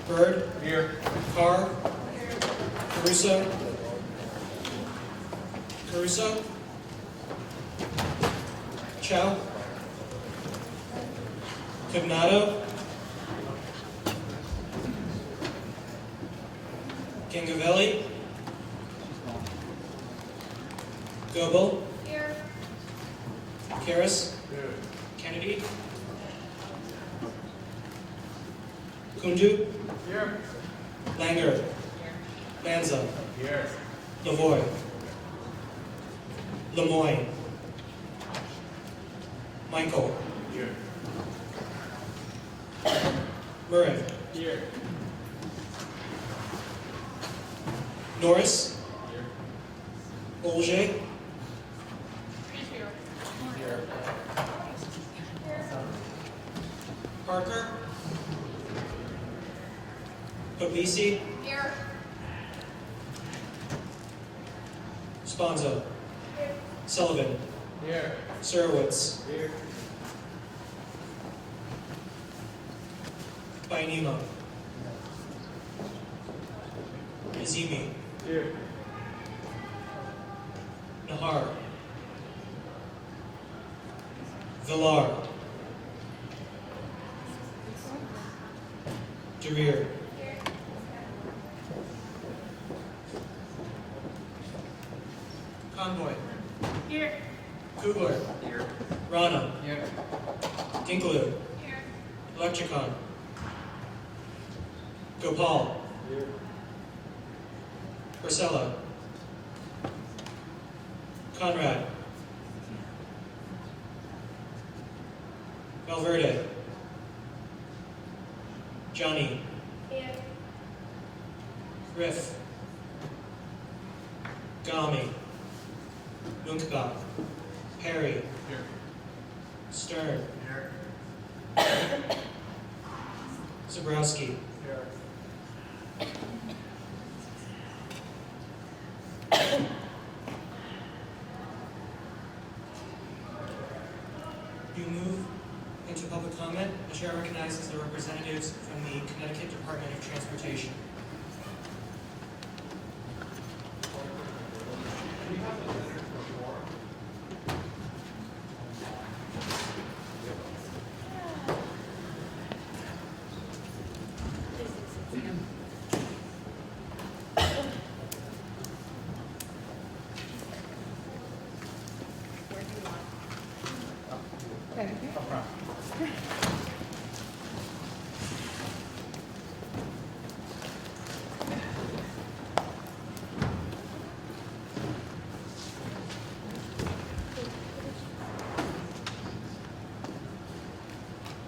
Bird. Here. Carr. Caruso. Caruso. Chow. Cognato. Gangavelli. Goebel. Here. Karras. Here. Kennedy. Kundu. Here. Langer. Lanza. Here. Lavoie. Lemoyne. Michael. Here. Murray. Here. Norris. Here. Olge. Here. Here. Parker. Puglisi. Here. Sponzo. Sullivan. Here. Surowitz. Here. Bainima. Azimi. Here. Nahar. Villar. Durir. Convoy. Here. Kugler. Here. Rana. Here. Dinkaloo. Here. Electricon. Gopal. Here. Ursella. Conrad. Valverde. Johnny. Here. Riff. Gami. Munkba. Perry. Here. Stern. Here. Zabrowski. Here. You move into public comment. The chair recognizes the representatives from the Connecticut Department of Transportation.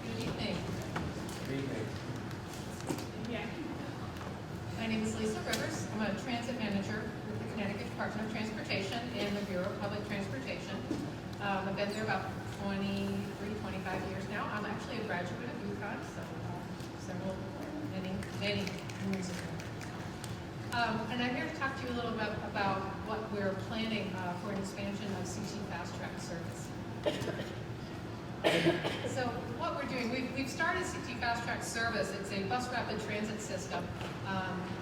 Good evening. Good evening. My name is Lisa Rivers. I'm a transit manager with the Connecticut Department of Transportation and the Bureau of Public Transportation. I've been there about 23, 25 years now. I'm actually a graduate of UConn, so many years ago. And I'm here to talk to you a little bit about what we're planning for an expansion of CT FastTrack service. So what we're doing, we've started CT FastTrack service. It's a bus rapid transit system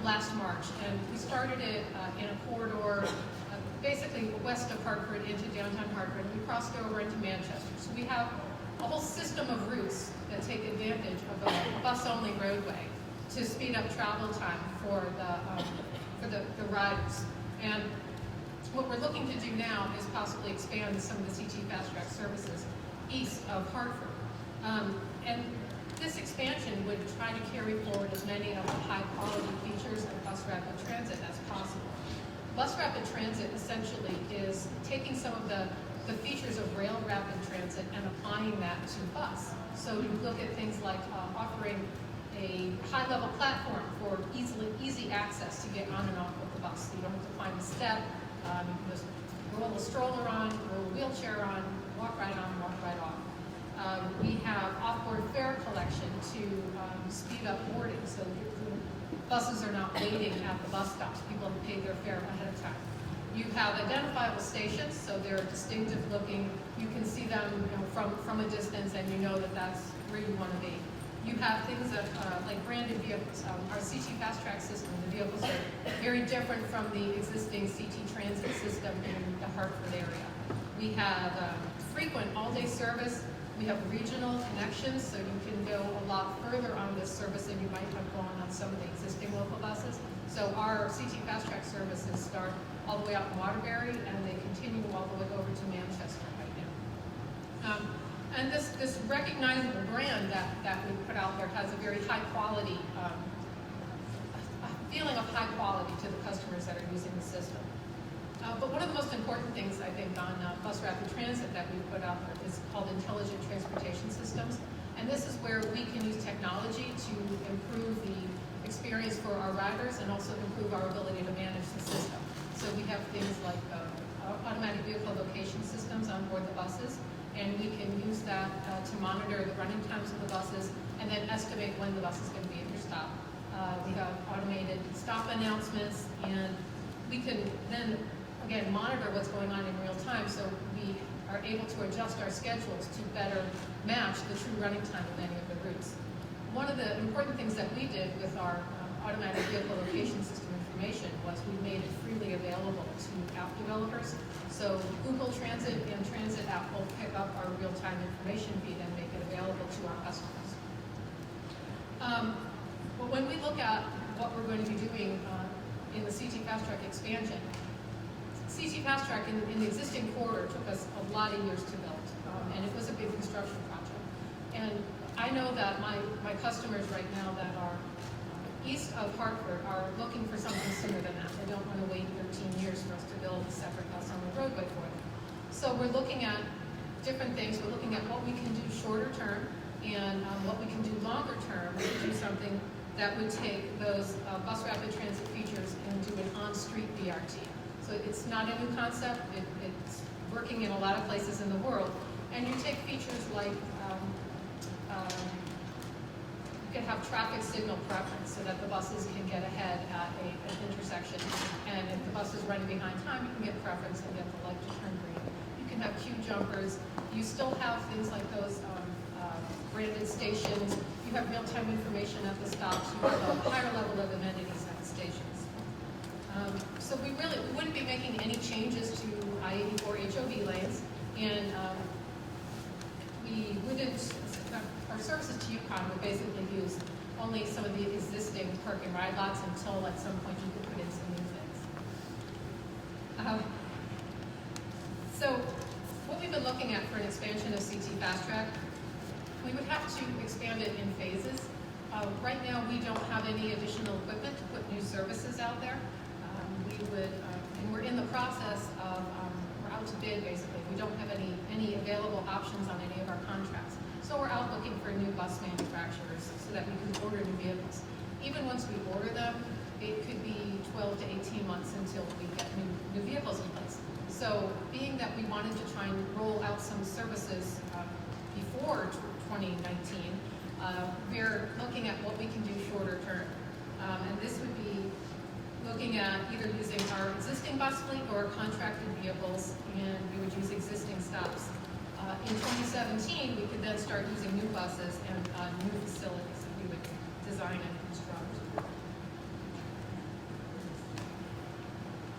last March, and we started it in a corridor basically west of Hartford into downtown Hartford. We crossed over into Manchester. So we have a whole system of routes that take advantage of a bus-only roadway to speed up travel time for the riders. And what we're looking to do now is possibly expand some of the CT FastTrack services east of Hartford. And this expansion would try to carry forward as many of the high-quality features of bus rapid transit as possible. Bus rapid transit essentially is taking some of the features of rail rapid transit and applying that to bus. So you look at things like offering a high-level platform for easy access to get on and off of the bus. So you don't have to climb a step. You can just roll a stroller on, roll a wheelchair on, walk right on, walk right off. We have off-board fare collection to speed up boarding, so buses are not waiting at the bus stops. People have paid their fare ahead of time. You have identifiable stations, so they're distinctive looking. You can see them from a distance, and you know that that's where you want to be. you have things that, like branded vehicles. Our CT FastTrack system, the vehicles are very different from the existing CT transit system in the Hartford area. We have frequent all-day service. We have regional connections, so you can go a lot further on this service than you might have gone on some of the existing local buses. So our CT FastTrack services start all the way out in Waterbury, and they continue all the way over to Manchester right now. And this recognizable brand that we put out there has a very high quality, a feeling of high quality to the customers that are using the system. But one of the most important things, I think, on bus rapid transit that we put out there is called intelligent transportation systems. And this is where we can use technology to improve the experience for our riders and also improve our ability to manage the system. So we have things like automatic vehicle location systems on board the buses, and we can use that to monitor the running times of the buses and then estimate when the bus is going to be at your stop. We have automated stop announcements, and we can then again, monitor what's going on in real time, so we are able to adjust our schedules to better match the true running time of any of the routes. One of the important things that we did with our automatic vehicle location system information was we made it freely available to app developers. So Google Transit and Transit app will pick up our real-time information feed and make it available to our customers. But when we look at what we're going to be doing in the CT FastTrack expansion, CT FastTrack in the existing corridor took us a lot of years to build, and it was a big construction project. And I know that my customers right now that are east of Hartford are looking for something sooner than that. They don't want to wait 13 years for us to build a separate bus on the roadway for them. So we're looking at different things. We're looking at what we can do shorter term and what we can do longer term to do something that would take those bus rapid transit features and do an on-street BRT. So it's not a new concept, it's working in a lot of places in the world. And you take features like, you can have traffic signal preference so that the buses can get ahead at an intersection. And if the bus is running behind time, you can get preference and get the light to turn green. You can have queue jumpers. You still have things like those branded stations. You have real-time information at the stops. You have a higher level of amenities at the stations. So we wouldn't be making any changes to I-84 HOV lanes, and we wouldn't, our services to Yukon would basically use only some of the existing park and ride lots until at some point you could put in some new things. So what we've been looking at for an expansion of CT FastTrack, we would have to expand it in phases. Right now we don't have any additional equipment to put new services out there. And we're in the process of, we're out to bid basically. We don't have any available options on any of our contracts. So we're out looking for new bus manufacturers so that we can order new vehicles. Even once we order them, it could be 12 to 18 months until we get new vehicles in place. So being that we wanted to try and roll out some services before 2019, we're looking at what we can do shorter term. And this would be looking at either using our existing bus fleet or contracted vehicles, and we would use existing stops. In 2017, we could then start using new buses and new facilities that we would design and construct.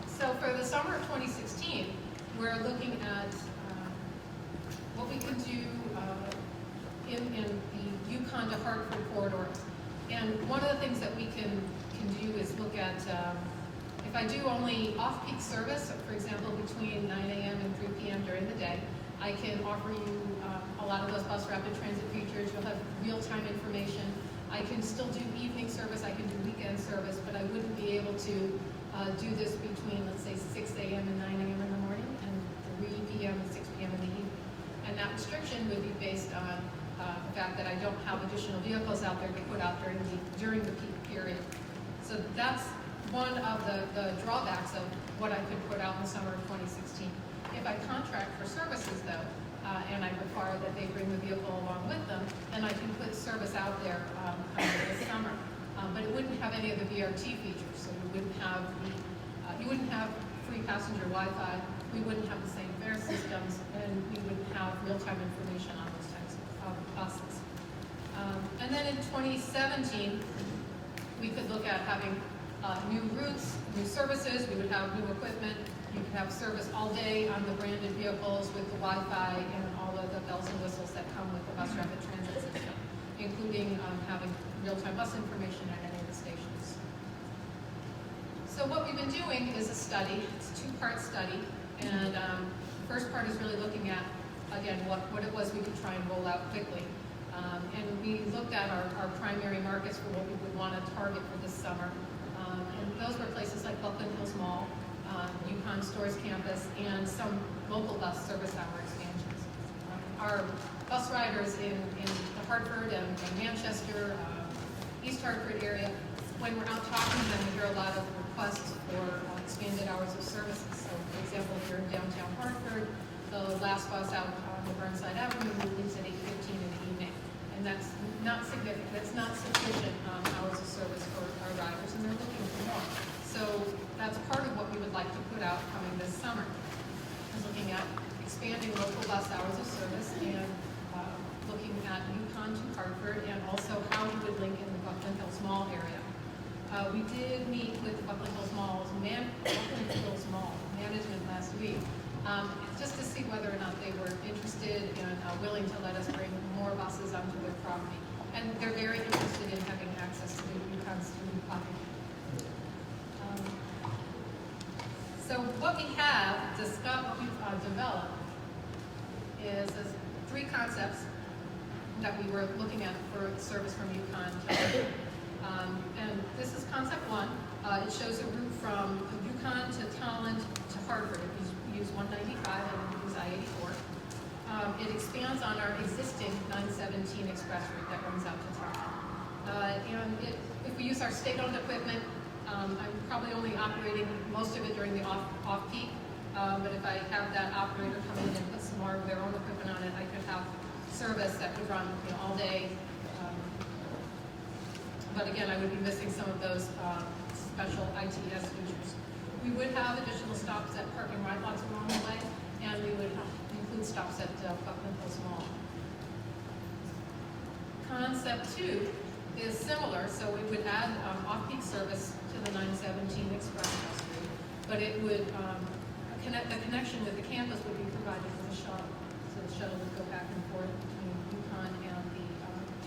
So for the summer of 2016, we're looking at what we can do in the Yukon to Hartford corridor. And one of the things that we can do is look at, if I do only off-peak service, for example, between 9 a.m. and 3 p.m. during the day, I can offer you a lot of those bus rapid transit features. You'll have real-time information. I can still do evening service, I can do weekend service, but I wouldn't be able to do this between, let's say, 6 a.m. and 9 a.m. in the morning and 3 p.m. and 6 p.m. in the evening. And that restriction would be based on the fact that I don't have additional vehicles out there to put out during the peak period. So that's one of the drawbacks of what I could put out in the summer of 2016. If I contract for services though, and I require that they bring the vehicle along with them, then I can put service out there this summer. But it wouldn't have any of the BRT features, so you wouldn't have free passenger Wi-Fi, we wouldn't have the same fare systems, and we wouldn't have real-time information on those types of buses. And then in 2017, we could look at having new routes, new services. We would have new equipment. You could have service all day on the branded vehicles with the Wi-Fi and all of the bells and whistles that come with the bus rapid transit system, including having real-time bus information at any of the stations. So what we've been doing is a study. It's a two-part study, and the first part is really looking at, again, what it was we could try and roll out quickly. And we looked at our primary markets for what we would want to target for this summer. And those were places like Buckland Hills Mall, UConn Stores Campus, and some local bus service hour expansions. Our bus riders in the Hartford and Manchester, East Hartford area, when we're out talking to them, we hear a lot of requests for expanded hours of services. So, for example, here in downtown Hartford, the last bus out on the Burnside Avenue leaves at 8:15 in the evening. And that's not significant, that's not sufficient hours of service for our riders, and they're looking for more. So that's part of what we would like to put out coming this summer, is looking at expanding local bus hours of service and looking at UConn to Hartford, and also how we would link in the Buckland Hills Mall area. We did meet with Buckland Hills Mall's management last week, just to see whether or not they were interested and willing to let us bring more buses onto their property. And they're very interested in having access to the UConn student population. So what we have discussed, what we've developed, is three concepts that we were looking at for service from UConn to Hartford. And this is concept one. It shows a route from UConn to Tolland to Hartford. If you use 195 and then use I-84. It expands on our existing 917 express route that runs out to Tolland. If we use our state-owned equipment, I'm probably only operating most of it during the off-peak. But if I have that operator come in and put some more of their own equipment on it, I could have service that would run all day. But again, I would be missing some of those special ITS features. We would have additional stops at parking ride lots along the way, and we would include stops at Buckland Hills Mall. Concept two is similar, so we would add off-peak service to the 917 express bus route, but it would the connection with the campus would be provided with a shuttle. So the shuttle would go back and forth between UConn and the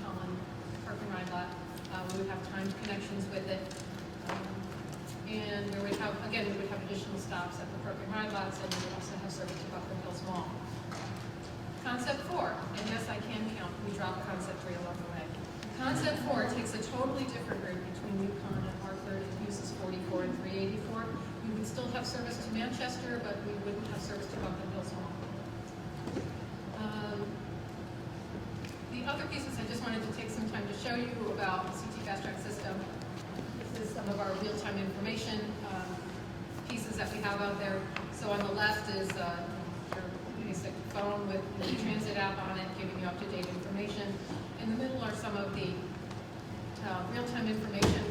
Tolland parking ride lot. We would have timed connections with it. And we would have additional stops at the parking ride lots, and we would also have service to Buckland Hills Mall. Concept four, and yes, I can count. We dropped concept three along the way. Concept four takes a totally different route between UConn and Hartford. It uses 44 and 384. We would still have service to Manchester, but we wouldn't have service to Buckland Hills Mall. The other pieces I just wanted to take some time to show you about the CT FastTrack system. This is some of our real-time information pieces that we have out there. So on the left is your basic phone with the transit app on it, giving you up-to-date information. In the middle are some of the real-time information,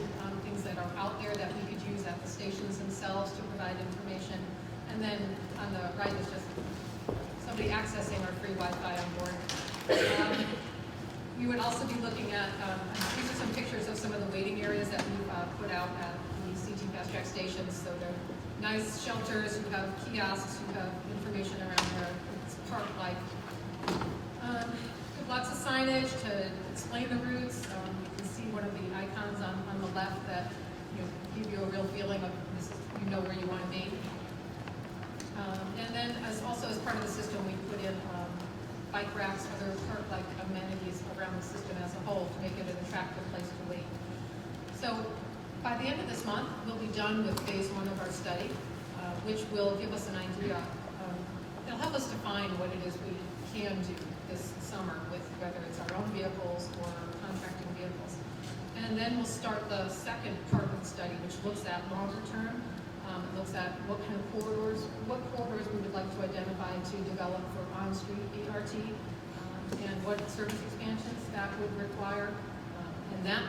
things that are out there that we could use at the stations themselves to provide information. And then on the right is just somebody accessing our free Wi-Fi on board. We would also be looking at, these are some pictures of some of the waiting areas that we've put out at the CT FastTrack stations. So they're nice shelters, you have kiosks, you have information around there. It's park-like. Lots of signage to explain the routes. You can see one of the icons on the left that give you a real feeling of this is, you know where you want to be. And then also as part of the system, we put in bike racks, other park-like amenities around the system as a whole to make it an attractive place to wait. So by the end of this month, we'll be done with phase one of our study, which will give us an idea. It'll help us define what it is we can do this summer with whether it's our own vehicles or contracting vehicles. And then we'll start the second part of the study, which looks at longer term. It looks at what kind of corridors we would like to identify to develop for on-street BRT, and what service expansions that would require. And that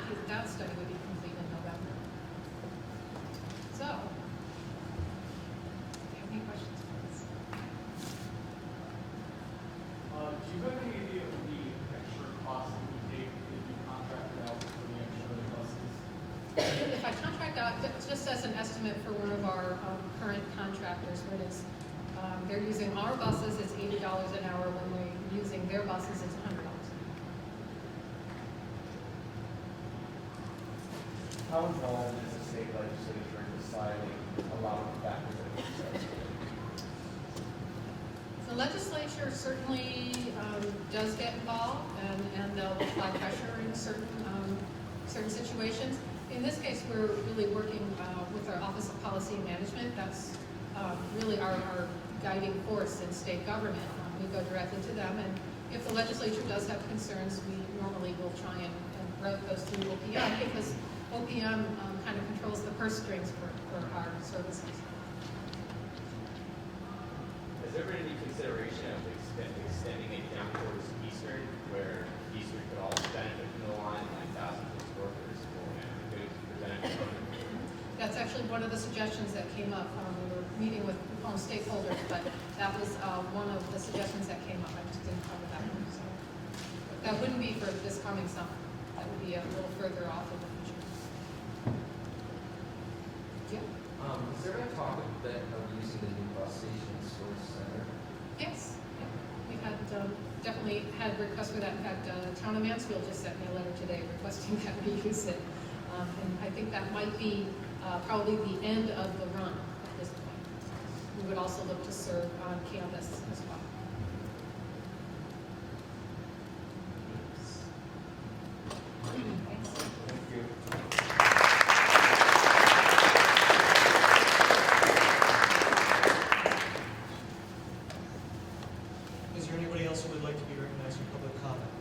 study would be complete in November. So, do you have any questions for us? Do you have any idea of the extra cost that would take if you if I contract out, just as an estimate for one of our current contractors, when it's, they're using our buses, it's $80 an hour. When they're using their buses, it's $100. How involved is the state legislature in deciding a lot of the factors that we discussed? The legislature certainly does get involved, and they'll apply pressure in certain situations. In this case, we're really working with our Office of Policy and Management. That's really our guiding force in state government. We go directly to them, and if the legislature does have concerns, we normally will try and route those through OPM, because OPM kind of controls the purse strings for our services. Has there been any consideration of extending it down towards Eastern, where Eastern could all benefit from the line, like thousands of workers, and could present? That's actually one of the suggestions that came up. We were meeting with stakeholders, but that was one of the suggestions that came up. I just didn't cover that one. So that wouldn't be for this coming summer. That would be a little further off in the future. Yeah. Is there any talk of using the new bus station storage center? Yes. Yeah. We've had definitely had requests for that. In fact, Town of Mansfield just sent me a letter today requesting that we use it. And I think that might be probably the end of the run at this point. We would also look to serve on campus as well. Thanks. Thank you. Is there anybody else who would like to be recognized for public comment?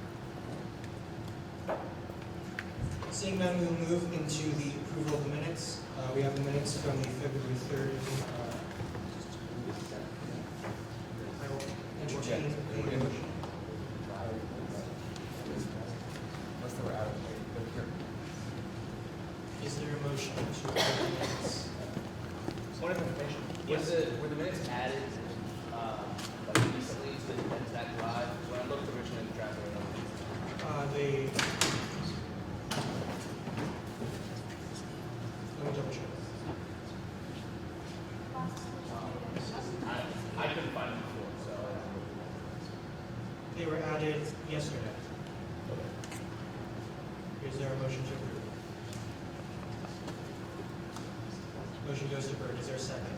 Seeing none, we'll move into the approval of the minutes. We have the minutes from the February 3rd. I will entertain a motion. Unless they were out of date, but here. Is there a motion to approve the minutes? One information. Were the minutes added like recently to that drive? When I looked originally at the draft, I don't know. They. Let me double check. I couldn't find them before, so. They were added yesterday. Is there a motion to approve? Motion goes to Bert. Is there a second?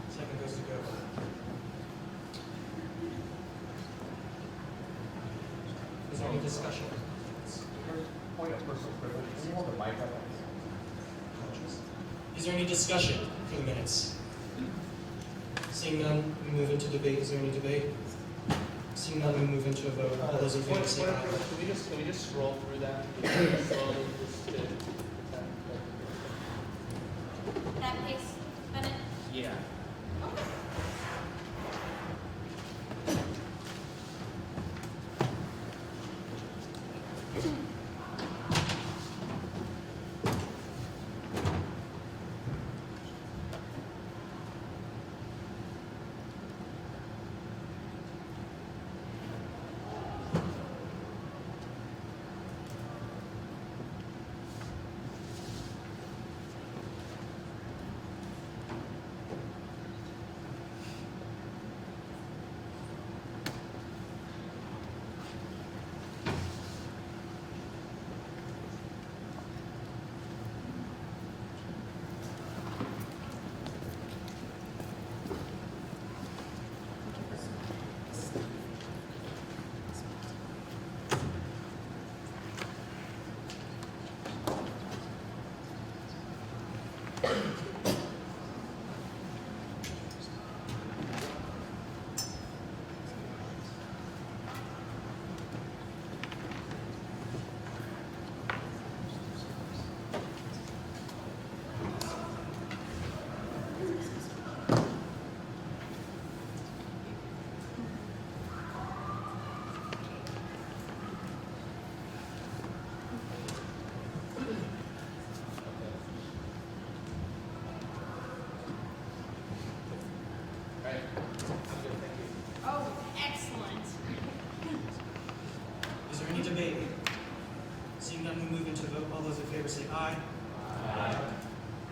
Second goes to Go. Is there any discussion? Point of personal privilege. Can you hold the mic up? Is there any discussion for the minutes? Seeing none, we move into debate. Is there any debate? Seeing none, we move into a vote. All those in favor say aye. Can we just scroll through that? Slowly, just to, That pace, Bennett? yeah.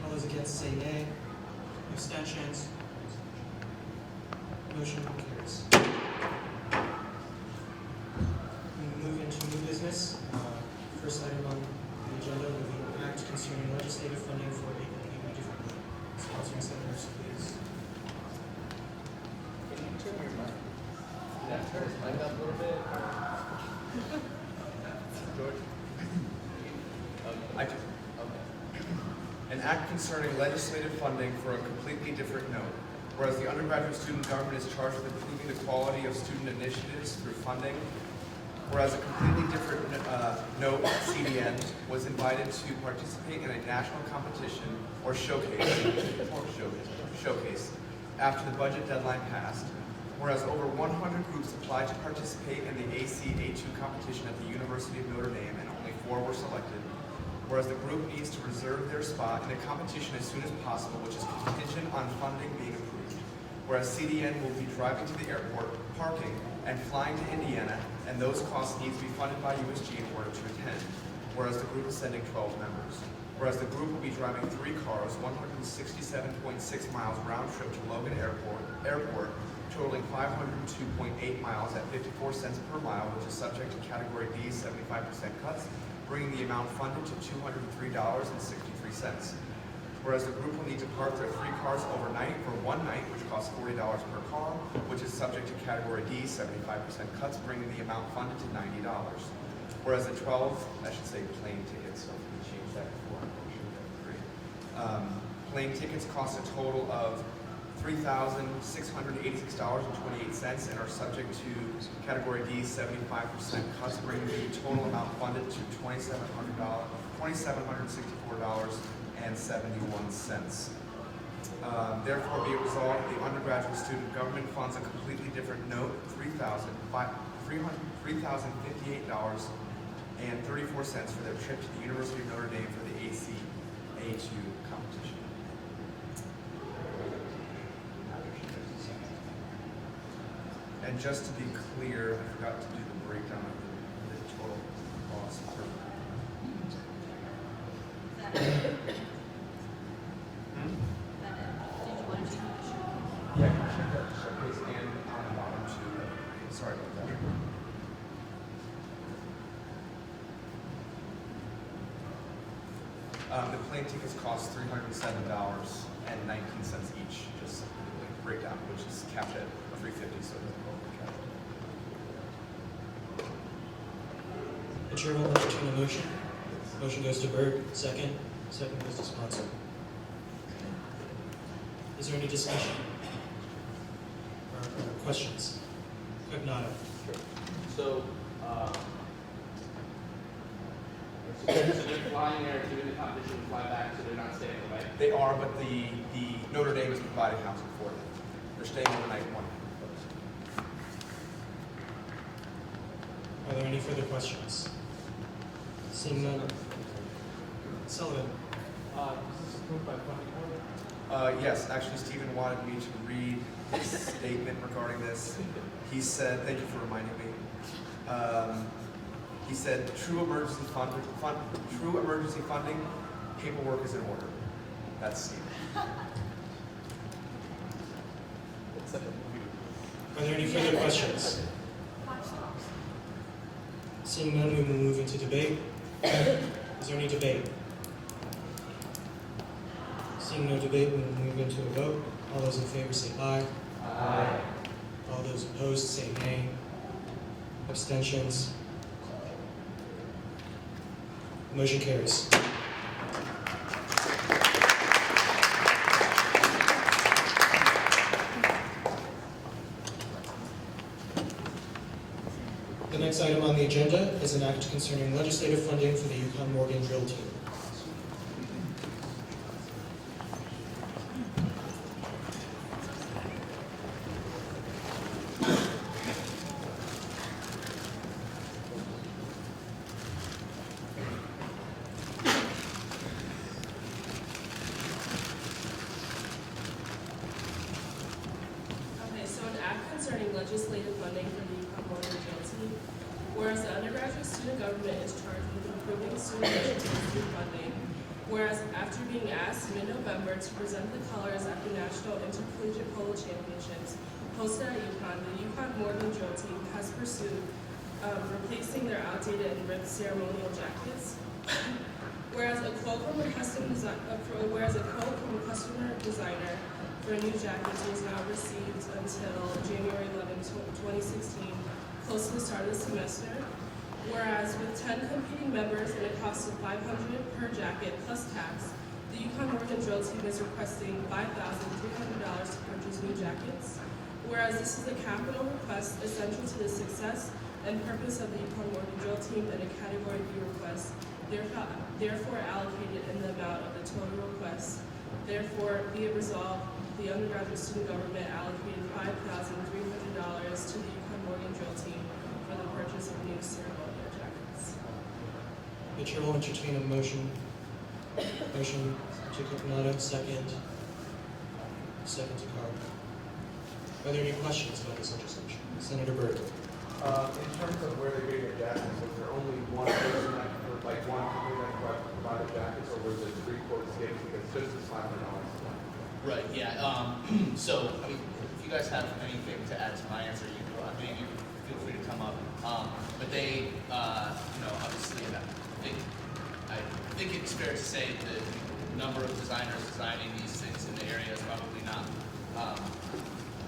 All those against say nay. Abstentions? Motion carries. We move into new business. First item on the agenda will be an act concerning legislative funding for a different sponsoring senators, please. Can you turn your mic? Yeah, turn his mic up a little bit. George? I do. Okay. An act concerning legislative funding for a completely different note. Whereas the undergraduate student government is charged with improving the quality of student initiatives through funding. Whereas a completely different note, CDN, was invited to participate in a national competition or showcase after the budget deadline passed. Whereas over 100 groups applied to participate in the AC-A2 competition at the University of Notre Dame and only 4 were selected. Whereas the group needs to reserve their spot in a competition as soon as possible, which is contingent on funding being approved. Whereas CDN will be driving to the airport, parking, and flying to Indiana, and those costs need to be funded by USG in order to attend. Whereas the group is sending 12 members. Whereas the group will be driving 3 cars, 167.6 miles round trip to Logan Airport, totaling 502.8 miles at 54 cents per mile, which is subject to Category D 75% cuts, bringing the amount funded to $203.63. Whereas the group will need to park their 3 cars overnight for 1 night, which costs $40 per car, which is subject to Category D 75% cuts, bringing the amount funded to $90. Whereas the 12, I should say plane tickets, so we changed that before, plane tickets cost a total of $3,686.28 and are subject to Category D 75% cuts, bringing the total amount funded to $2,764.71. Therefore, be it resolved, the undergraduate student government funds a completely different note, $358.34 for their trip to the University of Notre Dame for the AC-A2 competition. And just to be clear, I forgot to do the breakdown of the total cost per. Is that it? Is that it? Did you want to change the show? Yeah, can I check that showcase and on the bottom too? Sorry about that. The plane tickets cost $307.19 each, just like breakdown, which is capped at $350, so it doesn't go over cap. The chair will entertain a motion. Motion goes to Berg, second. Second goes to sponsor. Is there any discussion? Or questions? Cognado. So, so they're flying there, doing the competition, fly back, so they're not staying away? They are, but the Notre Dame is providing housing for them. They're staying overnight in one. Are there any further questions? Seeing none. Sullivan. Is this approved by funding board? Yes, actually, Stephen wanted me to read his statement regarding this. He said, thank you for reminding me. He said, true emergency funding, paperwork is in order. That's Stephen. Are there any further questions? Seeing none, we will move into debate. Is there any debate? Seeing no debate, we will move into a vote. All those in favor say aye. Aye. All those opposed say nay. Abstentions? Motion carries. The next item on the agenda is an act concerning legislative funding for the Yukon Morgan drill team. Okay, so an act concerning legislative funding for the Yukon Morgan drill team. Whereas the undergraduate student government is charged with improving student initiatives through funding. Whereas after being asked mid-November to present the colors at the National Intercollegiate Polo Championships hosted at UConn, the UConn Morgan drill team has pursued replacing their outdated and ripped ceremonial jackets. Whereas a quote from a customer designer for new jackets was not received until January 11, 2016, close to the start of the semester. Whereas with 10 competing members and a cost of $500 per jacket plus tax, the UConn Morgan drill team is requesting $5,300 to purchase new jackets. Whereas this is a capital request essential to the success and purpose of the UConn Morgan drill team and a Category B request, therefore allocated in the amount of the total request. Therefore, be it resolved, the undergraduate student government allocated $5,300 to the UConn Morgan drill team for the purchase of new ceremonial jackets. The chair will entertain a motion. Motion to Coconato, second. Second to Carr. Are there any questions about this legislation? Senator Byrd. In terms of where they're getting their jackets, was there only one person that, or like one company that provided jackets, or was it 3 quotes given because just this $500? Right, yeah. So, I mean, if you guys have anything to add to my answer, you feel free to come up. But they, obviously, I think it's fair to say that the number of designers designing these things in the area is probably not a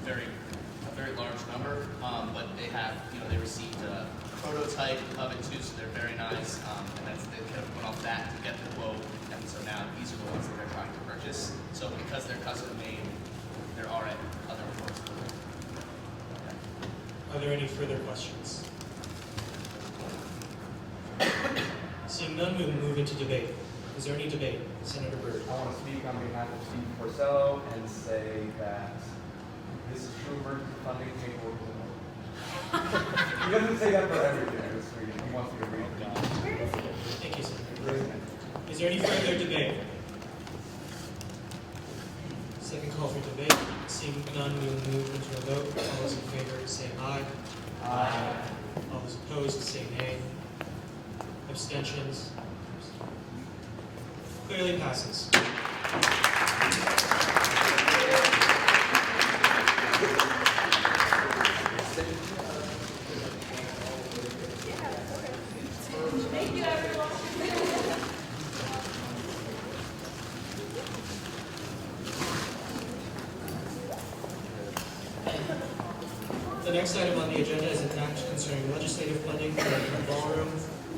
very large number. But they have, they received a prototype of it too, so they're very nice. And they kind of went off that to get the quote. And so now these are the ones that they're trying to purchase. So because they're custom made, there are other quotes. Are there any further questions? Seeing none, we will move into debate. Is there any debate? Senator Byrd. I want to speak on behalf of Steve Porcello and say that this is true emergency funding paperwork. He doesn't say that for everything in this reading. He wants me to read it. Thank you, Senator. Is there any further debate? Second call for debate. Seeing none, we will move into a vote. All those in favor say aye. Aye. All those opposed say nay. Abstentions? Clearly passes. The next item on the agenda is an act concerning legislative funding for the ballroom.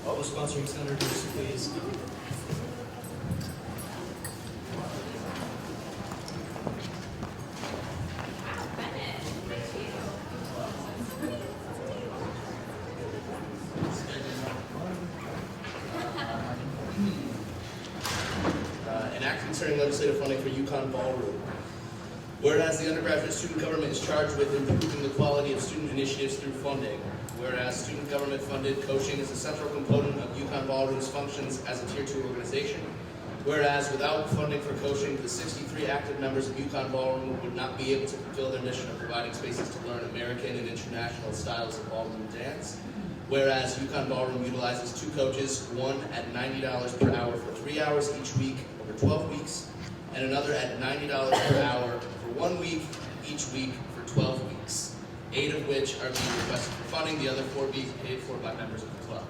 Co-sponsoring Senator Bruce, please. An act concerning legislative funding for UConn Ballroom. Whereas the undergraduate student government is charged with improving the quality of student initiatives through funding. Whereas student government funded coaching is a central component of UConn Ballroom's functions as a Tier 2 organization. Whereas without funding for coaching, the 63 active members of UConn Ballroom would not be able to fulfill their mission of providing spaces to learn American and international styles of ballroom dance. Whereas UConn Ballroom utilizes 2 coaches, one at $90 per hour for 3 hours each week over 12 weeks, and another at $90 per hour for 1 week each week for 12 weeks, 8 of which are being requested for funding, the other 4 being paid for by members of the club.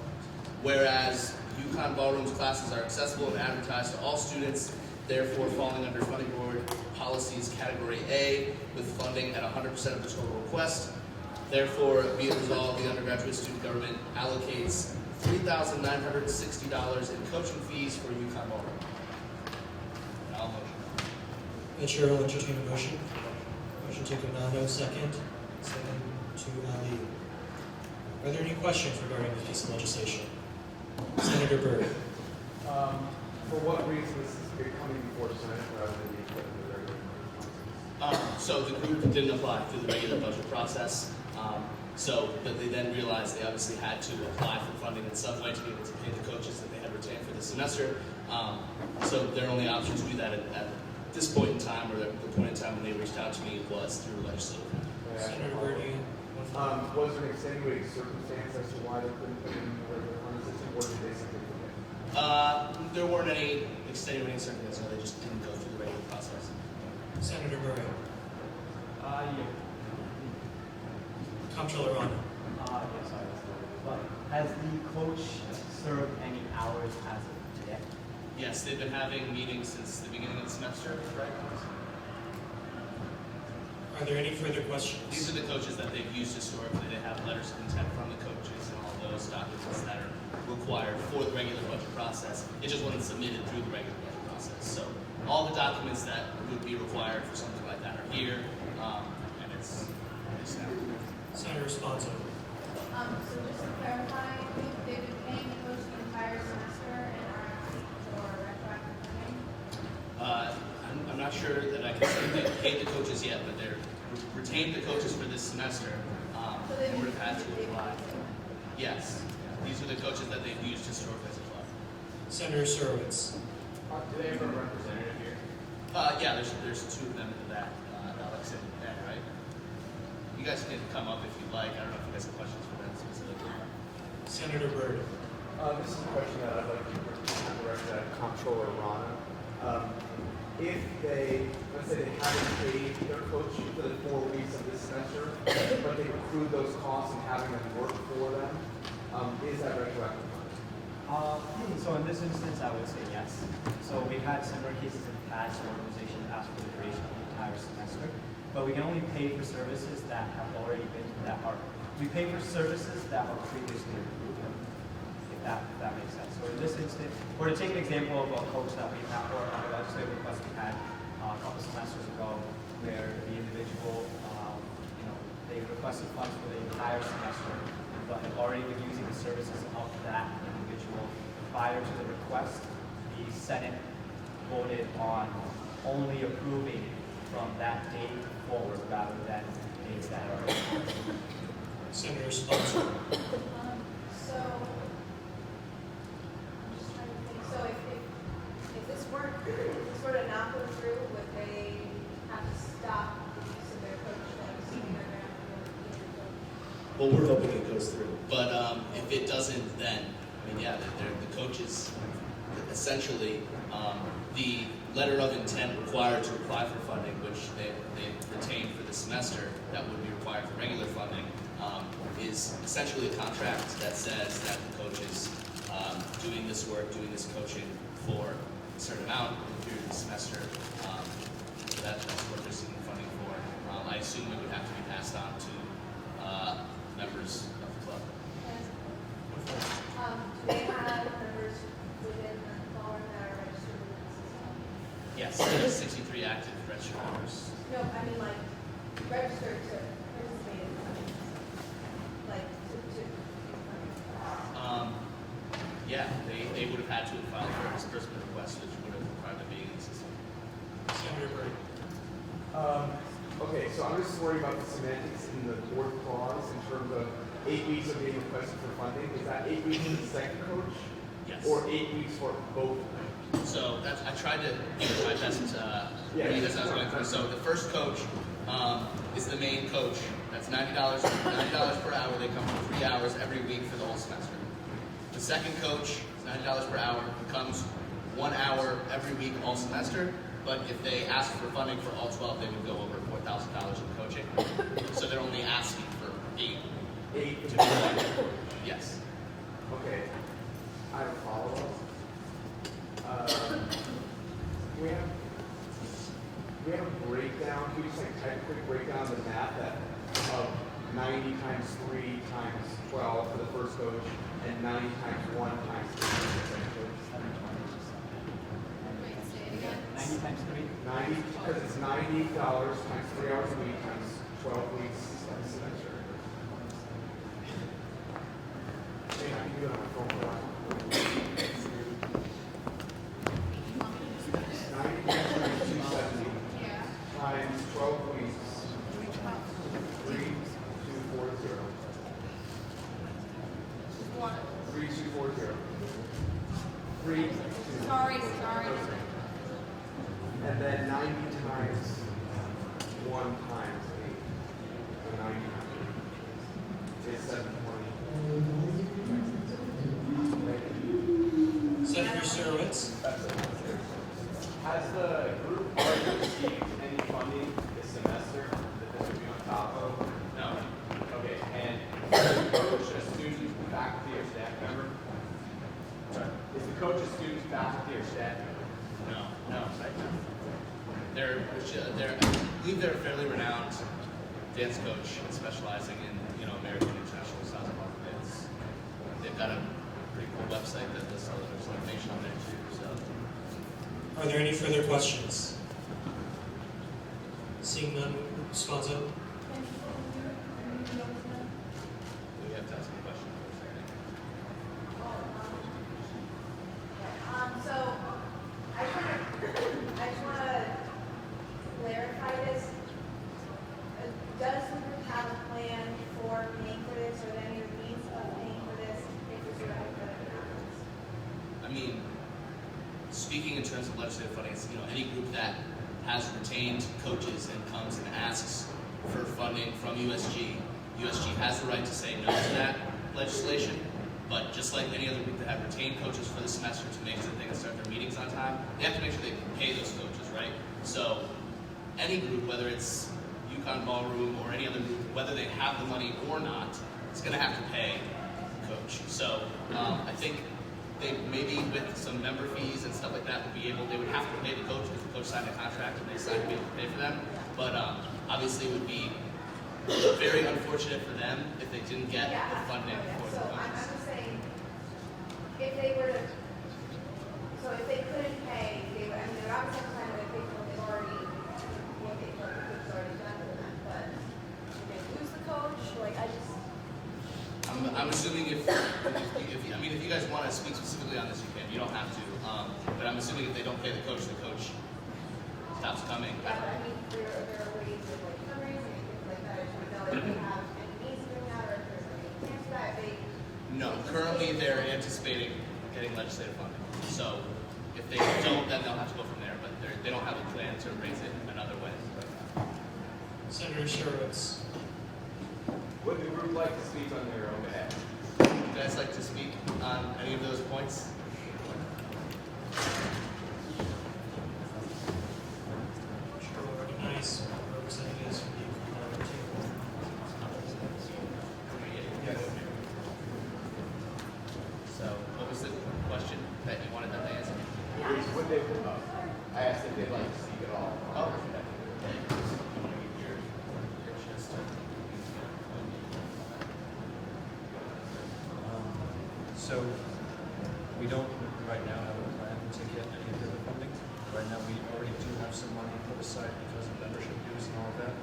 Whereas UConn Ballroom's classes are accessible and advertised to all students, therefore falling under Funding Board Policies Category A with funding at 100% of the total request. Therefore, be it resolved, the undergraduate student government allocates $3,960 in coaching fees for UConn Ballroom. And I'll motion. The chair will entertain a motion. Motion to Coconato, second. Second to Ali. Are there any questions regarding this piece of legislation? Senator Byrd. For what reason is this coming before Senate rather than the regular process? So the group didn't apply through the regular budget process. But they then realized they obviously had to apply for funding in some way to be able to pay the coaches that they had retained for the semester. So their only option to do that at this point in time, or the point in time when they reached out to me, was through legislative. Senator Byrd, you Was there an extenuating circumstance as to why they couldn't put in the regular fund system, or did they simply forget? There weren't any extended running certificates, so they just didn't go through the regular process. Senator Murray. Yeah. Comptroller Rana. Yes, sorry. But has the coach served any hours as of today? Yes, they've been having meetings since the beginning of the semester, right? Are there any further questions? These are the coaches that they've used historically. They have letters of intent from the coaches and all those documents that are required for the regular budget process. It just wasn't submitted through the regular budget process. So all the documents that would be required for something like that are here, and it's now. Senator Sponso. So just to clarify, they've been paying the coach the entire semester and are asking for retroactive funding? I'm not sure that I can say they've paid the coaches yet, but they're retained the coaches for this semester. So They they've would have had to they've apply. used it. Yes, these are the coaches that they've used historically as a club. Senator Surowitz. Do they have a representative here? Yeah, there's two of them in the back, Alex and Ed, right? You guys can come up if you'd like. I don't know if you guys have questions for them specifically. Senator Byrd. This is a question that I'd like to direct at Comptroller Rana. If they, let's say they haven't paid their coach for the 4 weeks of this semester, but they've accrued those costs and having them work for them, is that retroactive funding? So in this instance, I would say yes. So we've had similar cases in the past where organizations ask for the duration of the entire semester, but we can only pay for services that have already been, we pay for services that are previously approved, if that makes sense. So in this instance, or to take an example of a coach that we had, or a legislative request we had a couple semesters ago, where the individual, they requested funds for the entire semester, but had already been using the services of that individual prior to the request. The Senate voted on only approving from that date forward rather than dates that are. Senator Sponso. So, I'm just trying to think, so if this were to not go through, would they have to stop the use of their coach, like senior ground or Well, we're hoping it goes through. But if it doesn't, then, I mean, yeah, the coaches, essentially, the letter of intent required to apply for funding, which they retained for the semester, that would be required for regular funding, is essentially a contract that says that the coach is doing this work, doing this coaching for a certain amount through the semester. That's what they're seeking funding for. I assume it would have to be passed on to members of the club. Do they have members within the ballroom that are registered with the system? Yes, there's 63 active registered members. No, I mean like registered to participate in the funding system, like to Yeah, they would have had to have filed for a disbursement request, which would have required them being in the system. Senator Byrd. Okay, so I'm just worried about the semantics in the board clause in terms of 8 weeks of being requested for funding. Is that 8 weeks for the second coach? Yes. Or 8 weeks for both of them? So I tried to give it my best Yeah, as I was going through. So the first coach is the main coach. That's $90 per hour. They come for 3 hours every week for the whole semester. The second coach is $90 per hour. He comes 1 hour every week all semester. But if they ask for funding for all 12, they would go over $4,000 in coaching. So they're only asking for 8 8 to be funded. Yes. Okay. I have a follow-up. We have a breakdown. Can you just like type a quick breakdown of the math of 90 times 3 times 12 for the first coach and 90 times 1 times 3 for the second coach? Wait, say it again. 90 times 3? 90, because it's $90 times 3 hours a week times 12 weeks of the semester. Hey, I can do it on my phone for a while. 90 times 270 Yeah. times 12 weeks, 3240. One. 3240. Sorry. And then 90 times 1 times 8. So 90 is 720. Senator Surowitz. That's it. Has the group already received any funding this semester that this would be on top of? No. Okay, and is the coach a student, faculty, or staff member? Sorry. Is the coach a student, faculty, or staff member? No. I believe they're a fairly renowned dance coach specializing in, American international style markets. They've got a pretty cool website that lists all their information on there too. So Are there any further questions? Seeing none, Sponzo? we have to ask a question first, I think. So, I just want to clarify this. Does the group have a plan for paying for this, or any other means of paying for this, if this were to happens? I mean, speaking in terms of legislative funding, it's, any group that has retained coaches and comes and asks for funding from USG, USG has the right to say no to that legislation. But just like any other group that have retained coaches for the semester to make sure that they can start their meetings on time, they have to make sure they can pay those coaches, right? So any group, whether it's UConn Ballroom or any other group, whether they have the money or not, it's going to have to pay the coach. So I think they maybe with some member fees and stuff like that they would have to pay the coach because the coach signed a contract and they signed to be able to pay for them. But obviously it would be very unfortunate for them if they didn't get the funding for the So I'm coaches. just saying, if they were to, so if they couldn't pay, they would, they would obviously have to find a way to pay for what they've already, what the coach's already done for them, but if they lose the coach, I'm assuming if you guys want to speak specifically on this, you can. You don't have to. But I'm assuming if they don't pay the coach stops coming. yeah, but I mean, there are ways of like fundraising and things like that, I just want to know if they have any means of doing that, or if there's any chance for that, if they. No, currently they're anticipating getting legislative funding. So if they don't, then they'll have to go from there. But they don't have a plan to raise it another way. Senator Sherwitz. Would the group like to speak on their own behalf? Would you guys like to speak on any of those points? Sure, we'll recognize representatives from the UConn table. So what was the question that you wanted them to answer? Would they, I asked if they'd like to speak at all. Oh. So we don't right now have a plan to get any of the other funding. Right now, we already do have some money put aside because of membership dues and all of that,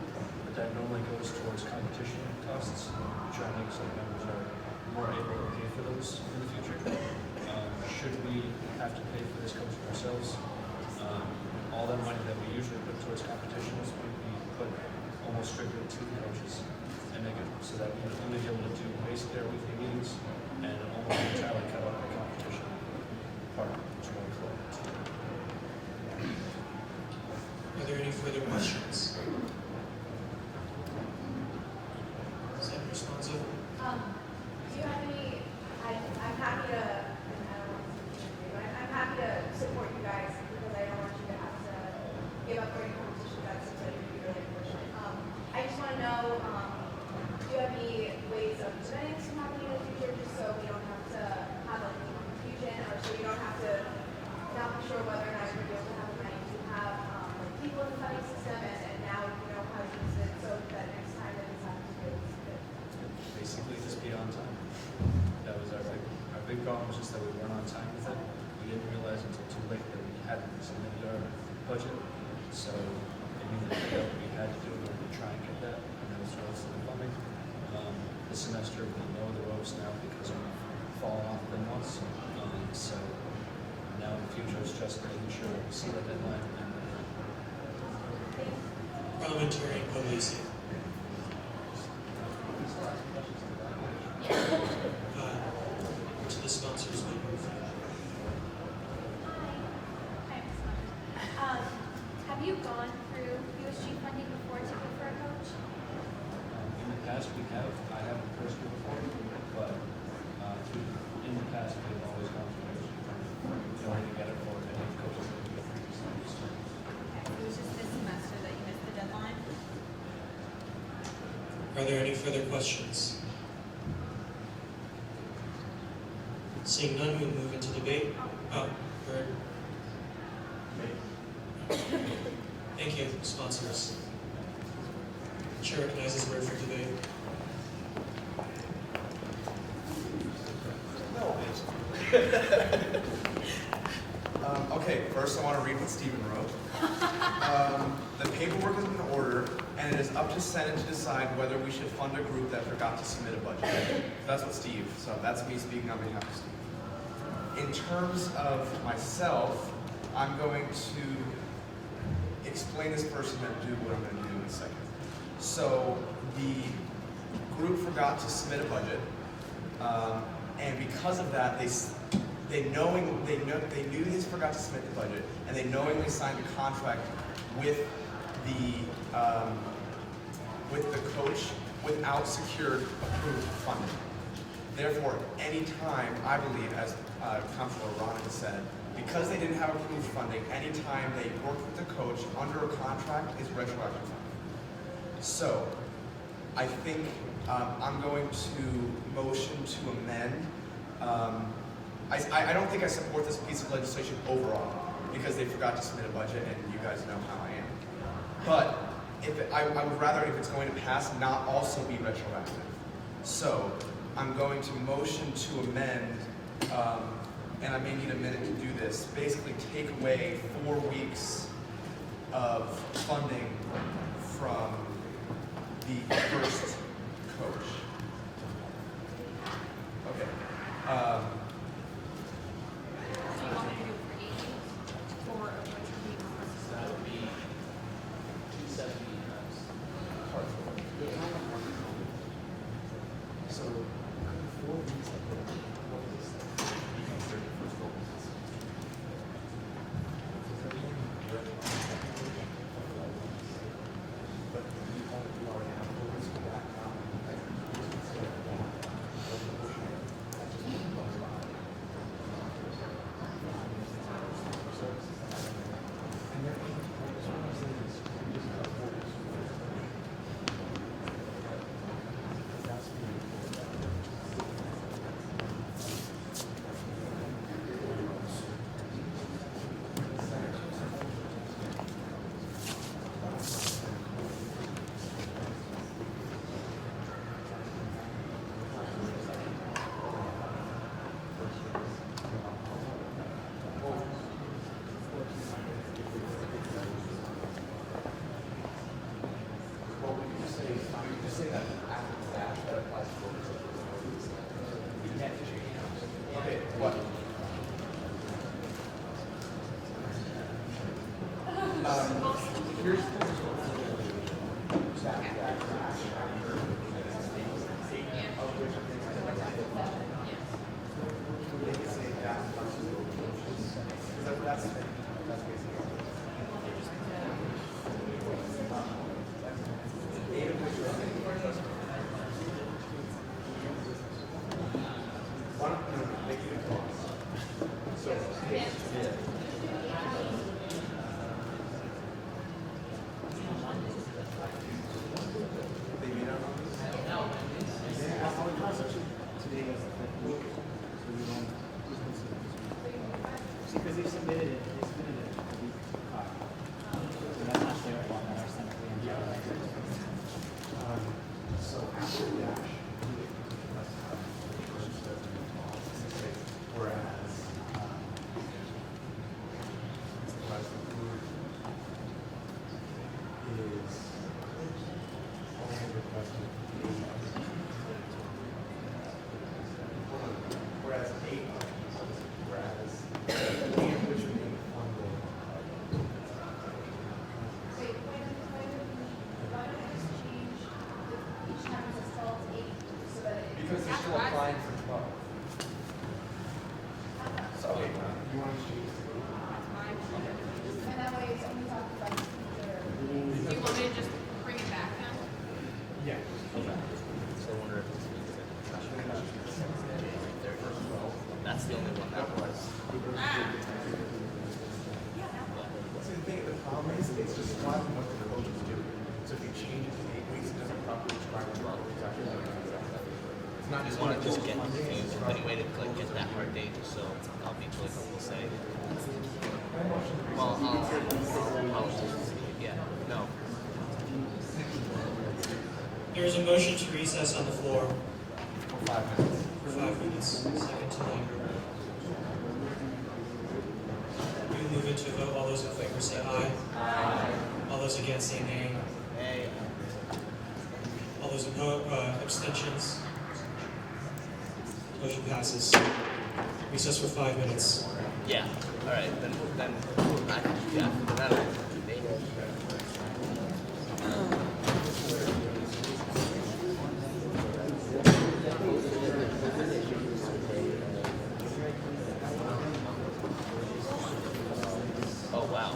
but that normally goes towards competition costs. We try to make so members are more able to pay for those in the future. Should we have to pay for this coaching ourselves, all that money that we usually put towards competitions would be put almost strictly to the coaches and make it so that we would only be able to do basically our weekly meetings and almost entirely cut out the competition part, which is really cool. Are there any further questions? Senator Sponzo? Do you have any, I'm happy to, and I don't want to say but I'm happy to support you guys because I don't want you to have to give up for any competition. That seems like it would be really unfortunate. I just want to know, do you have any ways of preventing this from happening in the future, just so we don't have to have like any more confusion, or so you don't have to not be sure whether or not you're going to be able to have the money to have like people in the funding system, and now you know how to use it, so that next time that this happens, it's good. Basically, just be on time. That was our big problem was just that we weren't on time with it. We didn't realize until too late that we hadn't submitted our budget. So it means that we had to do it to try and get that, and that was related to the funding. This semester we know the ropes now because we've fallen off them once. So now in the future it's just making sure we see that deadline and Parliamentarian Puglisi. To the sponsors, we move. Have you gone through USG funding before to look for a coach? in the past we have. I haven't personally before, but in the past we've always gone through those. We already get it for any coaches that we get previously. Are there any further questions? Seeing none, we'll move into debate. Oh, Bird. Thank you, sponsors. Chair recognizes Bird for debate. Okay, first I want to read what Stephen wrote. The paperwork has been ordered, and it is up to Senate to decide whether we should fund a group that forgot to submit a budget. That's what Steve, so that's me speaking on behalf of Steve. In terms of myself, I'm going to explain this person and do what I'm going to do in a second. So the group forgot to submit a budget, and because of that, they knew they forgot to submit the budget, and they knowingly signed a contract with the coach without secured approved funding. Therefore, any time, I believe, as Comptroller Rana has said, because they didn't have approved funding, any time they worked with the coach under a contract is retroactive funding. So, I think I'm going to motion to amend. I don't think I support this piece of legislation overall because they forgot to submit a budget, and you guys know how I am. But I would rather, if it's going to pass, not also be retroactive. So I'm going to motion to amend, and I may need a minute to do this, basically take away 4 weeks of funding from the first coach. Okay. So you want me to do for 8 weeks, or of which week? That would be 270 So 4 weeks of what is this? Becomes 31st goal. But you already have 4 weeks for that now. Okay, what? Here's Because they submitted it a week prior. So that's not their fault, that our Senate so after the dash, whereas the group is only requested whereas 8 whereas 8 of which are being funded. Wait, why don't I just change each time it's called 8 so that it. Because they're still applying for 12. So wait, you want to change the group? And that way it's only talking about the future. Do you want me to just bring it back now? Yeah. So I wonder if it's that's the only one that was. See, the problem is, it's describing what the coach is doing. So if you change it to 8 weeks, it doesn't properly describe what just get confused. Any way to like get that hard date just so I'll be really comfortable saying. Well, yeah, no. There is a motion to recess on the floor For 5 minutes. for 5 minutes. Second to linger. We will move into a vote. All those in favor say aye. Aye. All those against say nay. Hey. All those opposed, abstentions. Motion passes. Recess for 5 minutes. Yeah. All right. Then yeah. Then oh wow.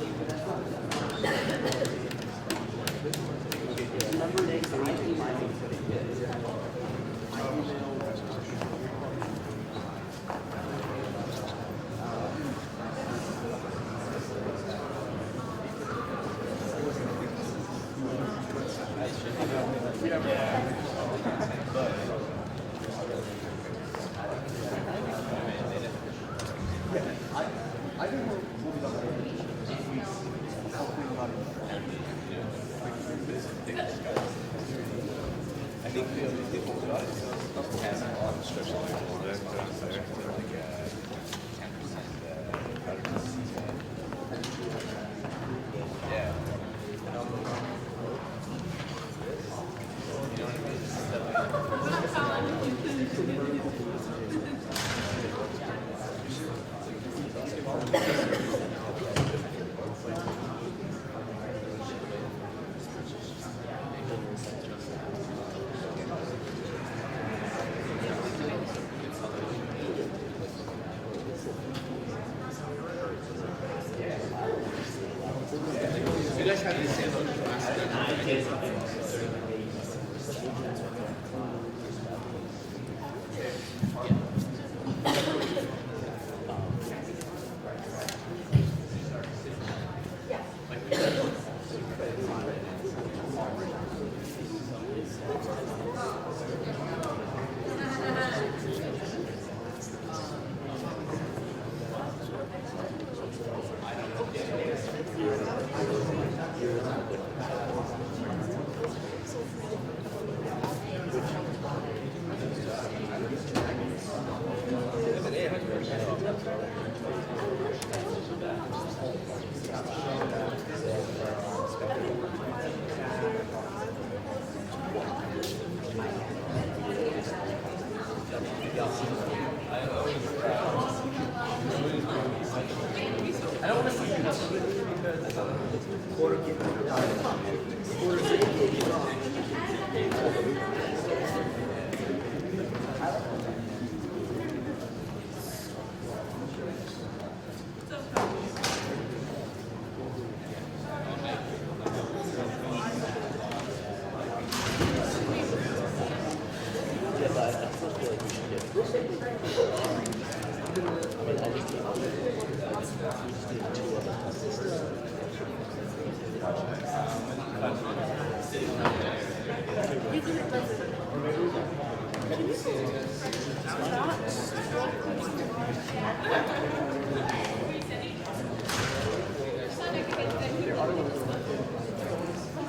You guys have these samples from last time?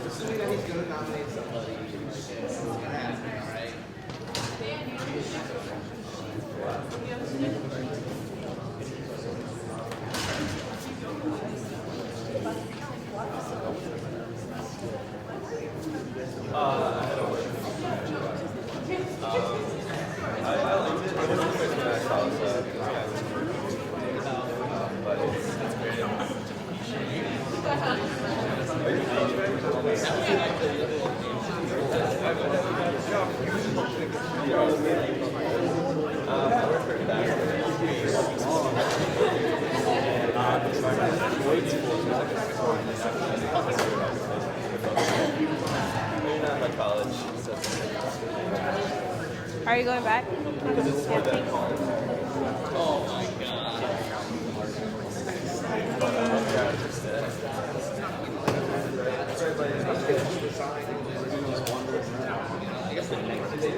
Assuming that he's going to nominate somebody, it's going to happen, all right? Are you going back? Oh my god. I guess the next day,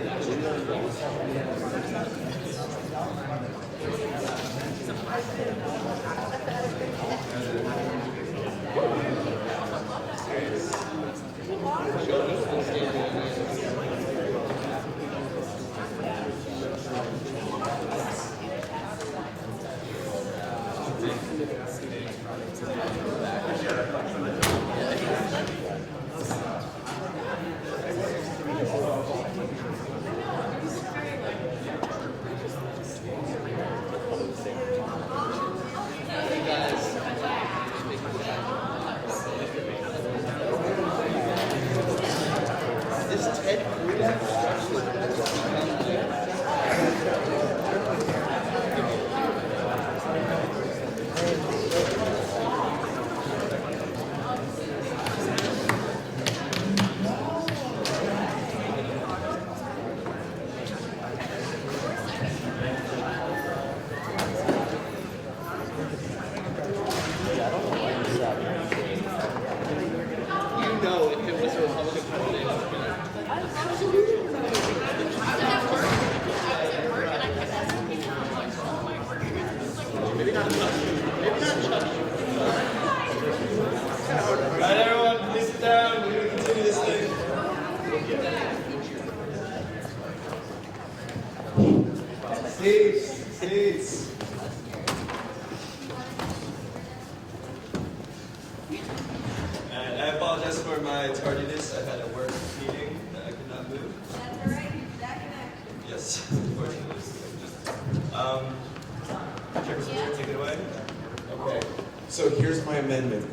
apologize for my tardiness. I had a work meeting that I could not move. That's all right, he's back in action. Yes, unfortunately. Chairperson Burr, take it away. Okay, so here's my amendment.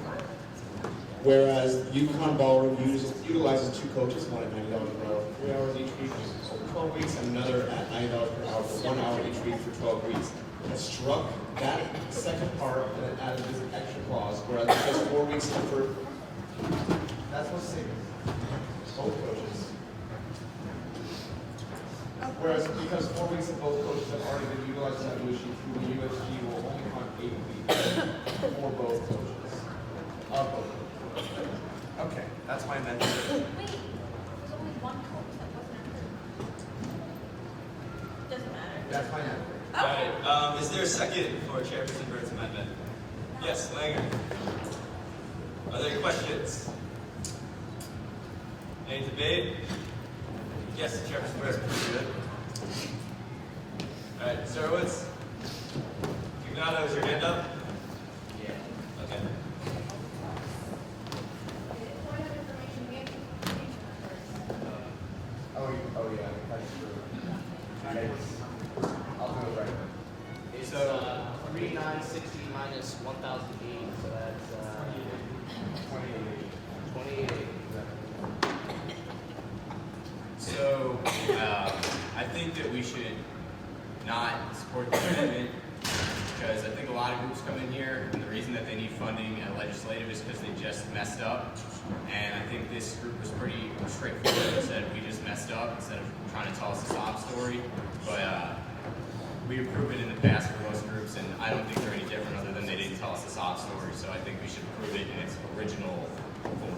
Whereas UConn Ballroom utilizes 2 coaches, one at $90 per hour for 3 hours each week over 12 weeks, and another at $90 per hour for 1 hour each week for 12 weeks. I struck that second part and then added this extra clause, whereas because 4 weeks for, that's what's saying, both coaches. Whereas because 4 weeks of both coaches have already been utilized in that new issue, through the USG will only count 8 weeks for both coaches. Of both coaches. Okay, that's my amendment. Wait, there's only one coach that wasn't approved. Doesn't matter. That's my amendment. Got it. Is there a second for Chairperson Burr's amendment? Yes, Langer. Are there any questions? Any debate? Yes, Chairperson Burr is pretty good. All right, Zerowitz. Ignato, is your hand up? Yeah. Okay. Point of information, we have communication numbers. Oh yeah, that's true. I'll do it right. It's 3960 minus 1008, so that's 28. So, I think that we should not support the amendment because I think a lot of groups come in here and the reason that they need funding at legislative is because they just messed up. And I think this group was pretty straightforward and said we just messed up instead of trying to tell us a sob story. But we approved it in the past for most groups and I don't think they're any different other than they didn't tell us a sob story. So I think we should approve it in its original form.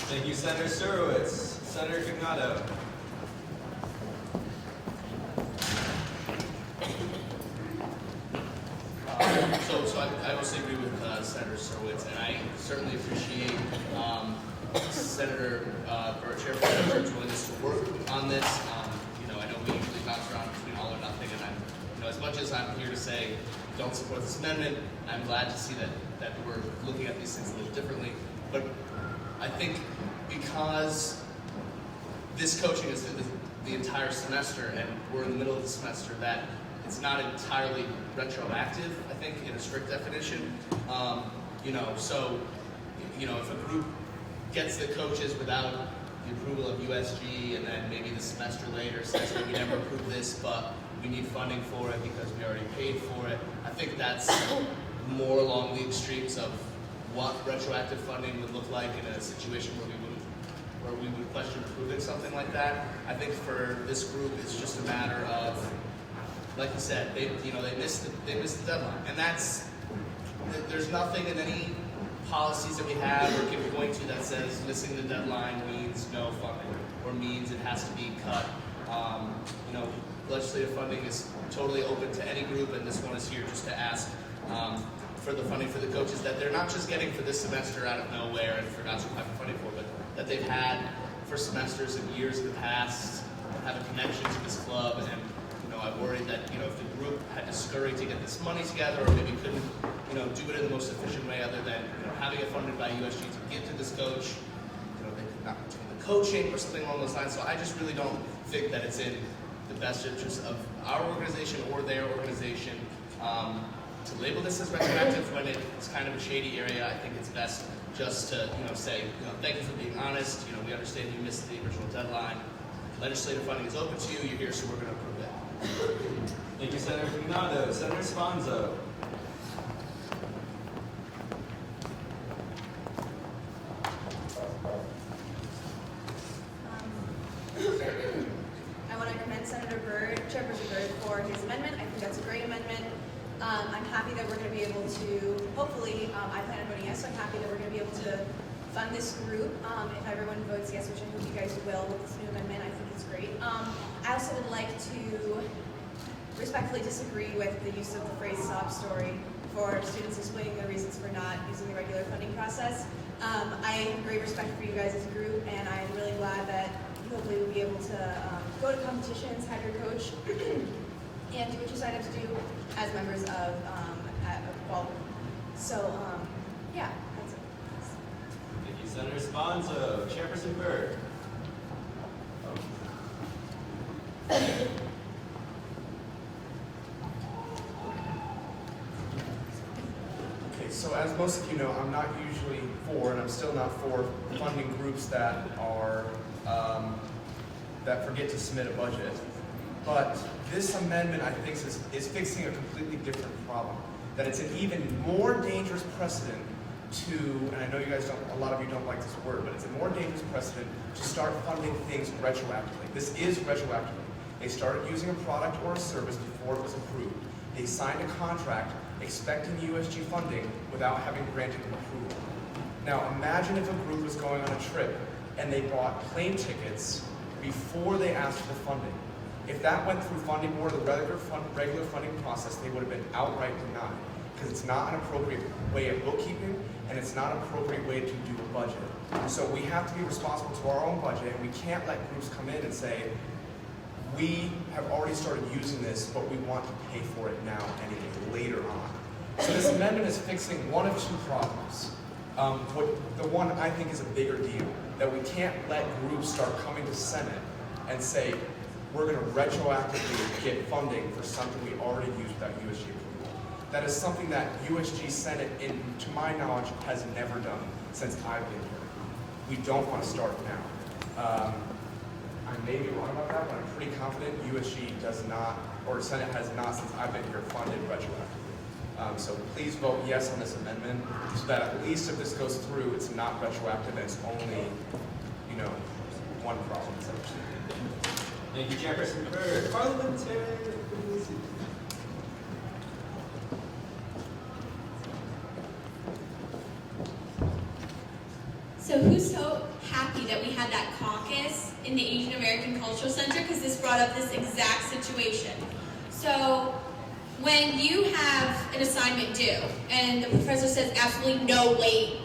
Thank you, Senator Zerowitz. Senator Ignato. So I also agree with Senator Zerowitz, and I certainly appreciate Senator Chairperson willingness to work on this. I know we usually bounce around between all or nothing, and as much as I'm here to say don't support this amendment, I'm glad to see that we're looking at these things a little differently. But I think because this coaching is the entire semester, and we're in the middle of the semester, that it's not entirely retroactive, I think, in a strict definition. So if a group gets the coaches without the approval of USG, and then maybe the semester later says, we never approved this, but we need funding for it because we already paid for it, I think that's more along the extremes of what retroactive funding would look like in a situation where we would question approving something like that. I think for this group, it's just a matter of, like you said, they missed the deadline, and there's nothing in any policies that we have or can point to that says missing the deadline means no funding or means it has to be cut. Legislative funding is totally open to any group, and this one is here just to ask for the funding for the coaches that they're not just getting for this semester out of nowhere and forgot to apply for funding for, but that they've had for semesters and years in the past, have a connection to this club, and I worried that if the group had to scurry to get this money together, or maybe couldn't do it in the most efficient way other than having it funded by USG to get to this coach, they could not continue the coaching or something along those lines. So I just really don't think that it's in the best interest of our organization or their organization to label this as retroactive when it's kind of a shady area. I think it's best just to say thank you for being honest. We understand you missed the original deadline. Legislative funding is open to you. You're here, so we're going to approve it. Thank you, Senator Ignato. Senator Sponzo. I want to commend Senator Byrd, Chairperson Byrd, for his amendment. I think that's a great amendment. I'm happy that we're going to be able to, hopefully, I plan on voting yes, so I'm happy that we're going to be able to fund this group. If everyone votes yes, which I hope you guys will with this new amendment, I think it's great. I also would like to respectfully disagree with the use of the phrase sob story for students explaining their reasons for not using the regular funding process. I have great respect for you guys as a group, and I'm really glad that you hopefully will be able to go to competitions, have your coach, and do what you signed up to do as members of ballroom. So, yeah, that's it. Thank you, Senator Sponzo, Chairperson Byrd. Okay, so as most of you know, I'm not usually for, and I'm still not for, funding groups that are, that forget to submit a budget. But this amendment, I think, is fixing a completely different problem. That it's an even more dangerous precedent to, and I know you guys don't, a lot of you don't like this word, but it's a more dangerous precedent to start funding things retroactively. This is retroactively. They started using a product or a service before it was approved. They signed a contract expecting USG funding without having granted them approval. Now imagine if a group was going on a trip and they bought plane tickets before they asked for funding. If that went through funding board, the regular funding process, they would have been outright denied, because it's not an appropriate way of bookkeeping and it's not an appropriate way to do a budget. So we have to be responsible to our own budget, and we can't let groups come in and say, we have already started using this, but we want to pay for it now anyway, later on. So this amendment is fixing one of two problems. The one I think is a bigger deal, that we can't let groups start coming to Senate and say, we're going to retroactively get funding for something we already used without USG approval. That is something that USG Senate, to my knowledge, has never done since I've been here. We don't want to start now. I may be wrong about that, but I'm pretty confident USG does not, or Senate has not, since I've been here, funded retroactively. So please vote yes on this amendment, so that at least if this goes through, it's not retroactive and it's only, one province. Thank you, Chairperson Byrd. Parliamentary. So who's so happy that we had that caucus in the Asian American Cultural Center, because this brought up this exact situation. So when you have an assignment due and the professor says absolutely no late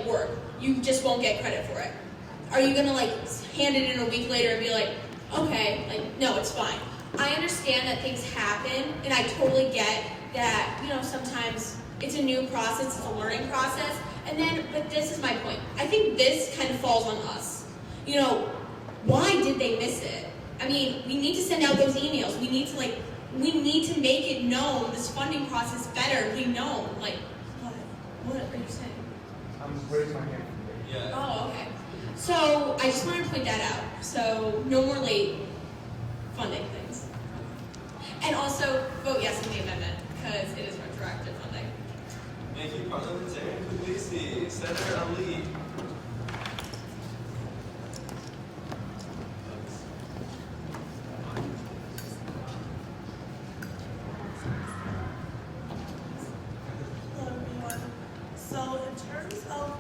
work, you just won't get credit for it. Are you gonna hand it in a week later and be like, okay, no, it's fine. I understand that things happen, and I totally get that, sometimes it's a new process, it's a learning process, but this is my point. I think this kind of falls on us. Why did they miss it? I mean, we need to send out those emails. We need to make it known, this funding process better, be known. What are you saying? I'm raising my hand. Yeah. Oh, okay. So I just wanted to point that out. So no more late funding things. And also vote yes on the amendment, because it is retroactive funding. Thank you, Parliamentarian Puglisi. Senator Ali. Hello, everyone. So in terms of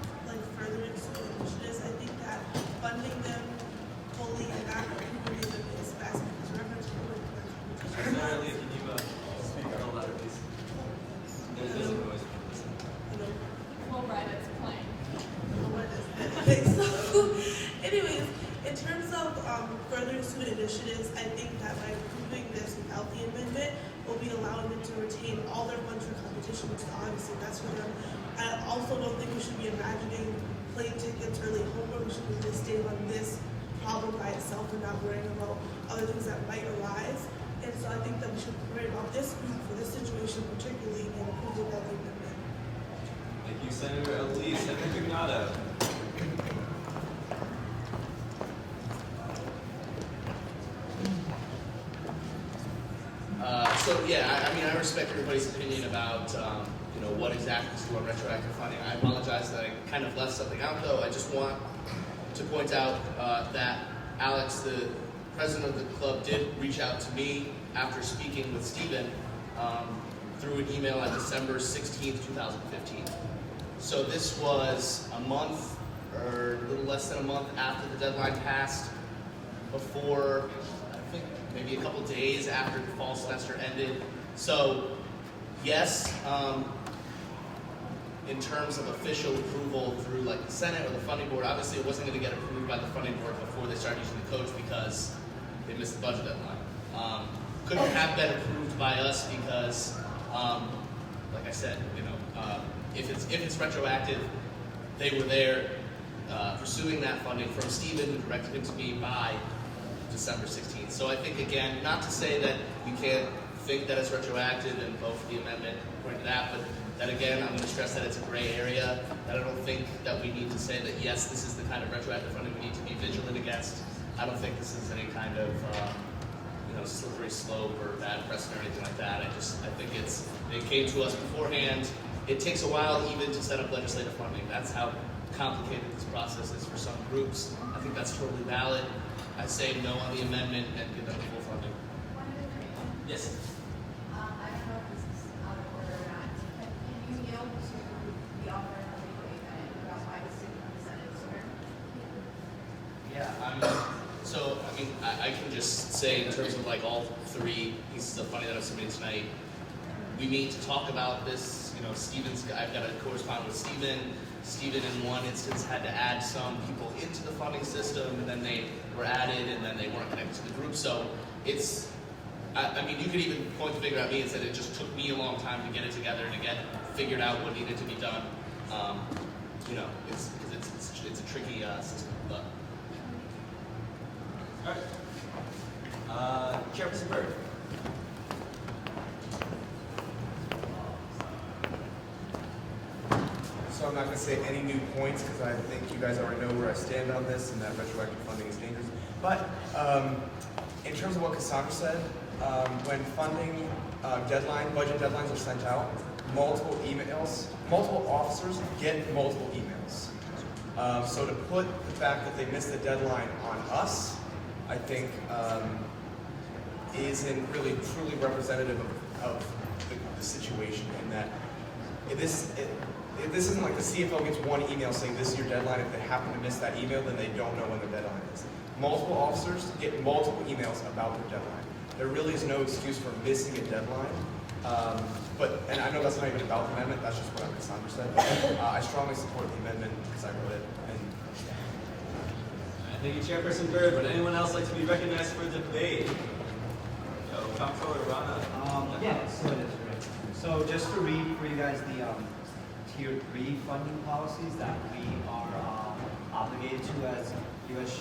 furthering school initiatives, I think that funding them fully and not approving them is fast, because remember to Senator Ali, can you speak a little louder, please? There's a noise from listening. Well, right, it's playing. Okay, so anyways, in terms of furthering student initiatives, I think that by approving this without the amendment, will be allowing them to retain all their funds for competition, which is obviously best for them. I also don't think we should be imagining plane tickets or late homework. We should be just staying on this problem by itself and not worrying about other things that might arise. And so I think that we should worry about this group for this situation particularly and approve of that amendment. Thank you, Senator Ali. Senator Pignata. I respect everybody's opinion about what exactly is doing retroactive funding. I apologize that I kind of left something out, though. I just want to point out that Alex, the president of the club, did reach out to me after speaking with Stephen through an email on December 16th, 2015. So this was a month, or a little less than a month after the deadline passed, before, I think, maybe a couple days after the fall semester ended. So, yes, in terms of official approval through the Senate or the funding board, obviously it wasn't going to get approved by the funding board before they started using the coach because they missed the budget deadline. Couldn't have been approved by us because, like I said, if it's retroactive, they were there. pursuing that funding from Stephen, who directed him to me by December 16th. So I think, again, not to say that you can't think that it's retroactive and vote for the amendment according to that, but that, again, I'm going to stress that it's a gray area, that I don't think that we need to say that, yes, this is the kind of retroactive funding we need to be vigilant against. I don't think this is any kind of, slippery slope or bad precedent or anything like that. I think it came to us beforehand. It takes a while even to set up legislative funding. That's how complicated this process is for some groups. I think that's totally valid. I say no on the amendment and give them full funding. Yes. I don't know if this is out of order or not. Can you yield to the offer of the amendment about why the city Senate sooner? Yeah, I can just say in terms of like all three pieces of funding that I'm submitting tonight, we need to talk about this. I've got to correspond with Stephen. Stephen in one instance had to add some people into the funding system, and then they were added, and then they weren't connected to the group. So it's, you could even point the finger at me and say it just took me a long time to get it together and to get figured out what needed to be done. It's because it's a tricky system. But. All right. Chairperson Byrd. So I'm not going to say any new points because I think you guys already know where I stand on this and that retroactive funding is dangerous. But in terms of what Cassandra said, when funding budget deadlines are sent out, multiple officers get multiple emails. So to put the fact that they missed the deadline on us, I think isn't really truly representative of the situation in that this isn't like the CFO gets one email saying this is your deadline. If they happen to miss that email, then they don't know when their deadline is. Multiple officers get multiple emails about their deadline. There really is no excuse for missing a deadline. And I know that's not even about the amendment, that's just what Cassandra said. I strongly support the amendment because I wrote it. Thank you, Chairperson Byrd. Would anyone else like to be recognized for debate? Comptroller Rana. So just to read for you guys the Tier 3 funding policies that we are obligated to as USG.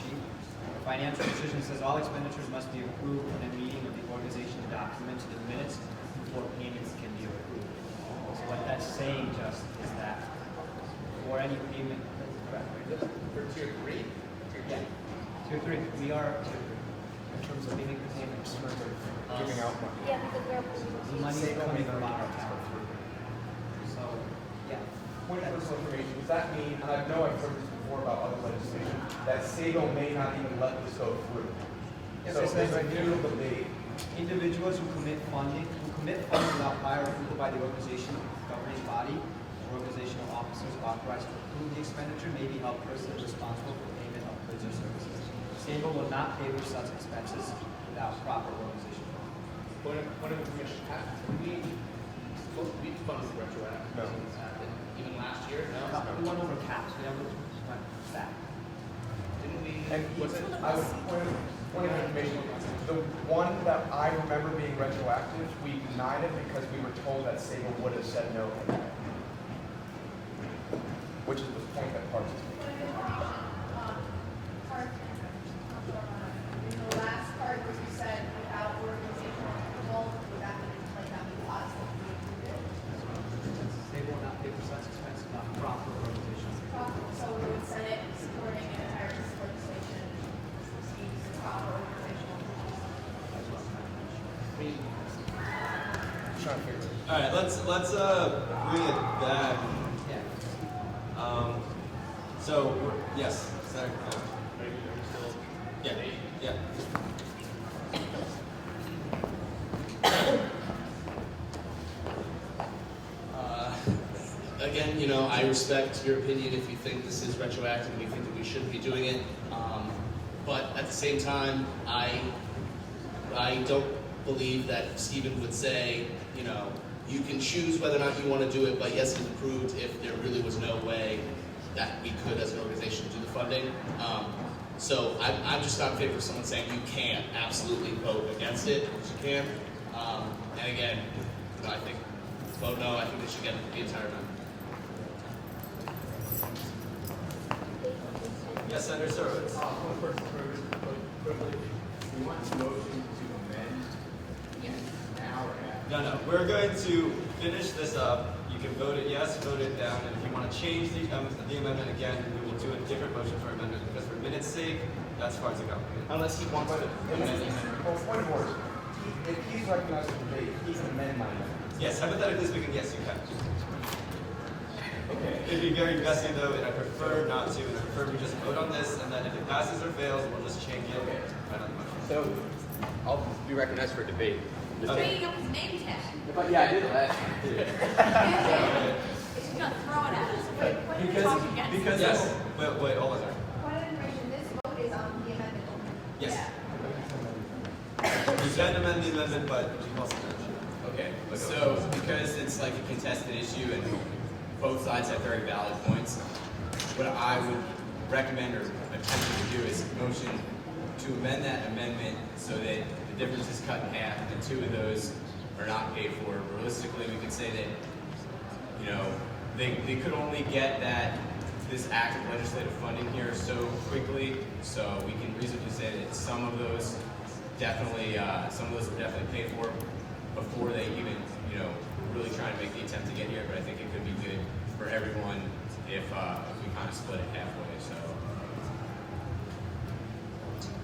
Financial decision says all expenditures must be approved in a meeting of the organization documented in minutes before payments can be approved. So what that's saying just is that for any payment, For Tier 3? yeah, Tier 3, we are Tier 3 in terms of making the payments. Giving out money. Yeah, because we're The money is coming from our account. So, yeah. Point of personal information, does that mean, and I know I've heard this before about other legislation, that SAGO may not even let this go through? Yes, So it says there's a right new there. debate. Individuals who commit funds without prior approval by the organization, governing body, or organizational officers authorized to approve the expenditure may be held personally responsible for payment of goods or services. SAGO will not pay for such expenses without proper organization. Point of information, we funded retroactive. No. Even last year, no? We went over caps, we never went back. Didn't we? And what's it, I would point of information, the one that I remember being retroactive, we denied it because we were told that SAGO would have said no. Which is the point that Parks is making. In the last part where you said without organizational approval, would that be like that be us that we approved it? They will not pay for such expenses without proper organization. So we would send it supporting an entire legislation, needs proper organizational approval. Trying to figure it out. All right, let's bring it back. Yeah. Yes, Senator. Yeah. Again, I respect your opinion if you think this is retroactive and you think that we shouldn't be doing it. But at the same time, I don't believe that Stephen would say, you can choose whether or not you want to do it, but yes, it's approved if there really was no way that we could, as an organization, do the funding. So I'm just not in favor of someone saying you can't absolutely vote against it, because you can. And again, I think vote no. I think they should get the entire amendment. Yes, Senator Surowitz. One person privilege. We want a motion to amend now or after? No. We're going to finish this up. You can vote it yes, vote it down, and if you want to change the amendment again, we will do a different motion for amendment because for minutes' sake, that's far to go. Unless he wants to amend the amendment. Well, point of order. If he's recognized for debate, he can amend my amendment. Yes, hypothetically speaking, yes, you can. Okay. It'd be very messy though, and I prefer not to, and I prefer we just vote on this, and then if it passes or fails, we'll just change it right on the motion. So, I'll be recognized for debate. He's bringing up his name tag. Yeah, I did last time too. It's just gonna throw it at us. What are we talking against? Because yes. Wait, hold on. Sorry. Point of information, this vote is on the amendment only. Yes. You can amend the amendment, but you also can. Okay, so because it's like a contested issue and both sides have very valid points, what I would recommend or attempt to do is motion to amend that amendment so that the difference is cut in half and two of those are not paid for. Realistically, we could say that, you know, they could only get this act of legislative funding here so quickly, so we can reasonably say that some of those are definitely paid for before they even, you know, really try to make the attempt to get here. But I think it could be good for everyone if we kind of split it halfway. So.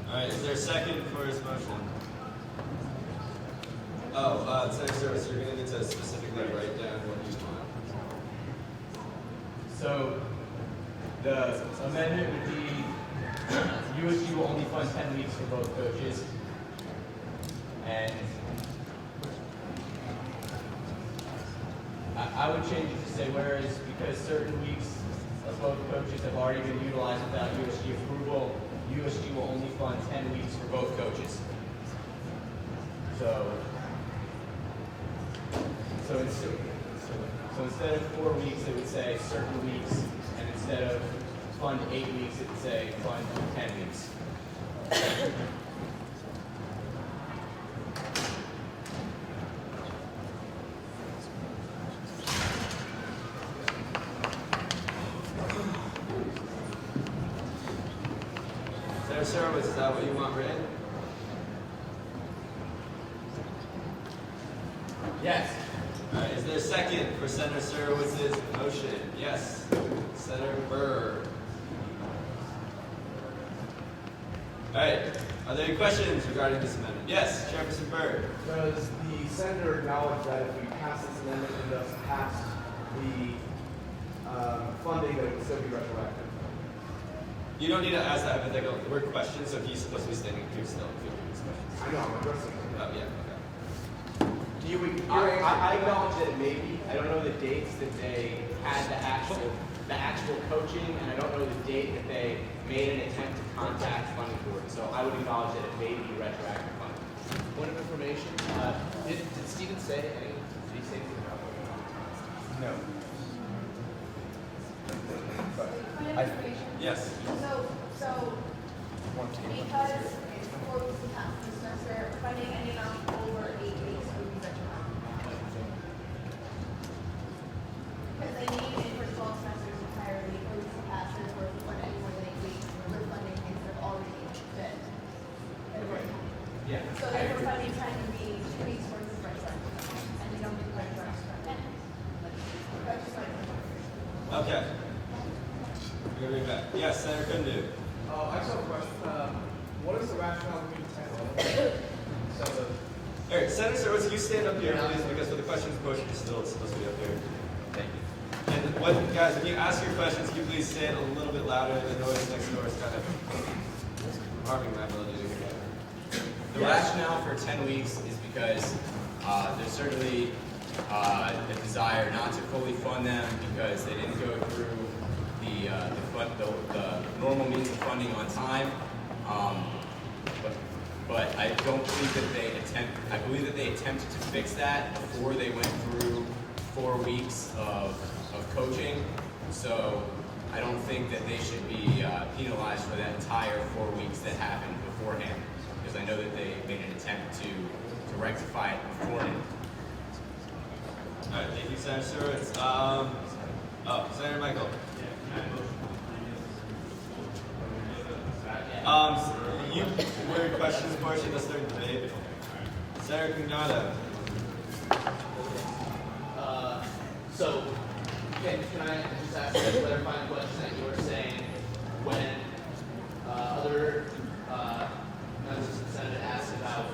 All right, is there a second for his motion? Senator Service, you're going to need to specifically write down what you want. So the amendment would be USG will only fund 10 weeks for both coaches, and I would change it to say, whereas because certain weeks of both coaches have already been utilized without USG approval, USG will only fund 10 weeks for both coaches. So instead of 4 weeks, it would say certain weeks, and instead of fund 8 weeks, it would say fund 10 weeks. Senator Surowitz, is that what you want written? Yes. All right, is there a second for Senator Surowitz's motion? Yes. Senator Burr. All right, are there any questions regarding this amendment? Yes, Chairperson Burr. Does the senator acknowledge that if we pass this amendment and thus pass the funding, that it would still be retroactive? You don't need to ask that hypothetical. We're questions, so he's supposed to be standing here still if you these questions. I know, I'm addressing it. Oh, yeah, okay. I acknowledge that it may be. I don't know the dates that they had the actual coaching, and I don't know the date that they made an attempt to contact funding board. So I would acknowledge that it may be retroactive funding. Point of information, did Stephen say anything? Did he say anything about it? No. Point of information. Yes. So, because it's 4 weeks of half the semester, funding any amount over 8 weeks would be retroactive. Because they need it for 12 semesters entirely, or weeks of passes, or if you fund any more than 8 weeks, we're funding things that have already been. Yeah. So they were funding trying to be 2 weeks worth of retroactive, and they don't do retroactive funding. That's just my point. Okay. We're going to bring back. Yes, Senator Kundu. I just have a question. What is the rationale between 10 So All right, Senator Surowitz, you stand up here, please, because for the questions portion, you're still supposed to be up here. Thank you. And guys, when you ask your questions, can you please say it a little bit louder? The noise next door is kind of harming my ability to hear. The rationale for 10 weeks is because there's certainly a desire not to fully fund them because they didn't go through the normal means of funding on time. But I don't believe that I believe that they attempted to fix that before they went through 4 weeks of coaching. So I don't think that they should be penalized for that entire 4 weeks that happened beforehand, because I know that they made an attempt to rectify it beforehand. All right, thank you, Senator Surowitz. Senator Michael. You word questions portion, let's start the debate. Senator Cunado. So, can I just ask a clarifying question that you were saying when other members of the Senate asked about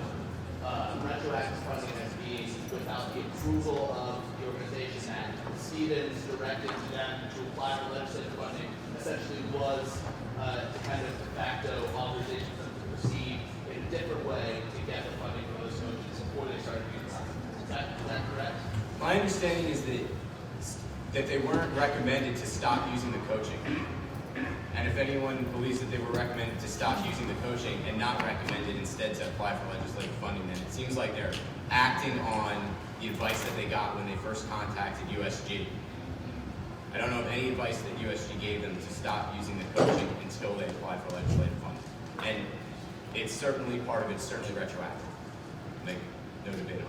retroactive funding as being without the approval of the organization, that Stevens directed to them to apply for legislative funding essentially was the kind of de facto authorization for them to proceed in a different way to get the funding for those coaches before they started being signed. Is that correct? My understanding is that they weren't recommended to stop using the coaching. And if anyone believes that they were recommended to stop using the coaching and not recommended instead to apply for legislative funding, then it seems like they're acting on the advice that they got when they first contacted USG. I don't know of any advice that USG gave them to stop using the coaching until they apply for legislative funding. And it's certainly part of it, certainly retroactive. Make no debate on it.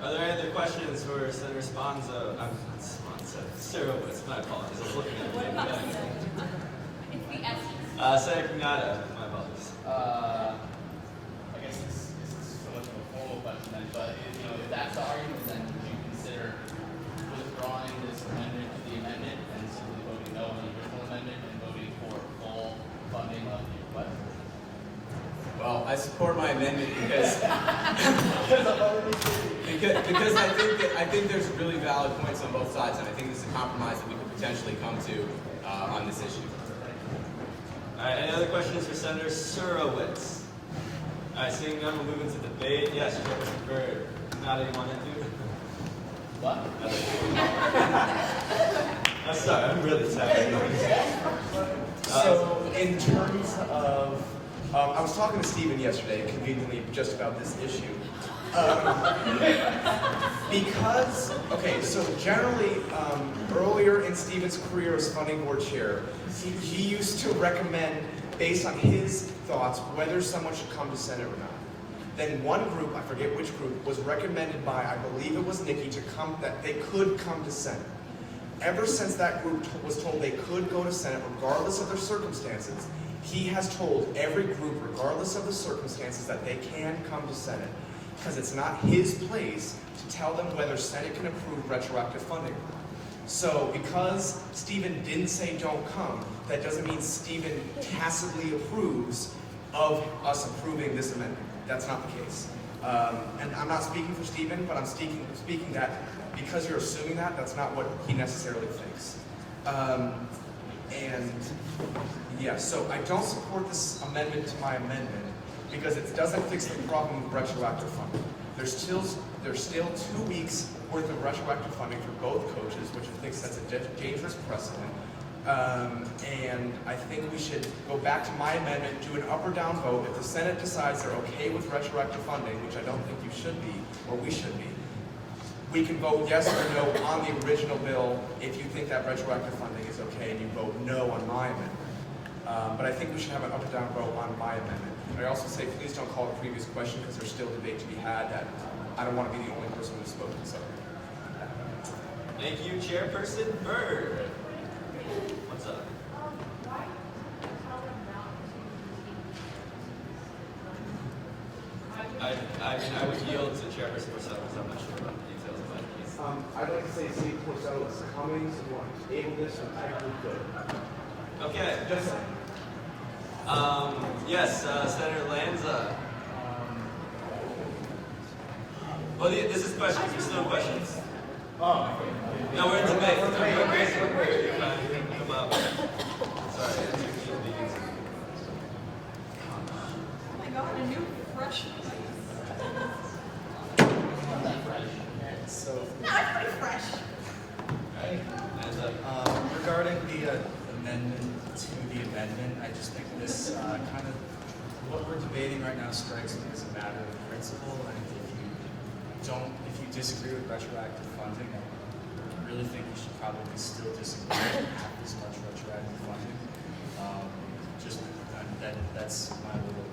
Are there any other questions for Senator Sponzo? Sirowitz, my apologies. I was looking at What about the it's the essence? Senator Cunado, my apologies. I guess this is so much of a formal question then, but if that's the argument, then would you consider withdrawing this amendment to the amendment and simply voting no on the original amendment and voting for full funding of the request? Well, I support my amendment because because I think there's really valid points on both sides, and I think this is a compromise that we could potentially come to on this issue. All right, any other questions for Senator Sirowitz? All right, seeing none, we'll move into debate. Yes, Chairperson Byrd. Not that you wanted to? What? I'm sorry, I'm really tired. So, in terms of, I was talking to Stephen yesterday, conveniently, just about this issue. Because, okay, so generally, earlier in Stephen's career as funding board chair, he used to recommend, based on his thoughts, whether someone should come to Senate or not. Then one group, I forget which group, was recommended by, I believe it was Nikki, to come, that they could come to Senate. Ever since that group was told they could go to Senate, regardless of their circumstances, he has told every group, regardless of the circumstances, that they can come to Senate. Because it's not his place to tell them whether Senate can approve retroactive funding. So because Stephen didn't say don't come, that doesn't mean Stephen tacitly approves of us approving this amendment. That's not the case. And I'm not speaking for Stephen, but I'm speaking that because you're assuming that, that's not what he necessarily thinks. And yeah, so I don't support this amendment to my amendment because it doesn't fix the problem with retroactive funding. There's still 2 weeks worth of retroactive funding for both coaches, which I think sets a dangerous precedent. And I think we should go back to my amendment, do an up or down vote. If the Senate decides they're okay with retroactive funding, which I don't think you should be, or we should be, we can vote yes or no on the original bill if you think that retroactive funding is okay, and you vote no on my amendment. But I think we should have an up or down vote on my amendment. I also say please don't call the previous question because there's still debate to be had that I don't want to be the only person who's spoken. So. Thank you, Chairperson Byrd. What's up? I would yield to Chairperson Porcello because I'm not sure about the details of that case. I'd like to say Steve Porcello is coming to able this and technically good. Okay. Yes, Senator Lanza. Well, this is questions. There's still questions. Oh. No, we're in debate. Don't go crazy. Come up. Sorry. Oh my God, a new fresh place. No, it's pretty fresh. Regarding the amendment to the amendment, I just think this kind of, what we're debating right now strikes me as a matter of principle. And if you disagree with retroactive funding, I really think you should probably still disagree and have this much retroactive funding. That's my little,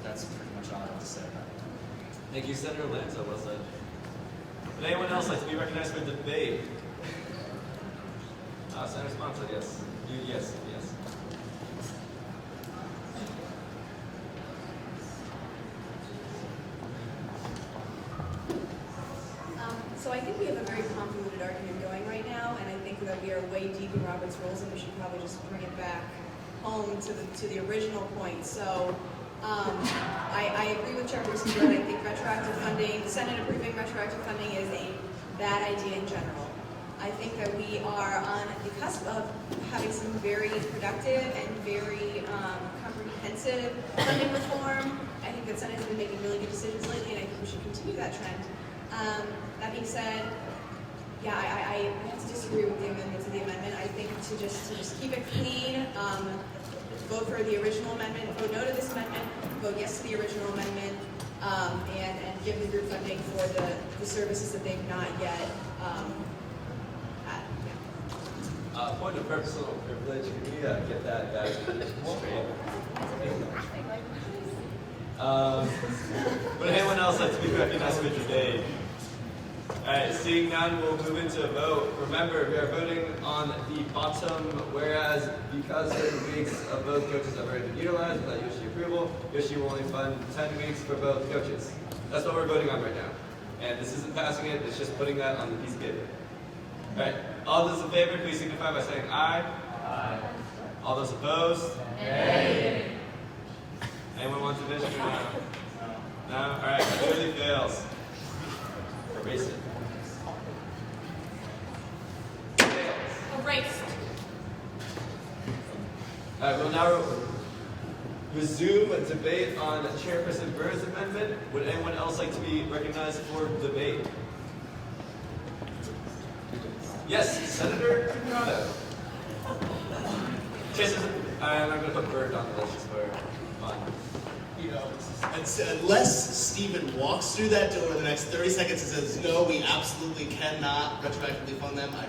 that's pretty much all I have to say about it. Thank you, Senator Lanza. Well said. Would anyone else like to be recognized for debate? Senator Sponzo, yes. Yes. So I think we have a very convoluted argument going right now, and I think that we are way deep in Robert's rules, and we should probably just bring it back home to the original point. So I agree with Chairperson Bird. I think retroactive funding, the Senate approving retroactive funding is a bad idea in general. I think that we are on the cusp of having some very productive and very comprehensive funding reform. I think that Senate has been making really good decisions lately, and I think we should continue that trend. That being said, yeah, I have to disagree with the amendment to the amendment. I think to just keep it clean, vote for the original amendment, vote no to this amendment, vote yes to the original amendment, and give the group funding for the services that they've not yet had. Yeah. Point of personal privilege, can we get that straight? Would anyone else like to be recognized for debate? Alright, seeing none, we'll move into a vote. Remember, we are voting on the bottom, whereas because certain weeks of both coaches have already been utilized without USG approval, USG will only fund 10 weeks for both coaches. That's what we're voting on right now. And this isn't passing it, it's just putting that on the piece of paper. Alright, all those in favor, please signify by saying aye. Aye. All those opposed? Nay. Anyone want division or no? No? Alright, that really fails. Erase it. Erased. Alright, we'll now resume a debate on Chairperson Bird's amendment. Would anyone else like to be recognized for debate? Yes, Senator Corrado. I'm going to put Bird on the list just for fun. You know, unless Stephen walks through that door in the next 30 seconds and says, no, we absolutely cannot retroactively fund them, I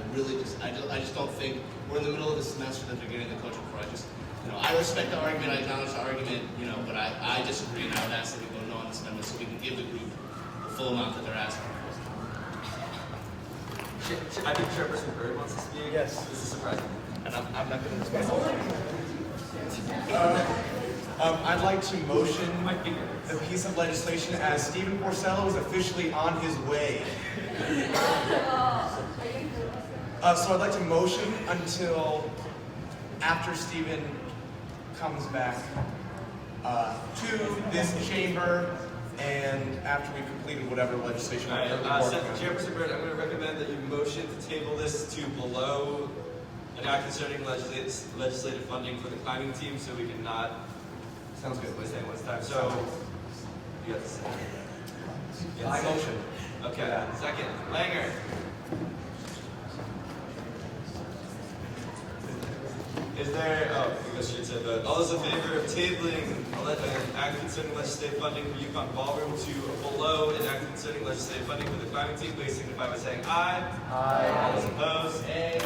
just don't think we're in the middle of the semester that they're getting the coaching for. I respect the argument, I acknowledge the argument, but I disagree, and I would ask that we vote no on this amendment so we can give the group the full amount that they're asking for. I think Chairperson Bird wants to speak. Yes. This is surprising. And I'm not going to respond. I'd like to motion the piece of legislation as Stephen Porcello is officially on his way. So I'd like to motion until after Stephen comes back to this chamber and after we've completed whatever legislation we're working on. Chairperson Bird, I'm going to recommend that you motion to table this to below an act concerning legislative funding for the climbing team so we can not waste anyone's time. So, you have to say. Yes. Motion. Okay, second. Langer. Is there, we go straight to vote. All those in favor of tabling an act concerning legislative funding for Yukon Ballroom to below an act concerning legislative funding for the climbing team, please signify by saying aye. Aye. All those opposed? Nay.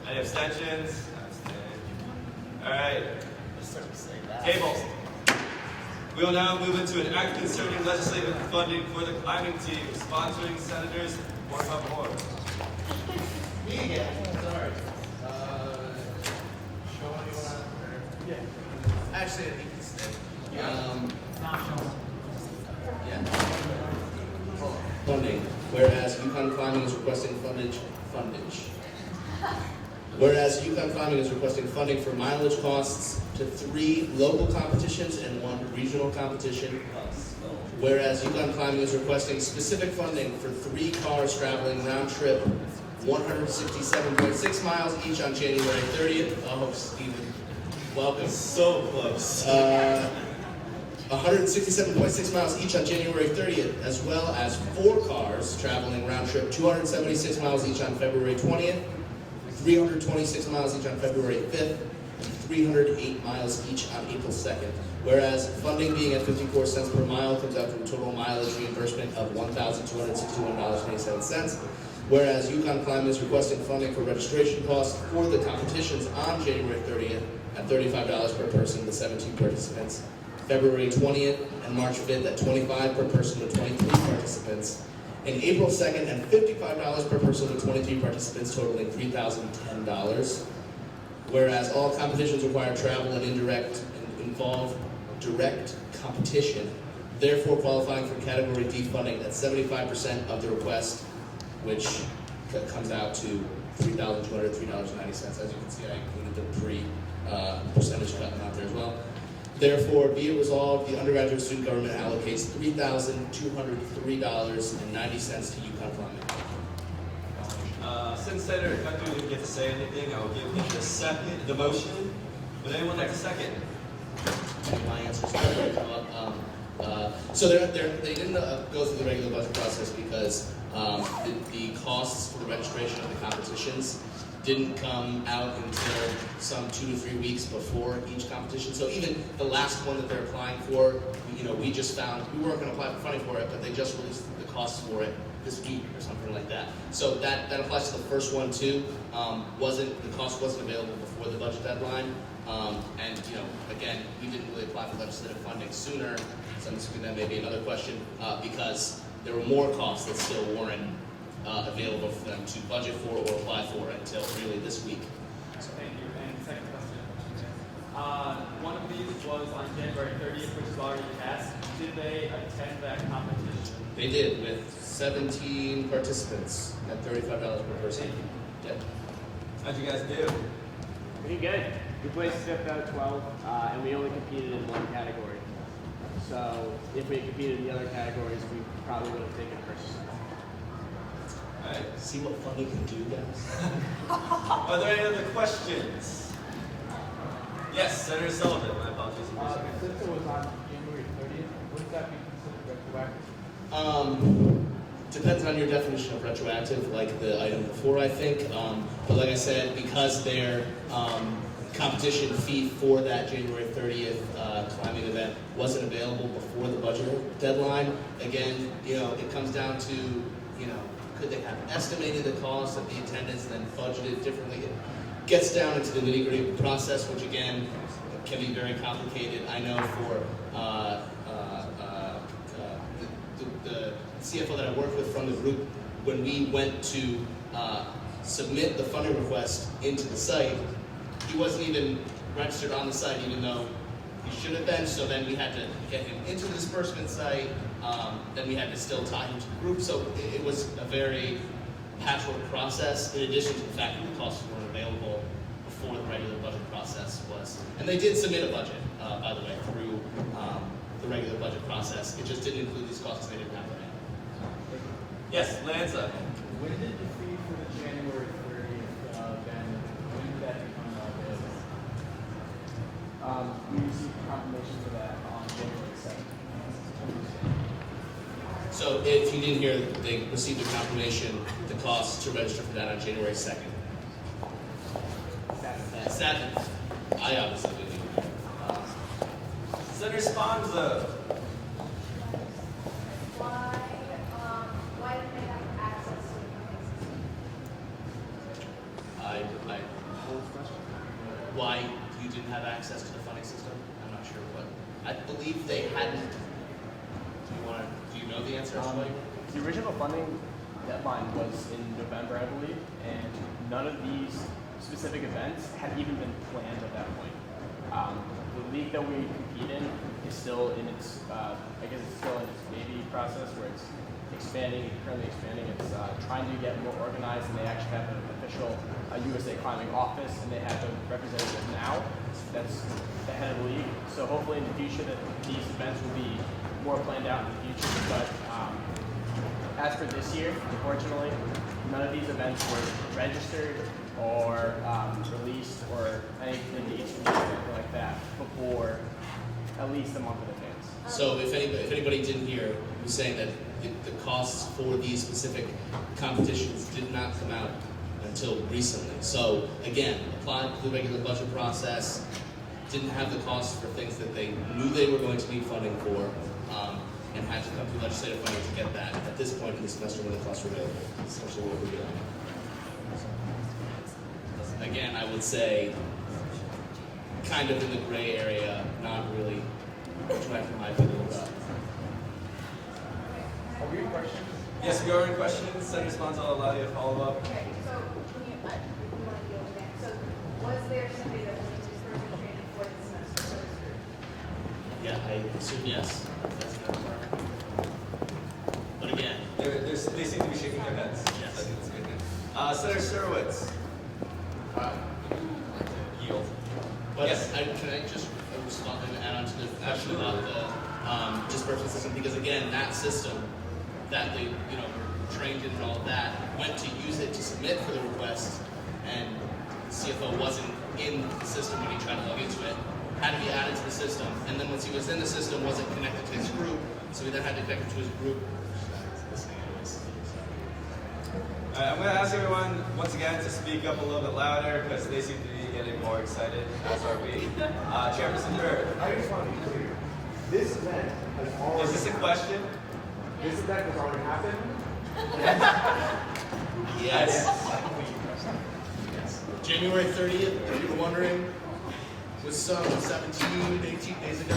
Any abstentions? Alright. Table. We will now move into an act concerning legislative funding for the climbing team, sponsoring Senators More About More. Me again. Sorry. Sean, you want to? Yeah. Actually, I think it's funding. Whereas Yukon Climbing is requesting Whereas Yukon Climbing is requesting funding for mileage costs to 3 local competitions and 1 regional competition. Whereas Yukon Climbing is requesting specific funding for 3 cars traveling round trip 167.6 miles each on January 30th. Oh, Stephen, welcome. So close. 167.6 miles each on January 30th, as well as 4 cars traveling round trip 276 miles each on February 20th, 326 miles each on February 5th, and 308 miles each on April 2nd. Whereas funding being at 54 cents per mile comes out to a total mileage reimbursement of $1,261.87. Whereas Yukon Climbing is requesting funding for registration costs for the competitions on January 30th at $35 per person with 17 participants, February 20th and March 5th at $25 per person with 23 participants, and April 2nd and $55 per person with 23 participants, totaling $3,010. Whereas all competitions require travel and involve direct competition therefore qualifying for Category D funding at 75% of the request, which comes out to $3,200, $3.90. As you can see, I included the percentage cut amount there as well. Therefore, be it resolved, the undergraduate student government allocates $3,203.90 to UConn Plumbing. Since Senator Gunter didn't get to say anything, I will give him the motion. Would anyone like a second? My answer is so they didn't go through the regular budget process because the costs for the registration of the competitions didn't come out until some 2 to 3 weeks before each competition. So even the last one that they're applying for, we just found we weren't going to apply for funding for it, but they just released the costs for it this week or something like that. So that applies to the first one too. The cost wasn't available before the budget deadline. And again, we didn't really apply for legislative funding sooner. So I'm assuming that may be another question because there were more costs that still weren't available for them to budget for or apply for until really this week. Thank you. And second question. One of these was on January 30th, which is already passed. Did they attend that competition? They did, with 17 participants at $35 per person. Yep. How'd you guys do? Pretty good. We placed 5th out of 12, and we only competed in one category. So if we had competed in the other categories, we probably would have taken first. All right. See what funding can do, guys. Are there any other questions? Yes, Senator Sullivan. My apologies. Since it was on January 30th, would that be considered retroactive? Depends on your definition of retroactive, like the item before, I think. But like I said, because their competition fee for that January 30th climbing event wasn't available before the budget deadline, again, it comes down to, could they have estimated the cost of the attendance and then budgeted differently? It gets down into the nitty-gritty of the process, which again, can be very complicated. I know for the CFO that I worked with from the group, when we went to submit the funding request into the site, he wasn't even registered on the site, even though he should have been. So then we had to get him into the disbursement site. Then we had to still tie him to the group. So it was a very patchwork process, in addition to the fact that the costs weren't available before the regular budget process was. And they did submit a budget, by the way, through the regular budget process. It just didn't include these costs, they didn't have them in. Yes, Lanza. When did the fee for the January 30th event, when did that become available? We received confirmation for that on January 2nd. So if you didn't hear, they received a confirmation, the cost to register for that on January 2nd. 7th. I obviously didn't. Senator Sponzo. Why didn't they have access to the Why you didn't have access to the funding system? I'm not sure what. I believe they hadn't. Do you know the answer? The original funding deadline was in November, I believe, and none of these specific events had even been planned at that point. The league that we compete in is still in its, baby process where it's currently expanding. It's trying to get more organized, and they actually have an official USA climbing office, and they have a representative now that's the head of the league. So hopefully in the future that these events will be more planned out in the future. But as for this year, unfortunately, none of these events were registered or released or anything like that before at least a month in advance. So if anybody didn't hear, he was saying that the costs for these specific competitions did not come out until recently. So again, applied to the regular budget process, didn't have the costs for things that they knew they were going to need funding for, and had to come through legislative funding to get that at this point in the semester when the costs were available. That's essentially what we're doing. Again, I would say kind of in the gray area, not really trying to my opinion. Are we in questions? Yes, we are in questions. Senator Sponzo, I'll allow you to follow up. Okay, so can you want to deal with that? So was there somebody that was disbursement training for the semester? Yeah, I assume yes. That's not They seem to be shaking their heads. Yes. I think that's a good thing. Senator Surowitz. Yield. But Yes. can I just respond and add on to the question about the disbursement system? Because again, that system that they were trained in and all of that went to use it to submit for the request, and the CFO wasn't in the system when he tried to log into it. Had to be added to the system, and then once he was in the system, wasn't connected to his group, so he then had to connect it to his group. All right, I'm going to ask everyone once again to speak up a little bit louder because they seem to be getting more excited, as are we. Chairperson Bird. I just want to be clear. This event has already. Is this a question? This event has already happened. Yes. January 30th, if you were wondering, was some 17, 18 days ago.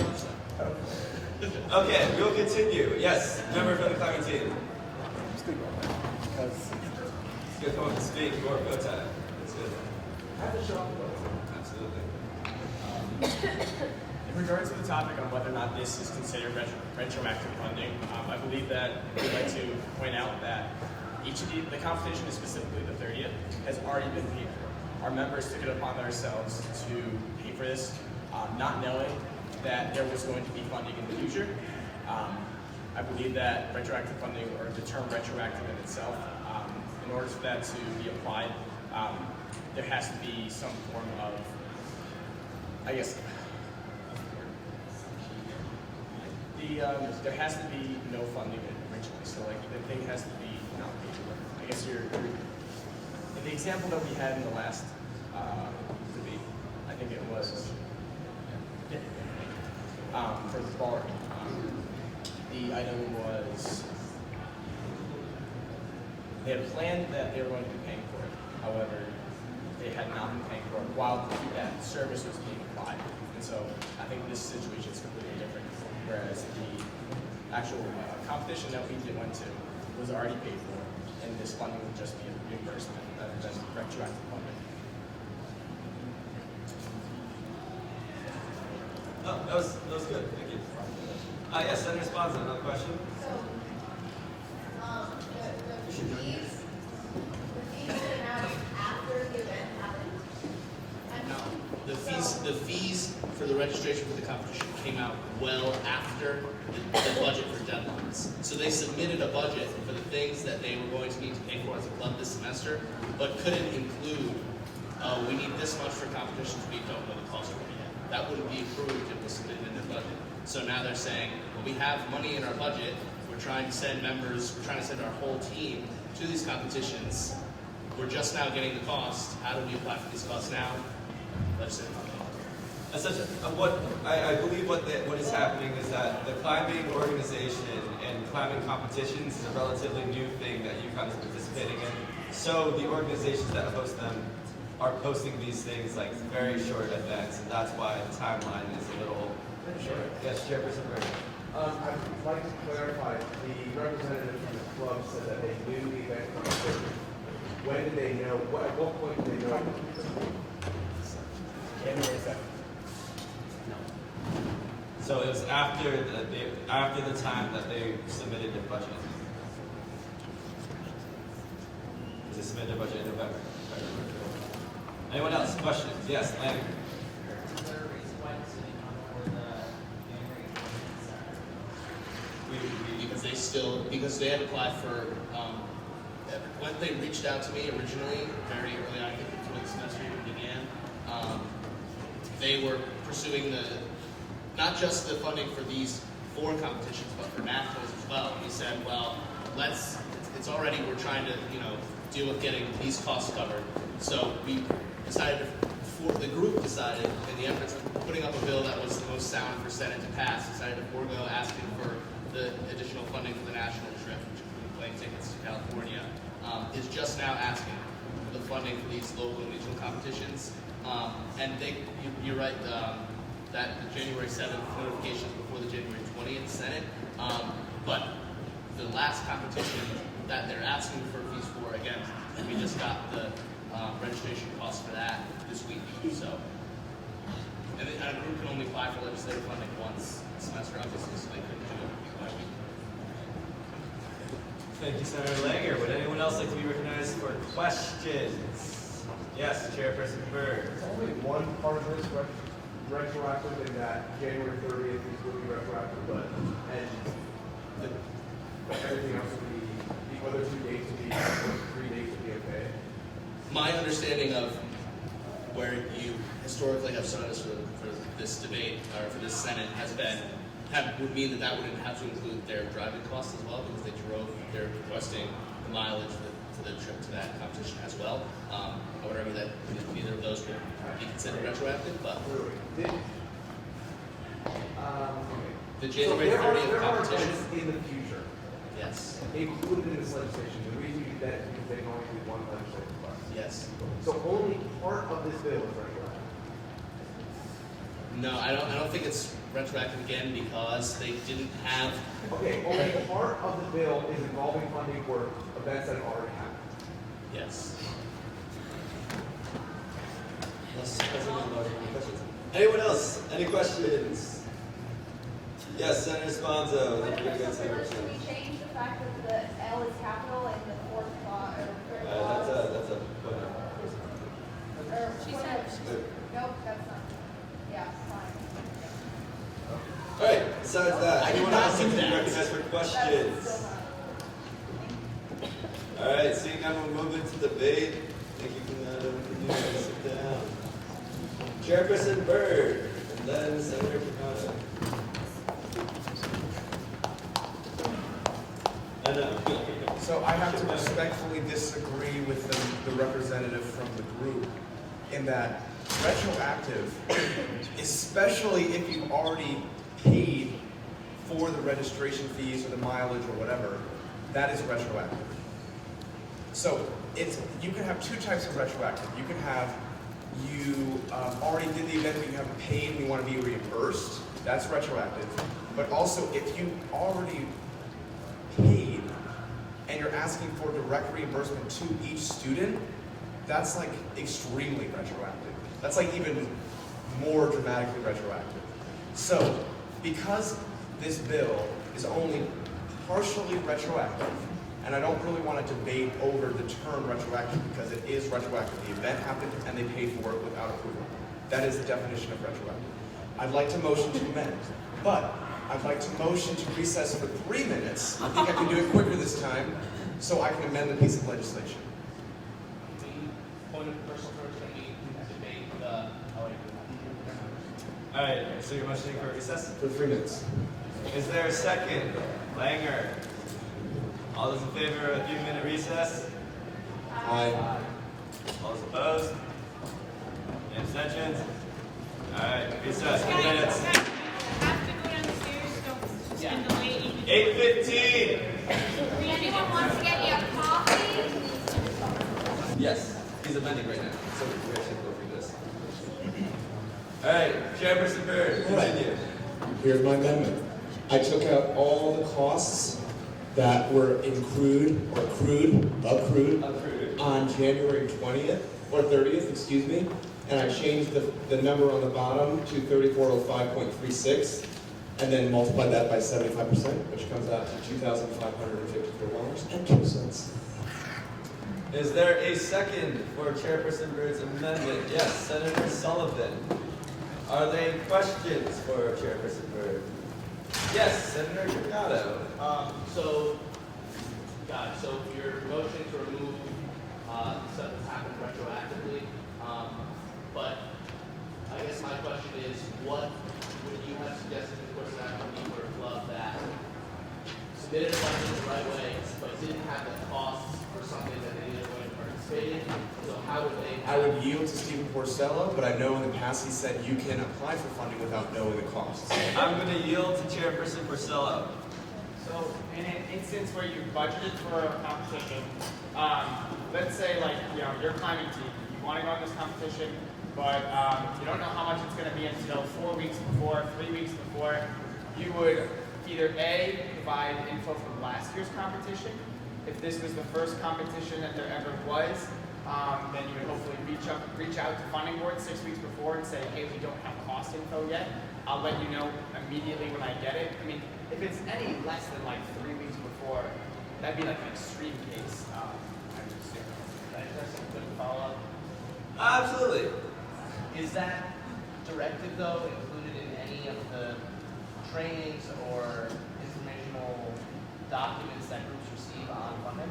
Okay, we'll continue. Yes, member from the climate team. It's good to speak. More go time. It's good. Absolutely. In regards to the topic on whether or not this is considered retroactive funding, I believe that we'd like to point out that each of the competition, is specifically the 30th, has already been paid for. Our members took it upon themselves to pay for this, not knowing that there was going to be funding in the future. I believe that retroactive funding, or the term retroactive in itself, in order for that to be applied, there has to be some form of, I guess, there has to be no funding originally. So like the thing has to be not paid for. I guess you're in the example that we had in the last debate, I think it was for the ballroom. The item was they had planned that they were going to be paying for it. However, they had not been paying for it while that service was being applied. And so I think this situation is completely different. Whereas the actual competition that we went to was already paid for, and this funding would just be a reimbursement rather than retroactive funding. Oh, that was good. Thank you. Yes, Senator Sponza, another question? The fees came out after the event happened? No, the fees for the registration for the competition came out well after the budget for deadlines. So they submitted a budget for the things that they were going to need to pay for as a club this semester, but couldn't include, we need this much for competitions we don't know the cost of it yet. That wouldn't be approved if it was submitted in their budget. So now they're saying, well, we have money in our budget, we're trying to send members, we're trying to send our whole team to these competitions. We're just now getting the cost. How do we apply for these costs now? Legislative funding. I believe what is happening is that the climbing organization and climbing competitions is a relatively new thing that UConn is participating in. So the organizations that host them are posting these things like very short advance, and that's why the timeline is a little short. Yes, Chairperson Berger. I'd like to clarify, the representative from the club said that they knew the event competition. When did they know, at what point did they know? January 2nd. So it was after the time that they submitted their budget. They submitted their budget in November. Anyone else? Questions? Yes, Larry. Because they had applied for, when they reached out to me originally, very early on, I think before the semester even began, they were pursuing not just the funding for these 4 competitions, but for nationals as well. He said, well, it's already, we're trying to, deal with getting these costs covered. So we decided the group decided, in the efforts of putting up a bill that was the most sound for Senate to pass, decided to forego asking for the additional funding for the national trip, which included plane tickets to California, is just now asking for the funding for these local and regional competitions. And you're right, that the January 7th notification is before the January 20th Senate. But the last competition that they're asking for fees for, again, we just got the registration costs for that this week. So, and a group can only apply for legislative funding once a semester, obviously, so they couldn't do it week by week. Thank you, Senator Langer. Would anyone else like to be recognized for questions? Yes, Chairperson Byrd. There's only one part of this retroactive in that January 30th is will be retroactive, but everything else would be, the other 2 dates would be, 3 dates would be okay. My understanding of where you historically have sent us for this debate, or for this Senate, would mean that wouldn't have to include their driving costs as well, because they're requesting the mileage for the trip to that competition as well. I would argue that neither of those would be considered retroactive, but the January 30th competition. In the future. Yes. Included in this legislation. The reason you do that is because they can only do one legislative request. Yes. So only part of this bill is retroactive. No, I don't think it's retroactive again because they didn't have. Okay, only part of the bill is involving funding for events that have already happened. Yes. Anyone else? Any questions? Yes, Senator Sponzo. Should we change the fact that the L is capital and the fourth clause or third clause? That's a She said. Nope, that's not. Yeah, fine. All right. Besides that, anyone else like to be recognized for questions? All right. Seeing none, we'll move into debate. Thank you, Canada. Sit down. Chairperson Byrd, and then Senator Picado. So I have to respectfully disagree with the representative from the group in that retroactive, especially if you've already paid for the registration fees or the mileage or whatever, that is retroactive. So you can have 2 types of retroactive. You can have you already did the event but you haven't paid and you want to be reimbursed. That's retroactive. But also if you already paid and you're asking for direct reimbursement to each student, that's like extremely retroactive. That's like even more dramatically retroactive. So because this bill is only partially retroactive, and I don't really want to debate over the term retroactive because it is retroactive. The event happened and they paid for it without approval. That is the definition of retroactive. I'd like to motion to amend, but I'd like to motion to recess for 3 minutes. I think I can do it quicker this time, so I can amend the piece of legislation. Point of personal first, can we debate the? All right. So you're motioning for recess For 3 minutes. Is there a second? Langer. All those in favor of a 3-minute recess? Aye. All those opposed? Any abstentions? All right, recess, 3 minutes. 8:15. Anyone wants to get me a coffee? Yes, he's amending right now, so we actually go through this. All right, Chairperson Byrd, continue. Here's my amendment. I took out all the costs that were accrued on January 20th, or 30th, excuse me, and I changed the number on the bottom to 3405.36, and then multiplied that by 75%, which comes out to $2,554.02. Is there a second for Chairperson Byrd's amendment? Yes, Senator Sullivan. Are there questions for Chairperson Byrd? Yes, Senator Picado. So your motion to remove stuff that's happened retroactively, but I guess my question is, what would you have suggested to the course of action for a club that submitted a budget the right way, but didn't have the costs for something that they didn't want to participate in? So how would they? I would yield to Stephen Porcello, but I know in the past he said you can apply for funding without knowing the costs. I'm going to yield to Chairperson Porcello. So in an instance where you budgeted for a competition, let's say your climbing team, you want to go on this competition, but you don't know how much it's going to be until 4 weeks before, 3 weeks before. You would either A, provide info from last year's competition. If this was the first competition that there ever was, then you would hopefully reach out to funding board 6 weeks before and say, hey, we don't have cost info yet. I'll let you know immediately when I get it. I mean, if it's any less than 3 weeks before, that'd be like an extreme case. I would assume. Can I ask a quick follow-up? Absolutely. Is that directive, though, included in any of the trainings or informational documents that groups receive on funding?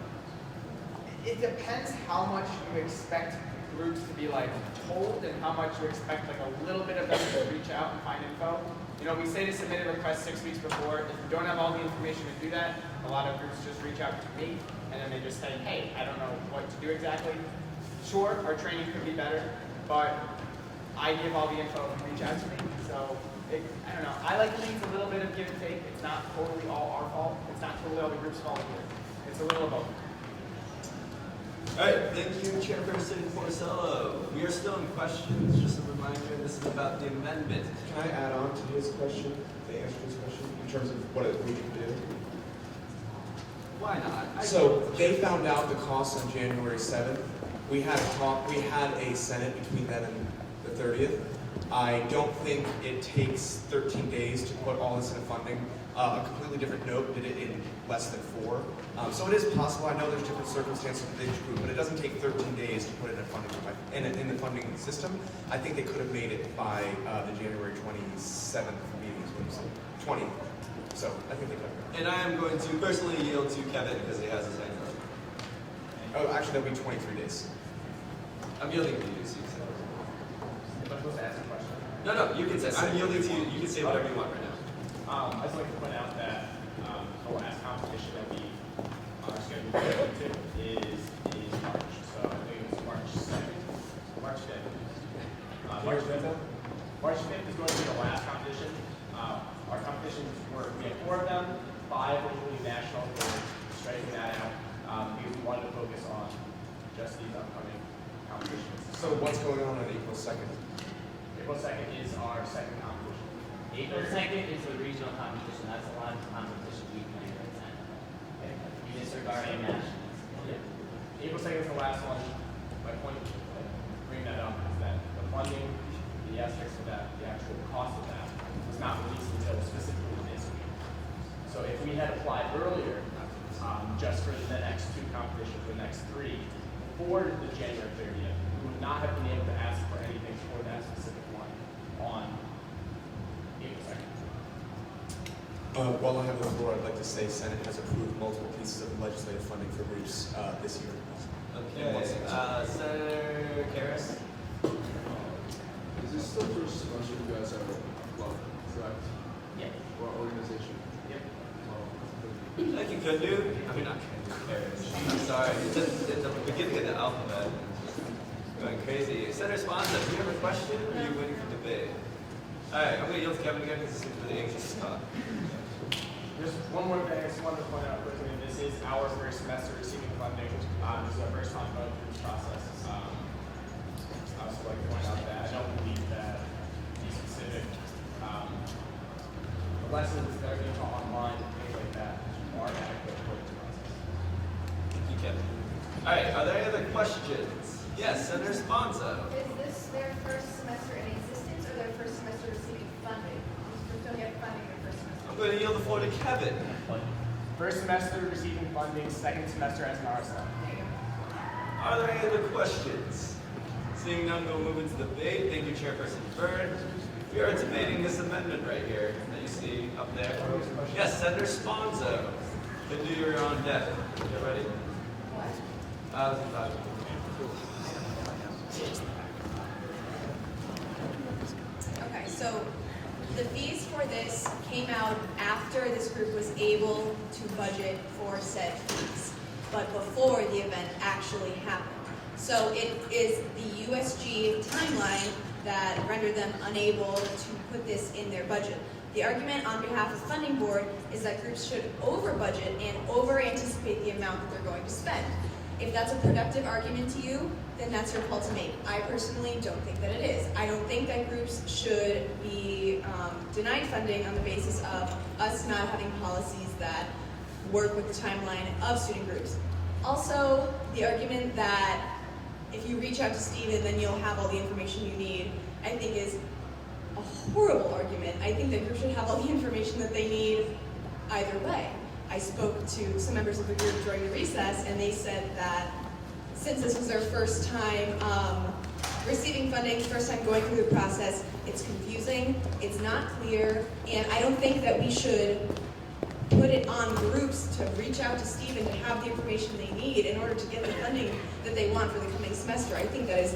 It depends how much you expect groups to be like told and how much you expect like a little bit of them to reach out and find info. You know, we say to submit a request 6 weeks before. If you don't have all the information to do that, a lot of groups just reach out to me and then they just say, hey, I don't know what to do exactly. Sure, our training could be better, but I give all the info and reach out to me. So I don't know. I like to think it's a little bit of give and take. It's not totally all our fault. It's not totally all the group's fault either. It's a little of both. All right, thank you, Chairperson Porcello. We are still in questions. Just a reminder, this is about the amendment. Can I add on to his question, the answer to his question, in terms of what we can do? Why not? So they found out the costs on January 7th. We had a Senate between then and the 30th. I don't think it takes 13 days to put all this into funding. A completely different note did it in less than 4. So it is possible. I know there's different circumstances with each group, but it doesn't take 13 days to put it in funding in the funding system. I think they could have made it by the January 27th meeting, 20th. So I think they could have. And I am going to personally yield to Kevin because he has his hand up. Oh, actually, that'll be 23 days. I'm yielding to you, Steve. Am I supposed to ask a question? No, you can say. I'm yielding to you. You can say whatever you want right now. I'd just like to point out that the last competition that we are scheduled to go to is March. So I think it was March 2nd, March 5th. March 5th? March 5th is going to be the last competition. Our competitions we have 4 of them, 5 will be national. We're striking that out because we wanted to focus on just these upcoming competitions. So what's going on April 2nd? April 2nd is our second competition. April 2nd is the regional competition. That's the last competition we plan to attend. Okay. Disregarding nationals. Yeah. April 2nd is the last one. My point to bring that up is that the funding, the aspects of that, the actual cost of that, was not released until specifically this week. So if we had applied earlier, just for the next 2 competitions, the next 3, before the January 30th, we would not have been able to ask for anything for that specific one on April 2nd. While I have the floor, I'd like to say Senate has approved multiple pieces of legislative funding for groups this year. Okay, Senator Karras? Is this the first semester you guys have correct? Yeah. Or organization? Yep. Thank you, Kundu. I mean, not Kundu, Karras. I'm sorry. It's at the beginning of the alphabet. Going crazy. Senator Sponza, do you have a question or are you waiting for debate? Alright, I'm going to yield to Kevin again because this is really anxious to talk. Just one more thing I just wanted to point out quickly. This is our first semester receiving funding. This is our first time going through this process. I also like to point out that I don't believe that these specific lessons that are being taught online and things like that are adequate for the process. Thank you, Kevin. Alright, are there any other questions? Yes, Senator Sponza. Is this their first semester in existence or their first semester receiving funding? These groups don't get funding their first semester. I'm going to yield the floor to Kevin. First semester receiving funding, second semester as an RSL. Are there any other questions? Seeing none, we'll move into debate. Thank you, Chairperson Byrd. We are debating this amendment right here that you see up there. Yes, Senator Sponza. Kundu, you're on deck. You ready? Okay, so the fees for this came out after this group was able to budget for said fees, but before the event actually happened. So it is the USG timeline that rendered them unable to put this in their budget. The argument on behalf of the funding board is that groups should over budget and over anticipate the amount that they're going to spend. If that's a productive argument to you, then that's your call to make. I personally don't think that it is. I don't think that groups should be denied funding on the basis of us not having policies that work with the timeline of student groups. Also, the argument that if you reach out to Steven, then you'll have all the information you need, I think is a horrible argument. I think that groups should have all the information that they need either way. I spoke to some members of the group during the recess, and they said that since this was their first time receiving funding, first time going through the process, it's confusing, it's not clear, and I don't think that we should put it on groups to reach out to Steve and to have the information they need in order to get the funding that they want for the coming semester. I think that is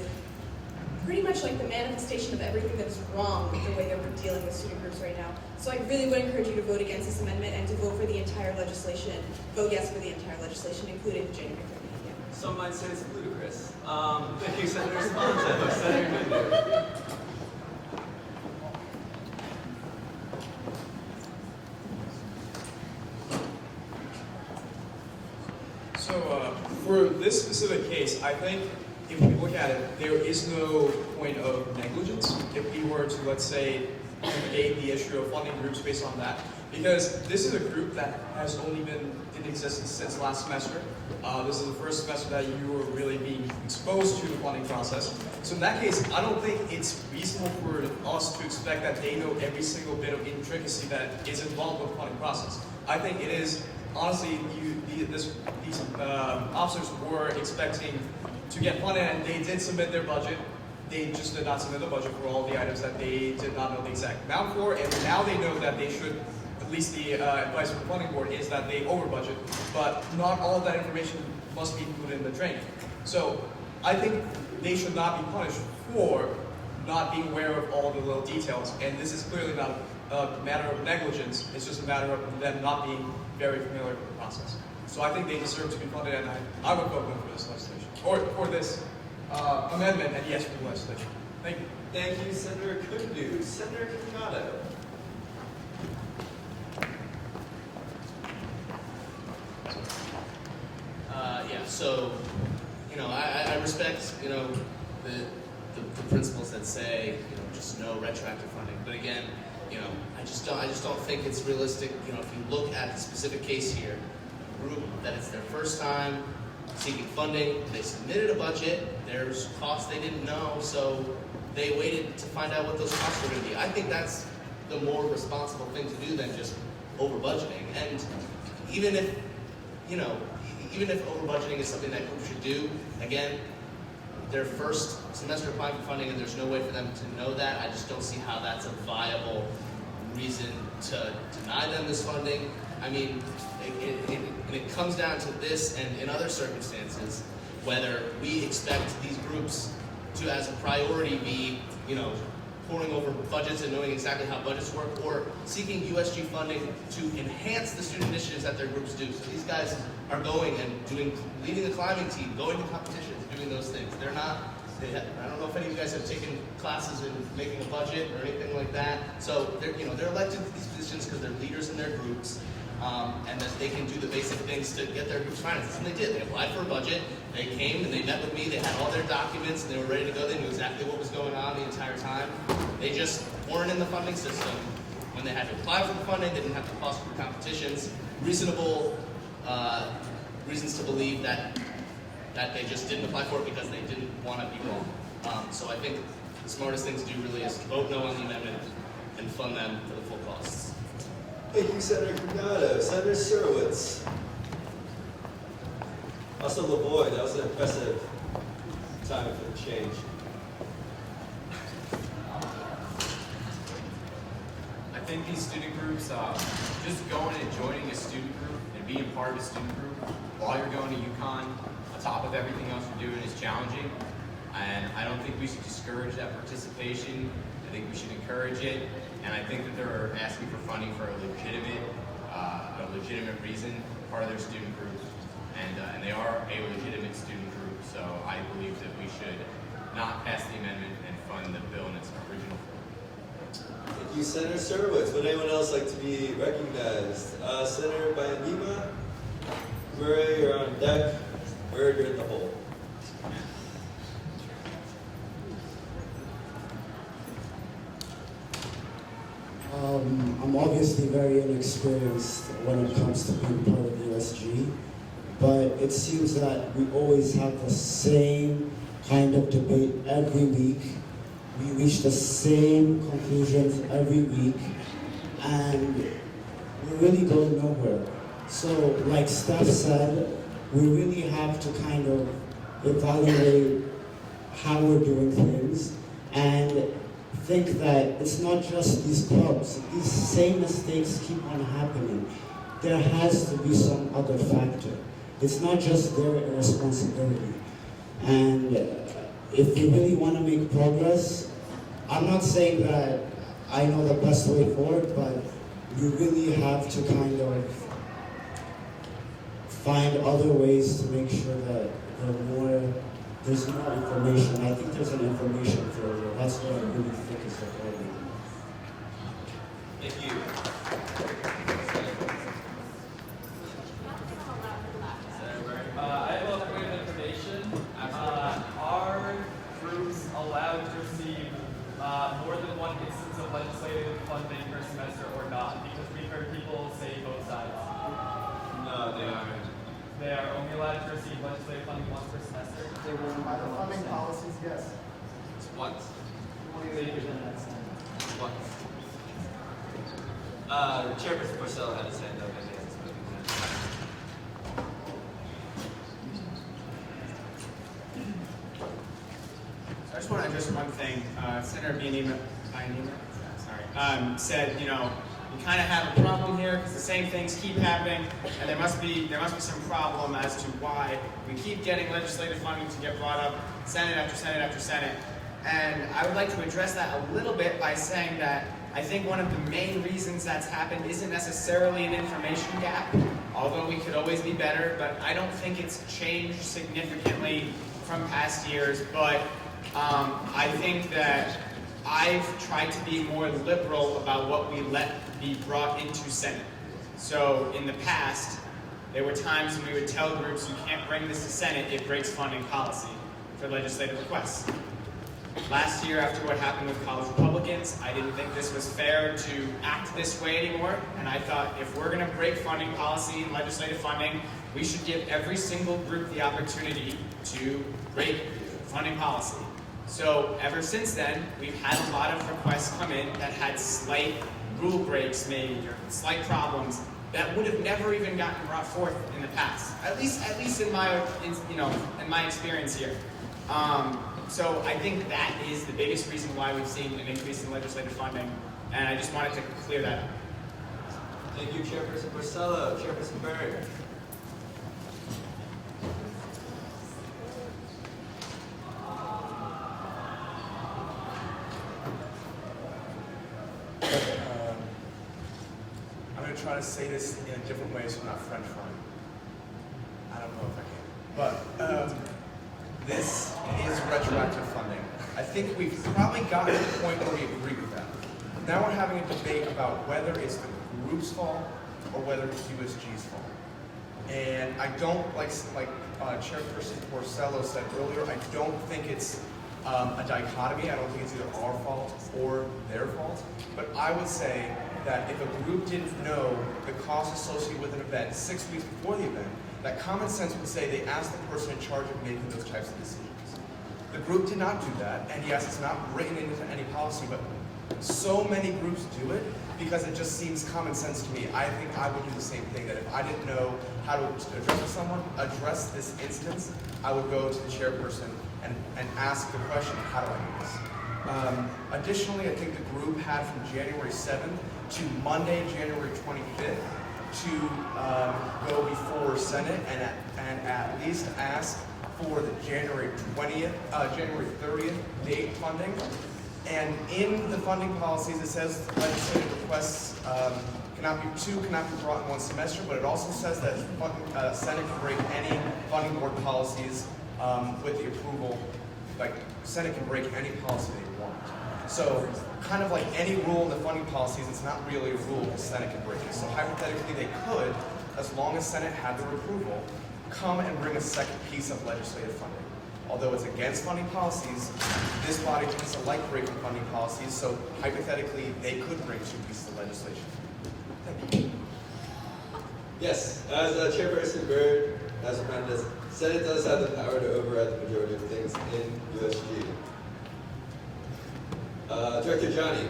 pretty much like the manifestation of everything that is wrong with the way that we're dealing with student groups right now. So I really would encourage you to vote against this amendment and to vote for the entire legislation. Vote yes for the entire legislation, including January 30th. Some might say it's ludicrous. Thank you, Senator Sponza. Senator Linder. So for this specific case, I think if we look at it, there is no point of negligence if we were to, let's say, negate the issue of funding groups based on that. Because this is a group that has only been in existence since last semester. This is the first semester that you were really being exposed to the funding process. So in that case, I don't think it's reasonable for us to expect that they know every single bit of intricacy that is involved with the funding process. I think it is, honestly, these officers were expecting to get funded, and they did submit their budget. They just did not submit the budget for all the items that they did not know the exact amount for, and now they know that they should, at least the advice from the funding board is that they over budget, but not all of that information must be included in the training. So I think they should not be punished for not being aware of all the little details, and this is clearly not a matter of negligence, it's just a matter of them not being very familiar with the process. So I think they deserve to be funded, and I would vote no for this legislation, or for this amendment, and yes for the legislation. Thank you. Thank you, Senator Kundu. Senator Camato. Yeah, so, I respect, the principles that say, just no retroactive funding. But again, I just don't think it's realistic. If you look at the specific case here, a group that it's their first time seeking funding, they submitted a budget, there's costs they didn't know, so they waited to find out what those costs were going to be. I think that's the more responsible thing to do than just over budgeting. And even if over budgeting is something that groups should do, again, their first semester applying for funding and there's no way for them to know that, I just don't see how that's a viable reason to deny them this funding. I mean, it comes down to this, and in other circumstances, whether we expect these groups to, as a priority, be, poring over budgets and knowing exactly how budgets work, or seeking USG funding to enhance the student initiatives that their groups do. So these guys are going and leading the climbing team, going to competitions, doing those things. I don't know if any of you guys have taken classes in making a budget or anything like that. So they're elected to these positions because they're leaders in their groups, and that they can do the basic things to get their groups finances. And they did. They applied for a budget. They came and they met with me. They had all their documents and they were ready to go. They knew exactly what was going on the entire time. They just weren't in the funding system. When they had to apply for the funding, they didn't have the cost for competitions. Reasonable reasons to believe that they just didn't apply for it because they didn't want to be wrong. So I think the smartest thing to do really is vote no on the amendment and fund them for the full costs. Thank you, Senator Camato. Senator Surowitz. Also, LaVoy, that was an impressive time for the change. I think these student groups, just going and joining a student group and being part of a student group while you're going to UConn, on top of everything else you're doing, is challenging. And I don't think we should discourage that participation. I think we should encourage it. And I think that they're asking for funding for a legitimate reason, part of their student group. And they are a legitimate student group. So I believe that we should not pass the amendment and fund the bill in its original form. Thank you, Senator Surowitz. Would anyone else like to be recognized? Senator Bayandima, Murray, you're on deck. Bird, you're in the hole. I'm obviously very inexperienced when it comes to being part of the USG, but it seems that we always have the same kind of debate every week. We reach the same conclusions every week, and we're really going nowhere. So, like Steph said, we really have to kind of evaluate how we're doing things and think that it's not just these clubs. These same mistakes keep on happening. There has to be some other factor. It's not just their irresponsibility. And if we really want to make progress, I'm not saying that I know the best way forward, but you really have to kind of find other ways to make sure that there's more information. I think there's an information failure. That's what I really think is the problem. Thank you. I have a little bit of information. Are groups allowed to receive more than one instance of legislative funding per semester or not? Because we've heard people say both sides. No, they aren't. They are only allowed to receive legislative funding once per semester? They were by the funding policies, yes. It's once. Once. Chairperson Porcello had his hand up and he hadn't spoken yet. I just want to address one thing. Senator Bianima said, you kind of have a problem here because the same things keep happening, and there must be some problem as to why we keep getting legislative funding to get brought up, Senate after Senate after Senate. And I would like to address that a little bit by saying that I think one of the main reasons that's happened isn't necessarily an information gap, although we could always be better, but I don't think it's changed significantly from past years. But I think that I've tried to be more liberal about what we let be brought into Senate. So in the past, there were times when we would tell groups, you can't bring this to Senate, it breaks funding policy for legislative requests. Last year, after what happened with college Republicans, I didn't think this was fair to act this way anymore, and I thought if we're going to break funding policy and legislative funding, we should give every single group the opportunity to break funding policy. So ever since then, we've had a lot of requests come in that had slight rule breaks maybe, or slight problems that would have never even gotten brought forth in the past. At least in my experience here. So I think that is the biggest reason why we've seen an increase in legislative funding, and I just wanted to clear that up. Thank you, Chairperson Porcello. Chairperson Berg. I'm going to try to say this in a different way so I'm not French frying. I don't know if I can. But this is retroactive funding. I think we've probably gotten to the point where we agree with that. Now we're having a debate about whether it's the group's fault or whether it's USG's fault. And I don't, like Chairperson Porcello said earlier, I don't think it's a dichotomy. I don't think it's either our fault or their fault. But I would say that if a group didn't know the cost associated with an event 6 weeks before the event, that common sense would say they asked the person in charge of making those types of decisions. The group did not do that, and yes, it's not written into any policy, but so many groups do it because it just seems common sense to me. I think I would do the same thing, that if I didn't know how to address this instance, I would go to the chairperson and ask the question, how do I do this? Additionally, I think the group had from January 7th to Monday, January 25th, to go before Senate and at least ask for the January 30th date funding. And in the funding policies, it says legislative requests cannot be brought in one semester, but it also says that Senate can break any funding board policies with the approval. Like, Senate can break any policy they want. So, kind of like any rule in the funding policies, it's not really a rule because Senate can break it. So hypothetically, they could, as long as Senate had their approval, come and bring a second piece of legislative funding. Although it's against funding policies, this body tends to like breaking funding policies, so hypothetically, they could bring two pieces of legislation. Thank you. Yes, as Chairperson Byrd has reminded us, Senate does have the power to override the majority of things in USG. Director Johnny.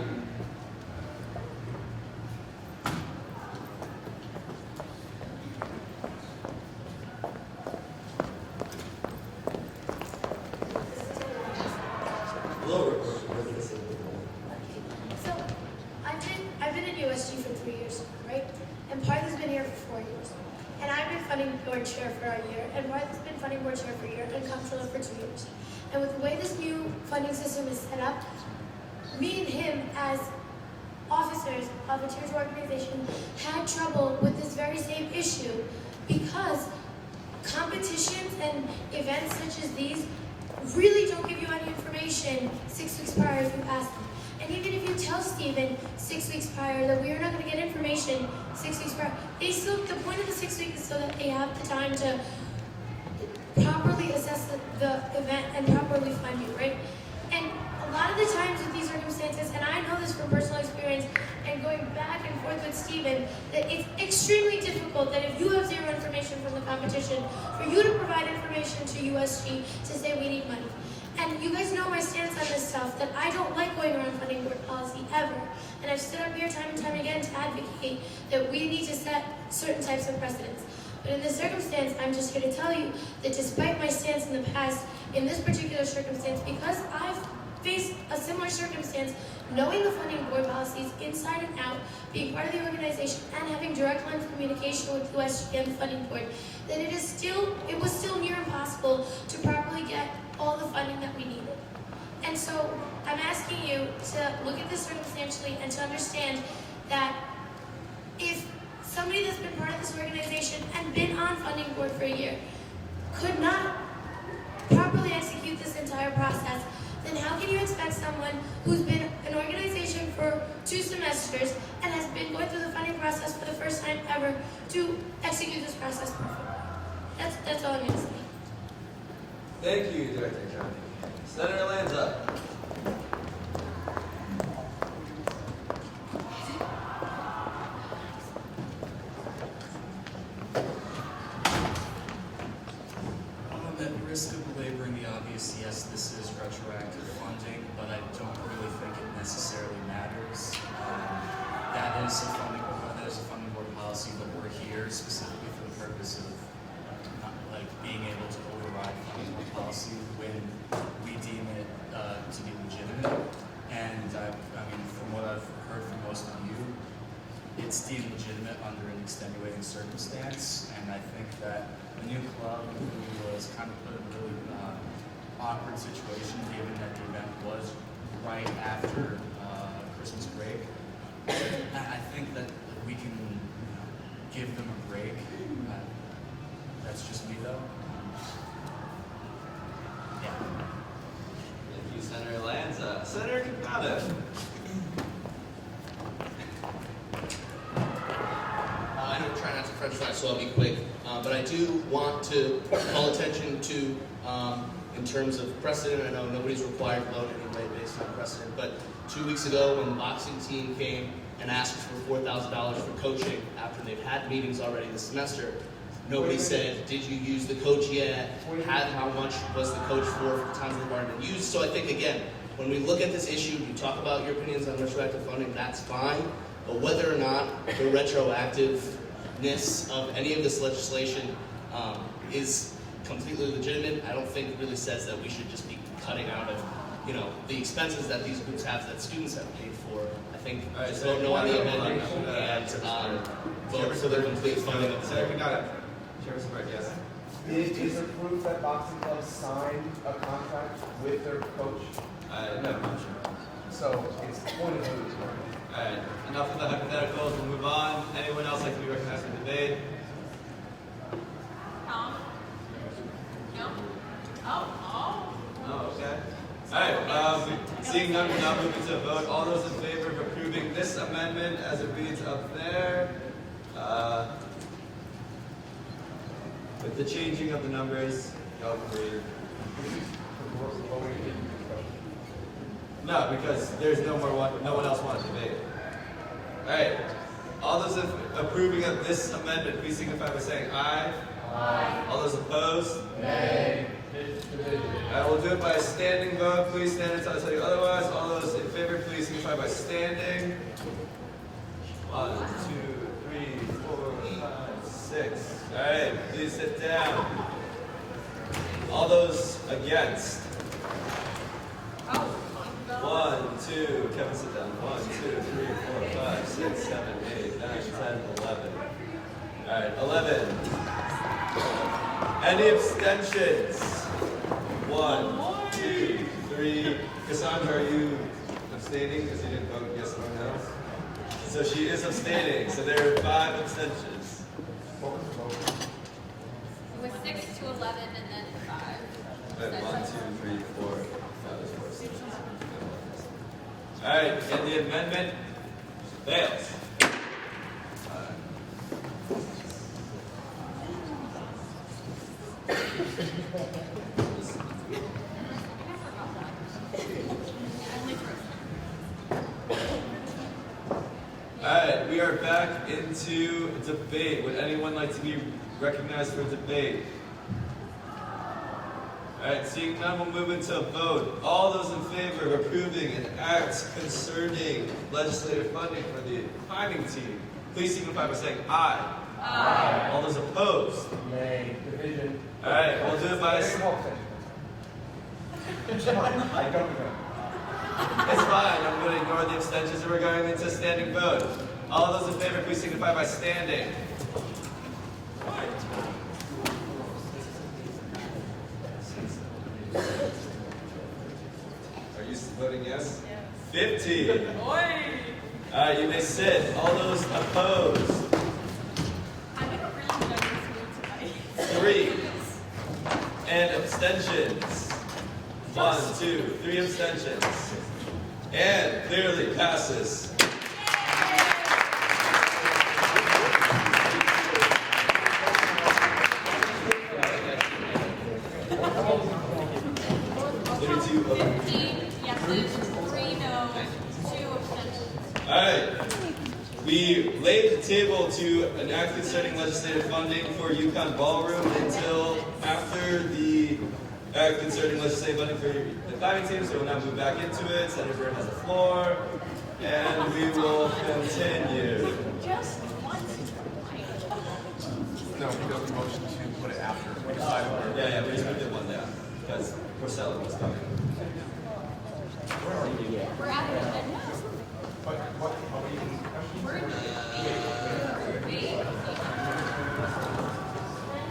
3 years now, right? And Parth's been here for 4 years. And I've been funding board chair for a year, and Parth's been funding board chair for a year, and comptroller for 2 years. And with the way this new funding system is set up, me and him as officers of a tier 2 organization had trouble with this very same issue because competitions and events such as these really don't give you any information 6 weeks prior if you ask them. And even if you tell Steven 6 weeks prior that we are not going to get information 6 weeks prior, the point of the 6 weeks is so that they have the time to properly assess the event and properly fund you, right? And a lot of the times with these circumstances, and I know this from personal experience, and going back and forth with Steven, that it's extremely difficult that if you have zero information from the competition, for you to provide information to USG to say we need money. And you guys know my stance on this stuff, that I don't like going around funding board policy ever. And I've stood up here time and time again to advocate that we need to set certain types of precedents. But in this circumstance, I'm just here to tell you that despite my stance in the past, in this particular circumstance, because I've faced a similar circumstance, knowing the funding board policies inside and out, being part of the organization, and having direct line of communication with USG and the funding board, that it was still near impossible to properly get all the funding that we needed. And so I'm asking you to look at this circumstantially and to understand that if somebody that's been part of this organization and been on funding board for a year could not properly execute this entire process, then how can you expect someone who's been an organization for 2 semesters and has been going through the funding process for the first time ever to execute this process perfectly? That's all I'm going to say. Thank you, Director Johnny. Senator Lanza. At risk of belaboring the obvious, yes, this is retroactive funding, but I don't really think it necessarily matters. That is a funding board policy, but we're here specifically for the purpose of being able to override funding board policy when we deem it to be legitimate. And I mean, from what I've heard from most of you, it's deemed legitimate under an extenuating circumstance, and I think that the new club who was kind of put in a really awkward situation given that the event was right after Christmas break. I think that we can give them a break. That's just me though. Yeah. Thank you, Senator Lanza. Senator Cabrera. I don't try not to french fry, so I'll be quick. But I do want to call attention to, in terms of precedent, I know nobody's required to vote anyway based on precedent, but 2 weeks ago when the boxing team came and asked for $4,000 for coaching after they've had meetings already this semester, nobody said, did you use the coach yet? How much was the coach for the times they've already been used? So I think, again, when we look at this issue, you talk about your opinions on retroactive funding, that's fine. But whether or not the retroactiveness of any of this legislation is completely legitimate, I don't think really says that we should just be cutting out of, the expenses that these groups have, that students have paid for. I think just vote no on the amendment and vote for the complete funding of the Senator Canada. Chairperson Bright, yes. Is there proof that boxing clubs signed a contract with their coach? No, I'm not sure. So it's point of moot. Alright, enough of the hypotheticals, we'll move on. Anyone else like to be recognized for debate? Tom? No? Oh. Oh, okay. Alright, seeing none, we'll now move into a vote. All those in favor of approving this amendment as it reads up there, with the changing of the numbers, y'all agree? No, because there's no one else wants to debate it. Alright, all those approving of this amendment, please signify by saying aye. Aye. All those opposed? Nay. I will do it by a standing vote. Please stand until I tell you otherwise. All those in favor, please signify by standing. 1, 2, 3, 4, 5, 6. Alright, please sit down. All those against? 1, 2, Kevin sit down. 1, 2, 3, 4, 5, 6, 7, 8, Alright, 11. Any abstentions? 1, 2, 3. Cassandra, are you abstaining because you didn't vote yes or no? So she is abstaining, so there are 5 abstentions. It was 6 to 11 and then 5. Right, 1, 2, 3, 4, 5, 6. Alright, and the amendment fails. Alright, we are back into debate. Would anyone like to be recognized for debate? Alright, seeing none, we'll move into a vote. All those in favor of approving an act concerning legislative funding for the timing team, please signify by saying aye. Aye. All those opposed? Nay. Division. Alright, we'll do it by... I don't know. It's fine, I'm going to ignore the abstentions and we're going into a standing vote. All those in favor, please signify by standing. Are you voting yes? Yes. 50. Alright, you may sit. All those opposed? I don't really know this 3. And abstentions? 1, 2, 3 abstentions. And clearly passes. Alright, we laid the table to an act concerning legislative funding for UConn Ballroom until after the act concerning legislative funding for the climbing team, so we'll now move back into it. Senator Byrne has the floor, and we will continue. Just No, we got the motion to put it after. We decided where. Yeah, we just moved it one down, because Porcella was coming. Where are we? We're at the end. What are we in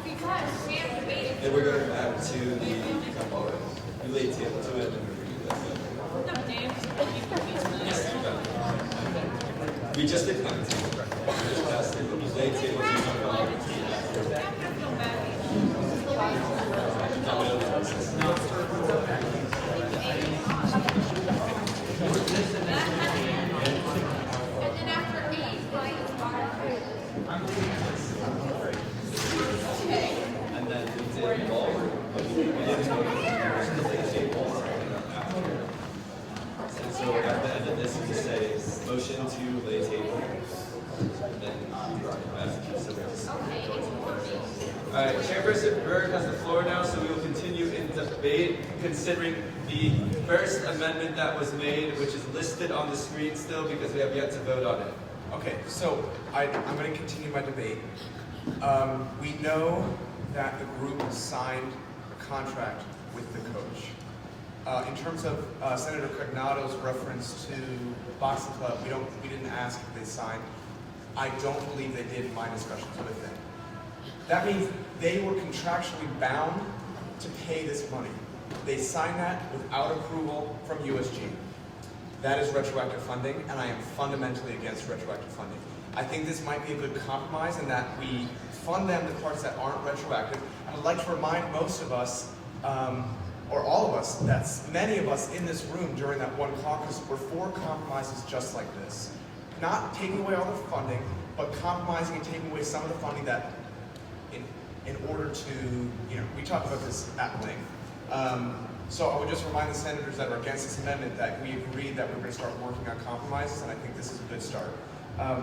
Because we have debated. And we're going back to the UConn Ballroom. We laid table to it, and then we reviewed that. No, Dave. We just did climbing team. We just passed it, but we laid table to UConn Ballroom. And then after AEPi is And then we did ballroom, but we didn't go to the late table. And so at the end of this, we just say, motion to lay table. And then Alright, Chairperson Berg has the floor now, so we will continue in debate considering the first amendment that was made, which is listed on the screen still because we have yet to vote on it. Okay, so I'm going to continue my debate. We know that the group signed a contract with the coach. In terms of Senator Cognato's reference to Boxing Club, we didn't ask if they signed. I don't believe they did in my discussions with them. That means they were contractually bound to pay this money. They signed that without approval from USG. That is retroactive funding, and I am fundamentally against retroactive funding. I think this might be a good compromise in that we fund them the parts that aren't retroactive. And I'd like to remind most of us, or all of us, that many of us in this room during that one caucus were for compromises just like this. Not taking away all the funding, but compromising and taking away some of the funding that, in order to, we talked about this at length. So I would just remind the senators that are against this amendment that we agreed that we're going to start working on compromises, and I think this is a good start,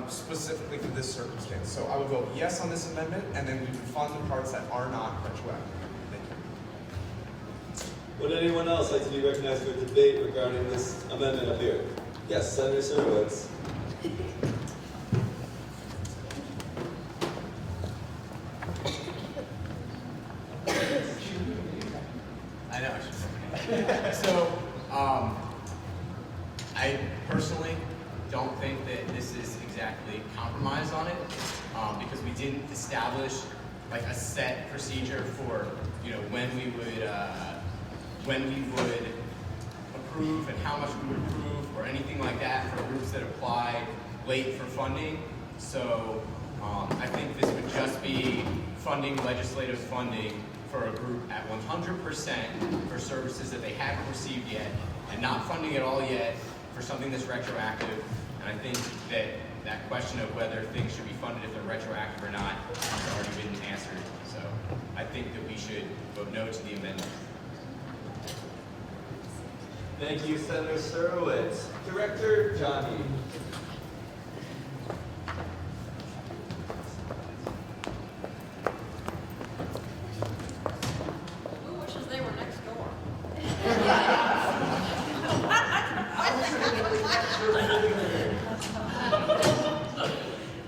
specifically for this circumstance. So I would vote yes on this amendment, and then we would fund the parts that are not retroactive. Thank you. Would anyone else like to be recognized for debate regarding this amendment up here? Yes, Senator Surowitz. I know. So, I personally don't think that this is exactly compromised on it. because we didn't establish like a set procedure for, you know, when we would approve and how much we would approve or anything like that for groups that apply late for funding. So I think this would just be funding legislative funding for a group at 100% for services that they haven't received yet, and not funding at all yet for something that's retroactive. And I think that that question of whether things should be funded if they're retroactive or not has already been answered. So I think that we should vote no to the amendment. Thank you, Senator Surowitz. Director Johnny. Who wishes they were next door?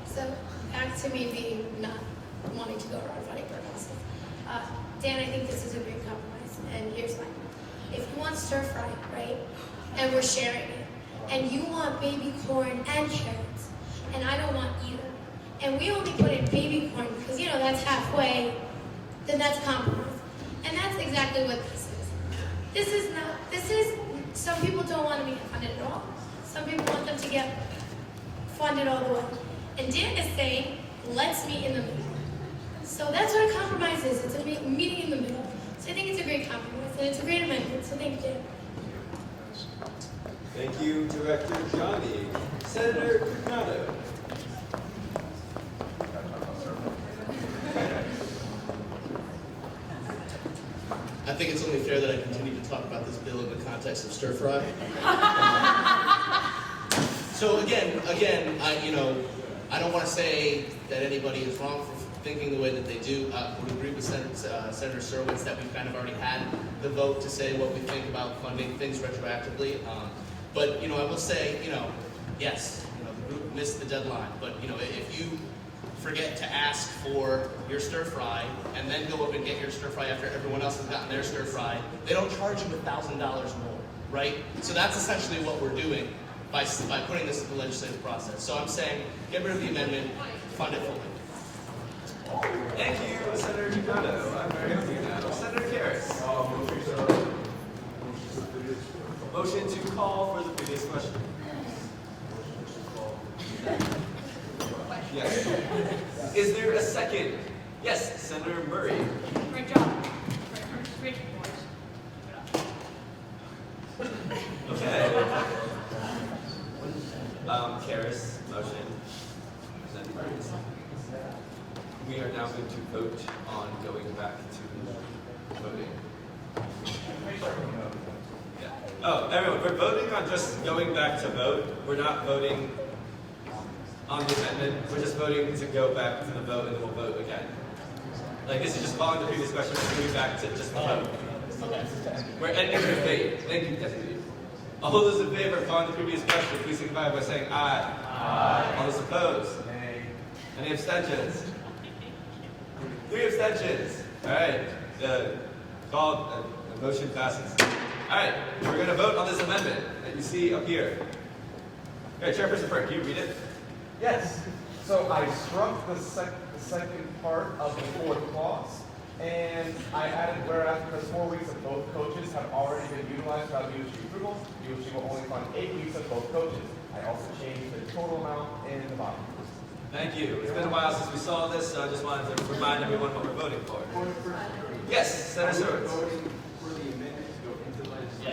So back to me being not wanting to go around funding purposes. Dan, I think this is a great compromise, and here's why. If you want stir fry, right, and we're sharing it, and you want baby corn and carrots, and I don't want either, and we only put in baby corn because, you know, that's halfway, then that's compromise. And that's exactly what this is. Some people don't want to be funded at all. Some people want them to get funded all the way. And Dan is saying, let's meet in the middle. So that's what a compromise is. It's a meeting in the middle. So I think it's a great compromise, and it's a great amendment. So thank you, Dan. Thank you, Director Johnny. Senator Coronado. I think it's only fair that I continue to talk about this bill in the context of stir fry. So again, I don't want to say that anybody is wrong for thinking the way that they do. We agree with Senator Surowitz that we've kind of already had the vote to say what we think about funding things retroactively. But I will say, yes, the group missed the deadline. But if you forget to ask for your stir fry and then go up and get your stir fry after everyone else has gotten their stir fry, they don't charge you $1,000 more, right? So that's essentially what we're doing by putting this in the legislative process. So I'm saying, get rid of the amendment, fund it fully. Thank you, Senator Coronado. I'm very happy now. Senator Karras. Motion to call for the previous question. Yes. Is there a second? Yes, Senator Murray. Great job. Great Okay. Karras, motion. Senator Murray. We are now going to vote on going back to voting. Yeah. Oh, everyone, we're voting on just going back to vote. We're not voting on the amendment. We're just voting to go back to the vote, and then we'll vote again. Like, this is just following the previous question, and moving back to just the vote. We're ending the debate. Thank you, Deputy. All those in favor of following the previous question, please signify by saying aye. Aye. All those opposed? Nay. Any abstentions? 3 abstentions. All right. The motion passes. All right. We're going to vote on this amendment that you see up here. All right, Chairperson Burke, can you read it? Yes. So I struck the second part of the fourth clause, and I added whereas because 4 weeks of both coaches have already been utilized without USG approval, USG will only fund 8 weeks of both coaches. I also changed the total amount in the bottom. Thank you. It's been a while since we saw this, so I just wanted to remind everyone what we're voting for. Yes, Senator Surowitz.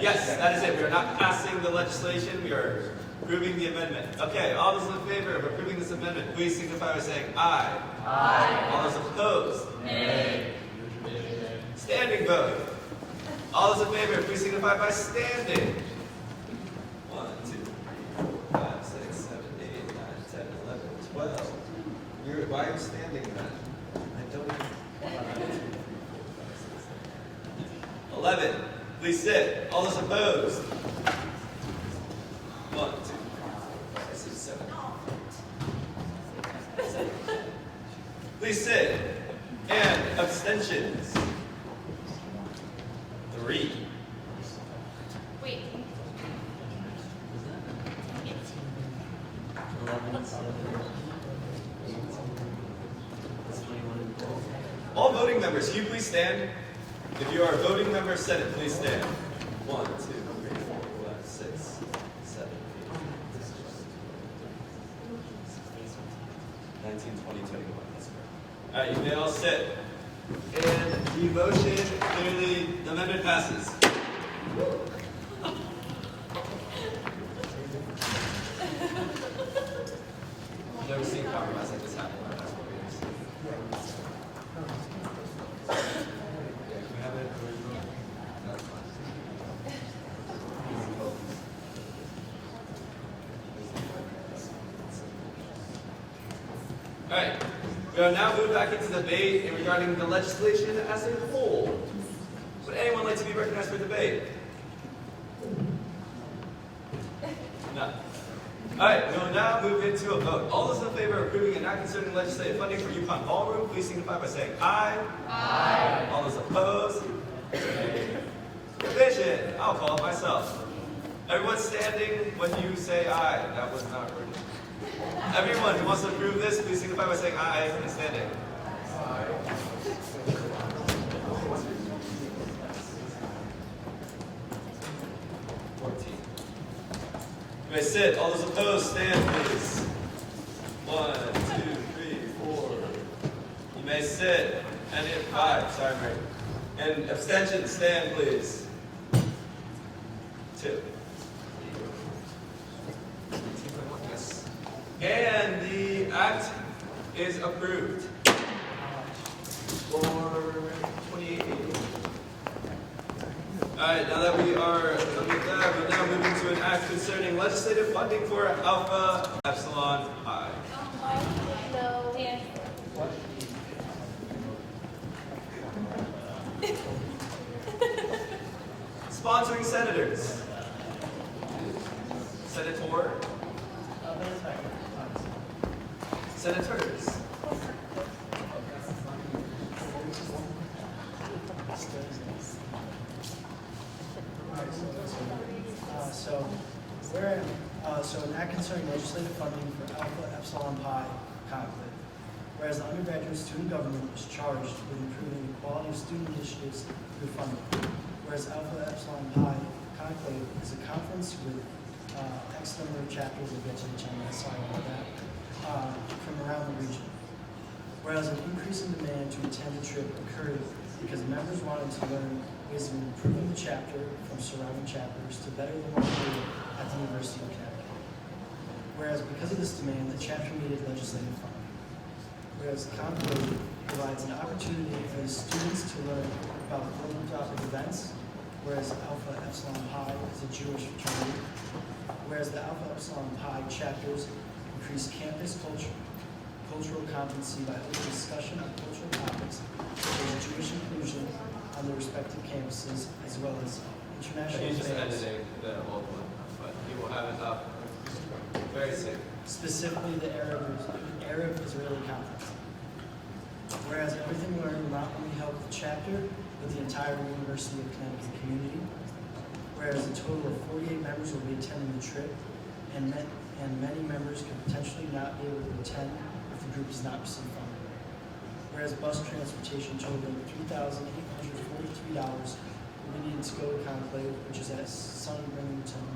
Yes, that is it. We are not passing the legislation. We are approving the amendment. Okay, all those in favor of approving this amendment, please signify by saying aye. Aye. All those opposed? Nay. Standing vote. All those in favor, please signify by standing. 1, 2, 3, 4, 5, 6, 7, 8, 9, 10, 11, 12. Why are you standing then? I don't. 11. Please sit. All those opposed? 1, 2, 3, 4, 5, 6, 7. Please sit. And abstentions? 3. Wait. All voting members, can you please stand? If you are a voting member of Senate, please stand. 1, 2, 3, 4, 5, 6, 7, 8, 19, 20, 21. All right, you may all sit. And the motion clearly, the amendment passes. I've never seen compromise like this happen in the last 4 years. Can we have it original? That's fine. All right, we are now moving back into debate in regarding the legislation as a whole. Would anyone like to be recognized for debate? No. All right, we will now move into a vote. All those in favor of approving and not considering legislative funding for UConn Ballroom, please signify by saying aye. Aye. All those opposed? Division. I'll call it myself. Everyone standing when you say aye. That was not rude. Everyone who wants to approve this, please signify by saying aye and standing. Aye. 14. You may sit. All those opposed, stand, please. 1, 2, 3, 4. You may sit. And 5. Sorry, Mary. And abstention, stand, please. 2. Yes. And the act is approved. For 28 people. Alright, now that we are done with that, we're now moving to an act concerning legislative funding for Alpha Epsilon Pi. No. Sponsoring senators. Senator. Senators. So an act concerning legislative funding for Alpha Epsilon Pi Conclave. Whereas the undergraduate student government is charged with improving the quality of student initiatives through funding. Whereas Alpha Epsilon Pi Conclave is a conference with X number of chapters, we'll get to the China, sorry about that, from around the region. Whereas an increase in demand to attend the trip occurred because members wanted to learn ways of improving the chapter from surrounding chapters to better the market at the University of Connecticut. Whereas because of this demand, the chapter needed legislative funding. Whereas the conclave provides an opportunity for the students to learn about philanthropic events, whereas Alpha Epsilon Pi is a Jewish fraternity. Whereas the Alpha Epsilon Pi chapters increase campus cultural competency by open discussion on cultural topics such as Jewish inclusion on their respective campuses, as well as international He's just affairs. editing the old one, but he will have it up very soon. Specifically the Arab-Israeli conference. Whereas everything learned will not only help the chapter, but the entire University of Connecticut community. Whereas a total of 48 members will be attending the trip, and many members could potentially not be able to attend if the group does not receive funding. Whereas bus transportation totaling $3,843 will be needed to go to Conclave, which is at sunny Birmingham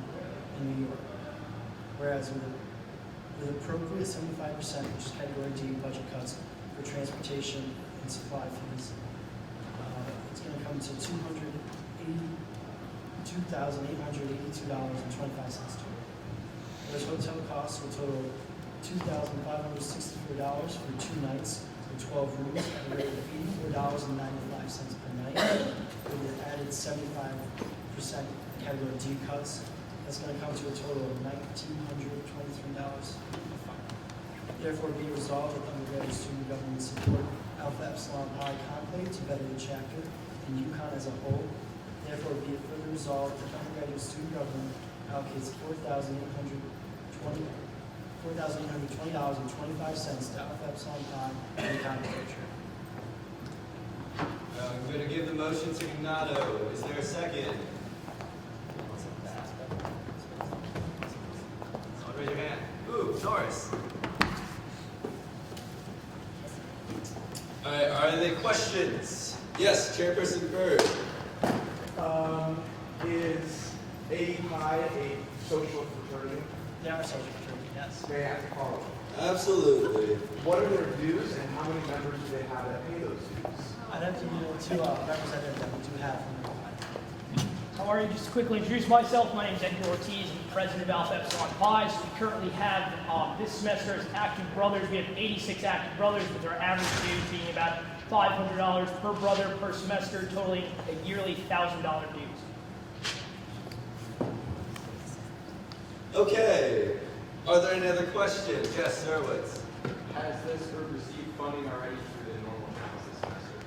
in New York. Whereas with appropriate 75%, which is category D budget cuts for transportation and supply fees, it's going to come to $2,882.25 total. Whereas hotel costs will total $2,564 for 2 nights with 12 rooms at a rate of $84.95 per night, with an added 75% category D cuts. That's going to come to a total of $1,923. Therefore, be resolved that undergraduate student government support Alpha Epsilon Pi Conclave to better the chapter and UConn as a whole. Therefore, be it further resolved that undergraduate student government allocates $4,820.25 to Alpha Epsilon Pi and Conclave trip. I'm going to give the motion to Ignato. Is there a second? Someone raise your hand. Ooh, Norris. All right, any questions? Yes, Chairperson Bird. Is AEPi a social fraternity? They are social fraternity, yes. May I ask a follow-up? Absolutely. What are their dues and how many members do they have that pay those dues? I'd have to yield to representatives that we do have from the How are you? Just to quickly introduce myself. My name is Edgar Ortiz. I'm the president of Alpha Epsilon Pi. So we currently have this semester as active brothers. We have 86 active brothers, with our average dues being about $500 per brother per semester, totaling a yearly $1,000 dues. Okay. Are there any other questions? Yes, Sirwitz. Has this group received funding already through the normal channels this semester?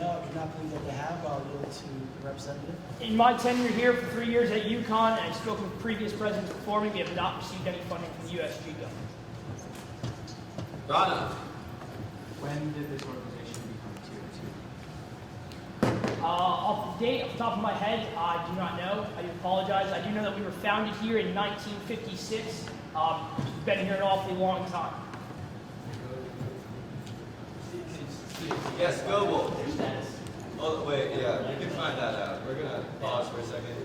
No, I do not believe that they have. I'll yield to the representative. In my tenure here for 3 years at UConn, and I've spoken with previous presidents before me, we have not received any funding from the USG government. Rana. When did this organization become tier 2? Off the date, off the top of my head, I do not know. I do apologize. I do know that we were founded here in 1956. We've been here an awfully long time. Yes, Goebel. Oh, wait, yeah, we can find that out. We're going to pause for a second.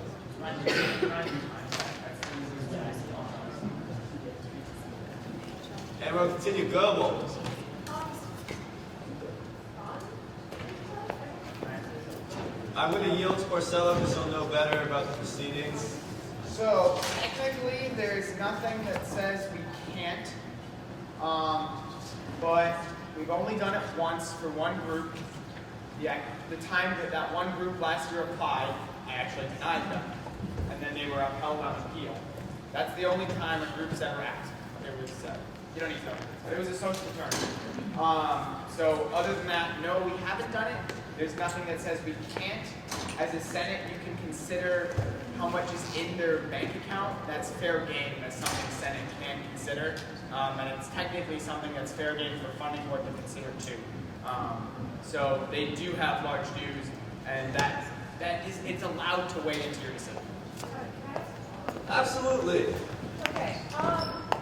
And we'll continue. Goebel. I'm going to yield to Porcello because he'll know better about the proceedings. So technically, there's nothing that says we can't, but we've only done it once for one group. The time that that one group last year applied, I actually denied them, and then they were upheld on appeal. That's the only time a group's ever asked. It was you don't need to know. It was a social fraternity. So other than that, no, we haven't done it. There's nothing that says we can't. As a Senate, you can consider how much is in their bank account. That's fair game. That's something the Senate can consider. And it's technically something that's fair game for funding board to consider too. So they do have large dues, and it's allowed to weigh into your decision. Absolutely. Okay,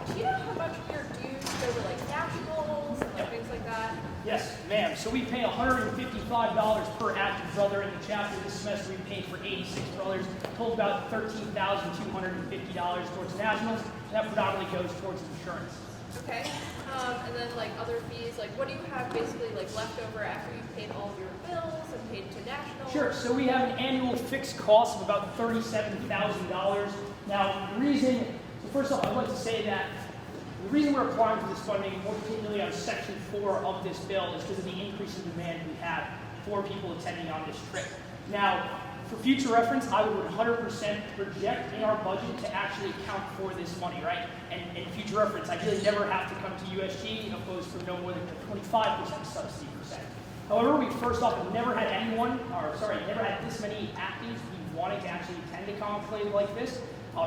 do you know how much of your dues go to like nationals and things like that? Yes, ma'am. So we pay $155 per active brother in the chapter. This semester we paid for 86 brothers, total about $13,250 towards nationals. That predominantly goes towards insurance. Okay, and then like other fees, like what do you have basically like left over after you've paid all of your bills and paid to nationals? Sure. So we have an annual fixed cost of about $37,000. Now, the reason, so first off, I'd like to say that the reason we're applying for this funding, more particularly on Section 4 of this bill, is because of the increase in demand we have for people attending on this trip. Now, for future reference, I would 100% project in our budget to actually account for this money, right? And in future reference, I really never have to come to USG opposed for no more than a 25% subsidy percent. However, we first off have never had never had this many actives be wanting to actually attend a conclave like this.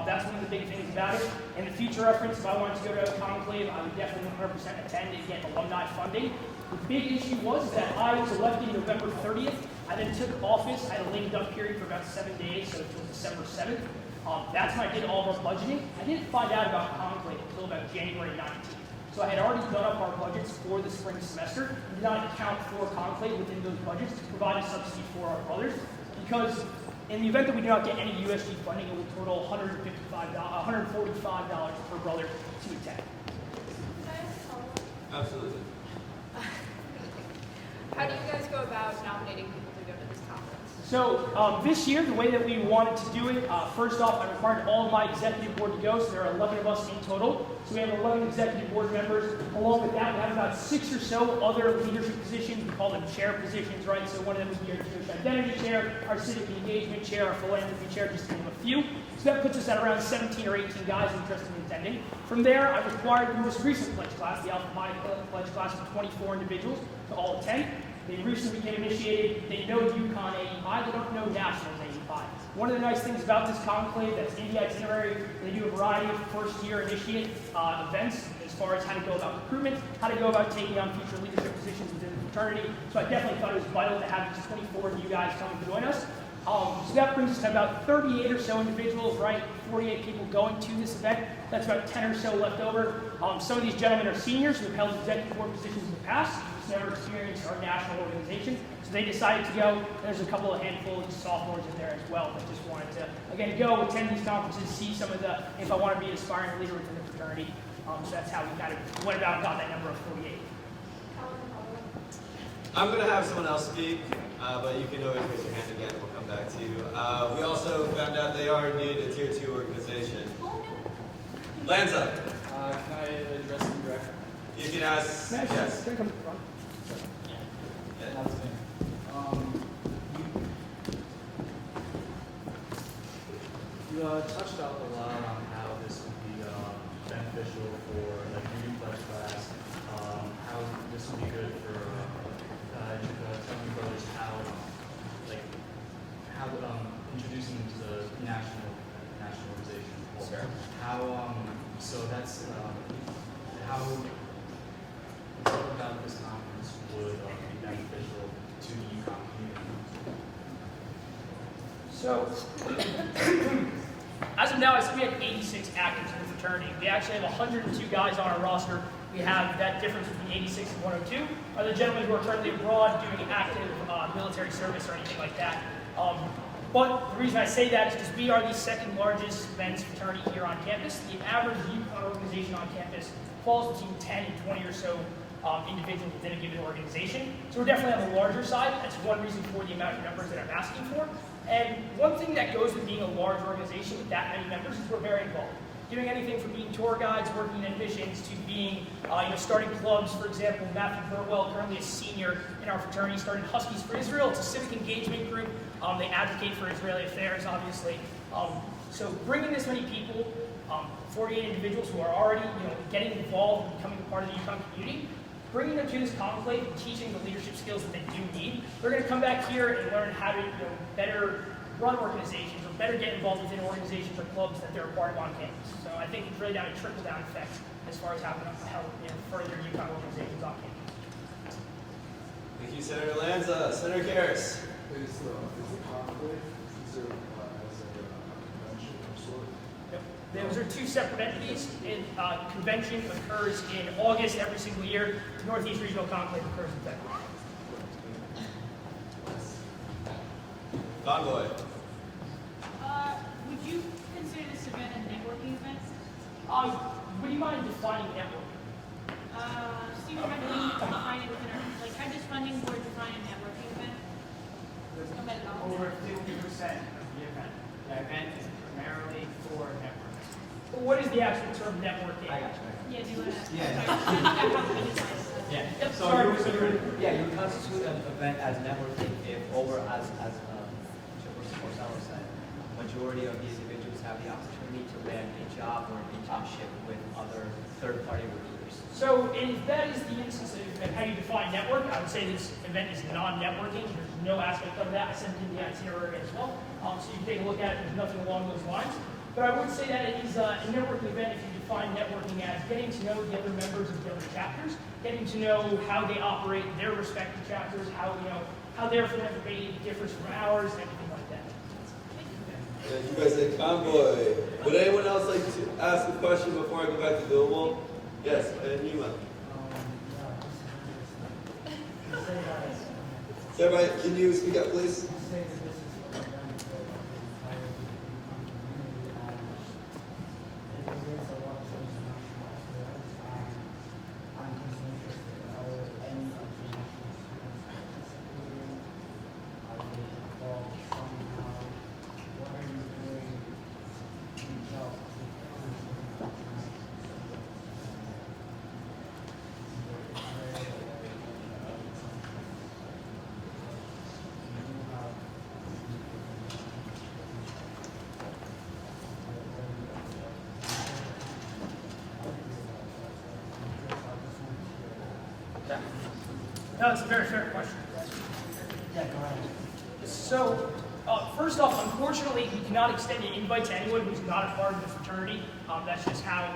That's one of the big things about it. In the future reference, if I wanted to go to a conclave, I would definitely 100% attend and get alumni funding. The big issue was that I was elected November 30th. I then took office. I had a lame duck period for about 7 days, so it was December 7th. That's when I did all of our budgeting. I didn't find out about conclave until about January 19th. So I had already done up our budgets for the spring semester and did not account for conclave within those budgets to provide a subsidy for our brothers, because in the event that we do not get any USG funding, it will total $145 per brother to attend. Absolutely. How do you guys go about nominating people to go to this conference? So this year, the way that we wanted to do it, first off, I required all of my executive board to go, so there are 11 of us in total. So we have 11 executive board members. Along with that, we have about 6 or so other leadership positions. We call them chair positions, right? So one of them would be our Jewish identity chair, our civic engagement chair, our philanthropy chair, just to name a few. So that puts us at around 17 or 18 guys interested in attending. From there, I required the most recent pledge class, the Alpha Pi pledge class of 24 individuals, to all attend. They recently became initiated. They know UConn AEPi. They don't know Nationals AEPi. One of the nice things about this conclave that's in the itinerary, they do a variety of first-year initiate events as far as how to go about recruitment, how to go about taking on future leadership positions within the fraternity. So I definitely thought it was vital to have these 24 of you guys come and join us. So that brings us to about 38 or so individuals, right? 48 people going to this event. That's about 10 or so left over. Some of these gentlemen are seniors who have held executive board positions in the past, just never experienced our national organization. So they decided to go. There's a couple of handfuls of sophomores in there as well that just wanted to, again, go attend these conferences, see some of the, if I want to be an aspiring leader within the fraternity. So that's how we kind of went about and got that number of 48. I'm going to have someone else speak, but you can always raise your hand again and we'll come back to you. We also found out they are indeed a Tier 2 organization. Lanza. Can I address them directly? You can ask. Yes. You touched out a lot on how this would be beneficial for like reading pledge class, how this would be good for telling brothers how introducing them to the nationalization. Sure. How so that's how about this conference would be beneficial to the UConn community. So, as of now, I think we have 86 actives in the fraternity. We actually have 102 guys on our roster. We have that difference between 86 and 102 are the gentlemen who are currently abroad doing active military service or anything like that. But the reason I say that is because we are the second largest men's fraternity here on campus. The average UConn organization on campus falls between 10 and 20 or so individuals within a given organization. So we're definitely on the larger side. That's one reason for the amount of numbers that I'm asking for. And one thing that goes with being a large organization with that many members is we're very involved. Doing anything from being tour guides, working in admissions, to being, starting clubs. For example, Matthew Burwell, currently a senior in our fraternity, started Huskies for Israel. It's a civic engagement group. They advocate for Israeli affairs, obviously. So bringing this many people, 48 individuals who are already, getting involved and becoming a part of the UConn community, bringing them to this conclave and teaching the leadership skills that they do need, they're going to come back here and learn how to better run organizations or better get involved within organizations or clubs that they're a part of on campus. So I think it's really down to trickle-down effect as far as how we help further UConn organizations on campus. Thank you, Senator Lanza. Senator Karras. Is the conclave, is there as a convention of sort? Yep. Those are two separate entities. Convention occurs in August every single year. The Northeast Regional Conclave occurs in February. Convoy. Would you consider this event a networking event? Would you mind defining networking? Stephen, how do we define it within our, how does funding board define a networking event? No methodology. Over 50% of the event. The event is primarily for networking. But what is the actual term networking? I got you. Yeah, do you want to? Yeah. Yep. So Sorry. you would constitute an event as networking if as Marcelo said, majority of these individuals have the opportunity to land a job or an internship with other third-party recruiters. So if that is the instance of how you define network, I would say this event is non-networking. There's no aspect of that. I sent in the itinerary as well. So you can take a look at it. There's nothing along those lines. But I would say that it is a networking event if you define networking as getting to know the other members of the other chapters, getting to know how they operate their respective chapters, how their philanthropy differs from ours, and everything like that. Yeah, you guys said convoy. Would anyone else like to ask a question before I go back to Billable? Yes, Nima. Everybody, can you speak up, please? No, it's a very fair question. Yeah, go ahead. So, first off, unfortunately, we cannot extend an invite to anyone who's not a part of the fraternity. That's just how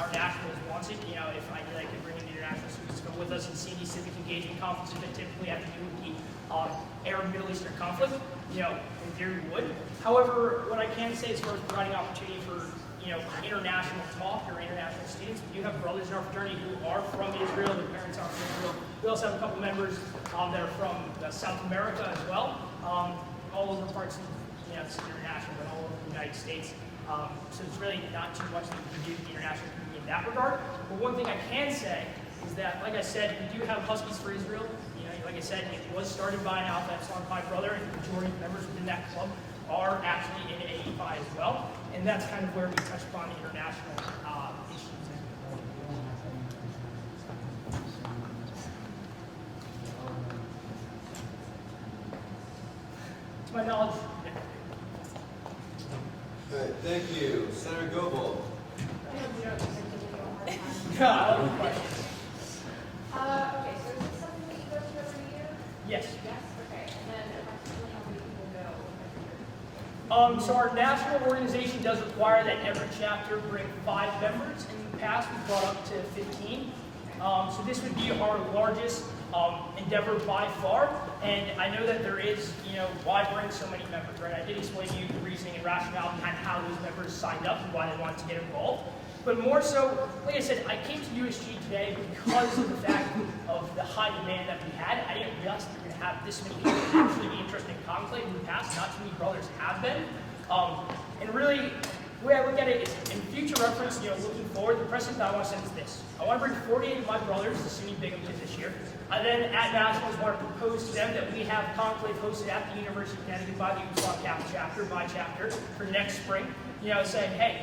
our nationals wants it. If I could bring in the international students to come with us and see these civic engagement conferences that typically have to do with the Arab Middle Eastern conflict, you know, in theory would. However, what I can say as far as providing opportunity for, you know, international talk or international students, we do have brothers in our fraternity who are from Israel, their parents are from Israel. We also have a couple members that are from South America as well, all over parts of, you know, it's international, but all over the United States. So it's really not too much that we can do with the international community in that regard. But one thing I can say is that, like I said, we do have Huskies for Israel. You know, like I said, it was started by an Alpha Epsilon Pi brother, and the majority of members within that club are actually in AEPi as well. And that's kind of where we touch upon the international issues. To my knowledge, All right, thank you. Senator Goebel. yeah, I love the question. Okay, so is this something that you go to every year? Yes. Yes? Okay, and then approximately how many people go every year? So our national organization does require that every chapter bring 5 members. In the past, we brought up to 15. So this would be our largest endeavor by far. And I know that there is, you know, why bring so many members, right? I did explain to you the reasoning and rationale behind how those members signed up and why they wanted to get involved. But more so, like I said, I came to USG today because of the fact of the high demand that we had. I didn't realize we were going to have this many people actually be interested in conclave in the past. Not too many brothers have been. And really, the way I look at it is, in future reference, you know, looking forward, the precedent that I want to set is this. I want to bring 48 of my brothers to SUNY Binghamton this year. I then, at Nationals, want to propose to them that we have conclave hosted at the University of Connecticut by the Upsilon Kappa chapter, by chapter, for next spring. You know, saying, hey,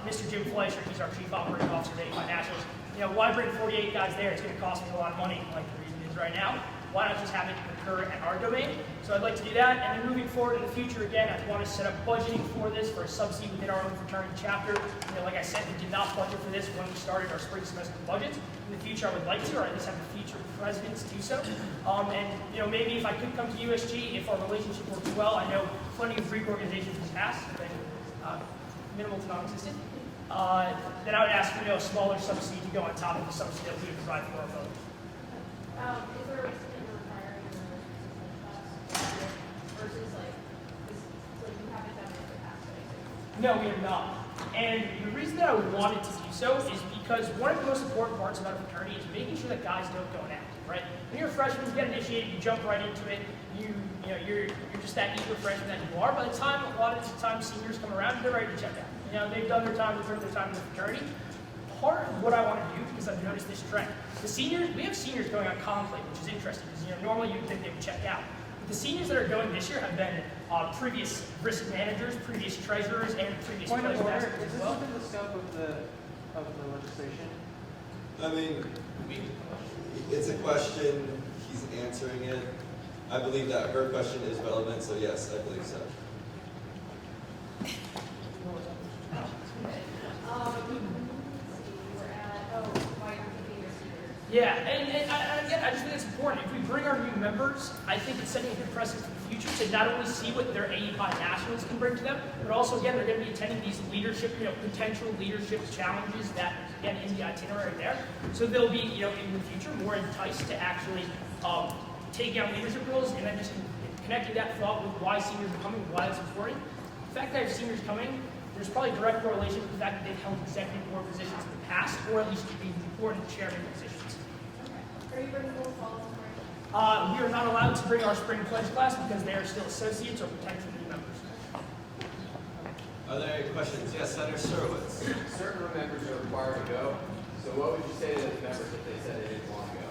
Mr. Jim Fleischer, he's our Chief Operating Officer of AEPi Nationals. You know, why bring 48 guys there? It's going to cost me a lot of money, like the reason is right now. Why not just have it occur at our domain? So I'd like to do that, and then moving forward in the future, again, I want to set up budgeting for this for a sub-seat within our own fraternity chapter. You know, like I said, we did not budget for this when we started our spring semester budgets. In the future, I would like to, or at least have the future presidents do so. And you know, maybe if I could come to USG, if our relationship works well, I know funding of Greek organizations in the past has been minimal to non-existent. Then I would ask for, you know, a smaller subsidy to go on top of the subsidy that we would provide for our fellows. Is there a reason that you're requiring a class versus like you haven't done it in the past, basically? No, we have not. And the reason that I wanted to do so is because one of the most important parts about a fraternity is making sure that guys don't go inactive, right? When you're a freshman, you get initiated, you jump right into it. You know, you're just that eager freshman that you are. By the time a lot of the time seniors come around, they're ready to check out. You know, they've done their time, they've earned their time in the fraternity. Part of what I want to do, because I've noticed this trend, the seniors, we have seniors going on conclave, which is interesting, because you know, normally you'd think they would check out. But the seniors that are going this year have been previous risk managers, previous treasurers, and previous Point of pledge order, masters is as this well. within the scope of the legislation? I mean, it's a question, he's answering it. I believe that her question is relevant, so yes, I believe so. Yeah, and again, I just think it's important. If we bring our new members, I think it's setting a good precedent for the future to not only see what their AEPi nationals can bring to them, but also, again, they're going to be attending these leadership, you know, potential leadership challenges that, again, in the itinerary there. So they'll be, you know, in the future more enticed to actually take on leadership roles, and then just connecting that thought with why seniors are coming, why it's important. The fact that I have seniors coming, there's probably direct correlation with the fact that they've held executive board positions in the past, or at least the important chairman positions. Are you bringing full fall spring? We are not allowed to bring our spring pledge class because they are still associates or potential new members. Are there any questions? Yes, Senator Surwitz. Certain members are required to go. So what would you say to those members if they said they didn't want to go?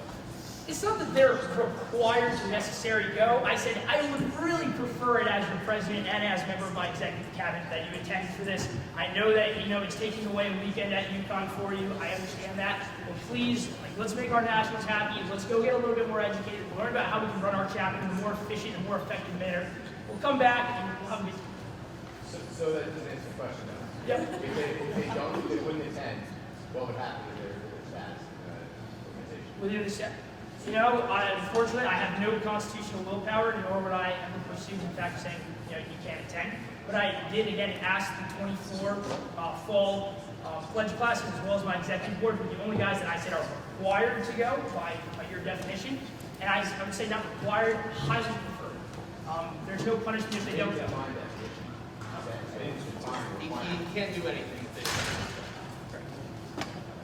It's not that they're required to necessarily go. I said I would really prefer it as your president and as a member of my executive cabinet that you attend for this. I know that, you know, it's taking away a weekend at UConn for you. I understand that. But please, let's make our nationals happy. Let's go get a little bit more educated. Learn about how we can run our chapter in a more efficient and more effective manner. We'll come back and we'll have a good. So that doesn't answer the question though. Yep. If they don't, if they wouldn't attend, what would happen to their status in the organization? Within the set. You know, unfortunately, I have no constitutional willpower, nor would I ever pursue the fact saying, you know, you can't attend. But I did, again, ask the 24 fall pledge classes, as well as my executive board, were the only guys that I said are required to go by your definition, and I would say not required, highly preferred. There's no punishment if they don't go. You can't do anything.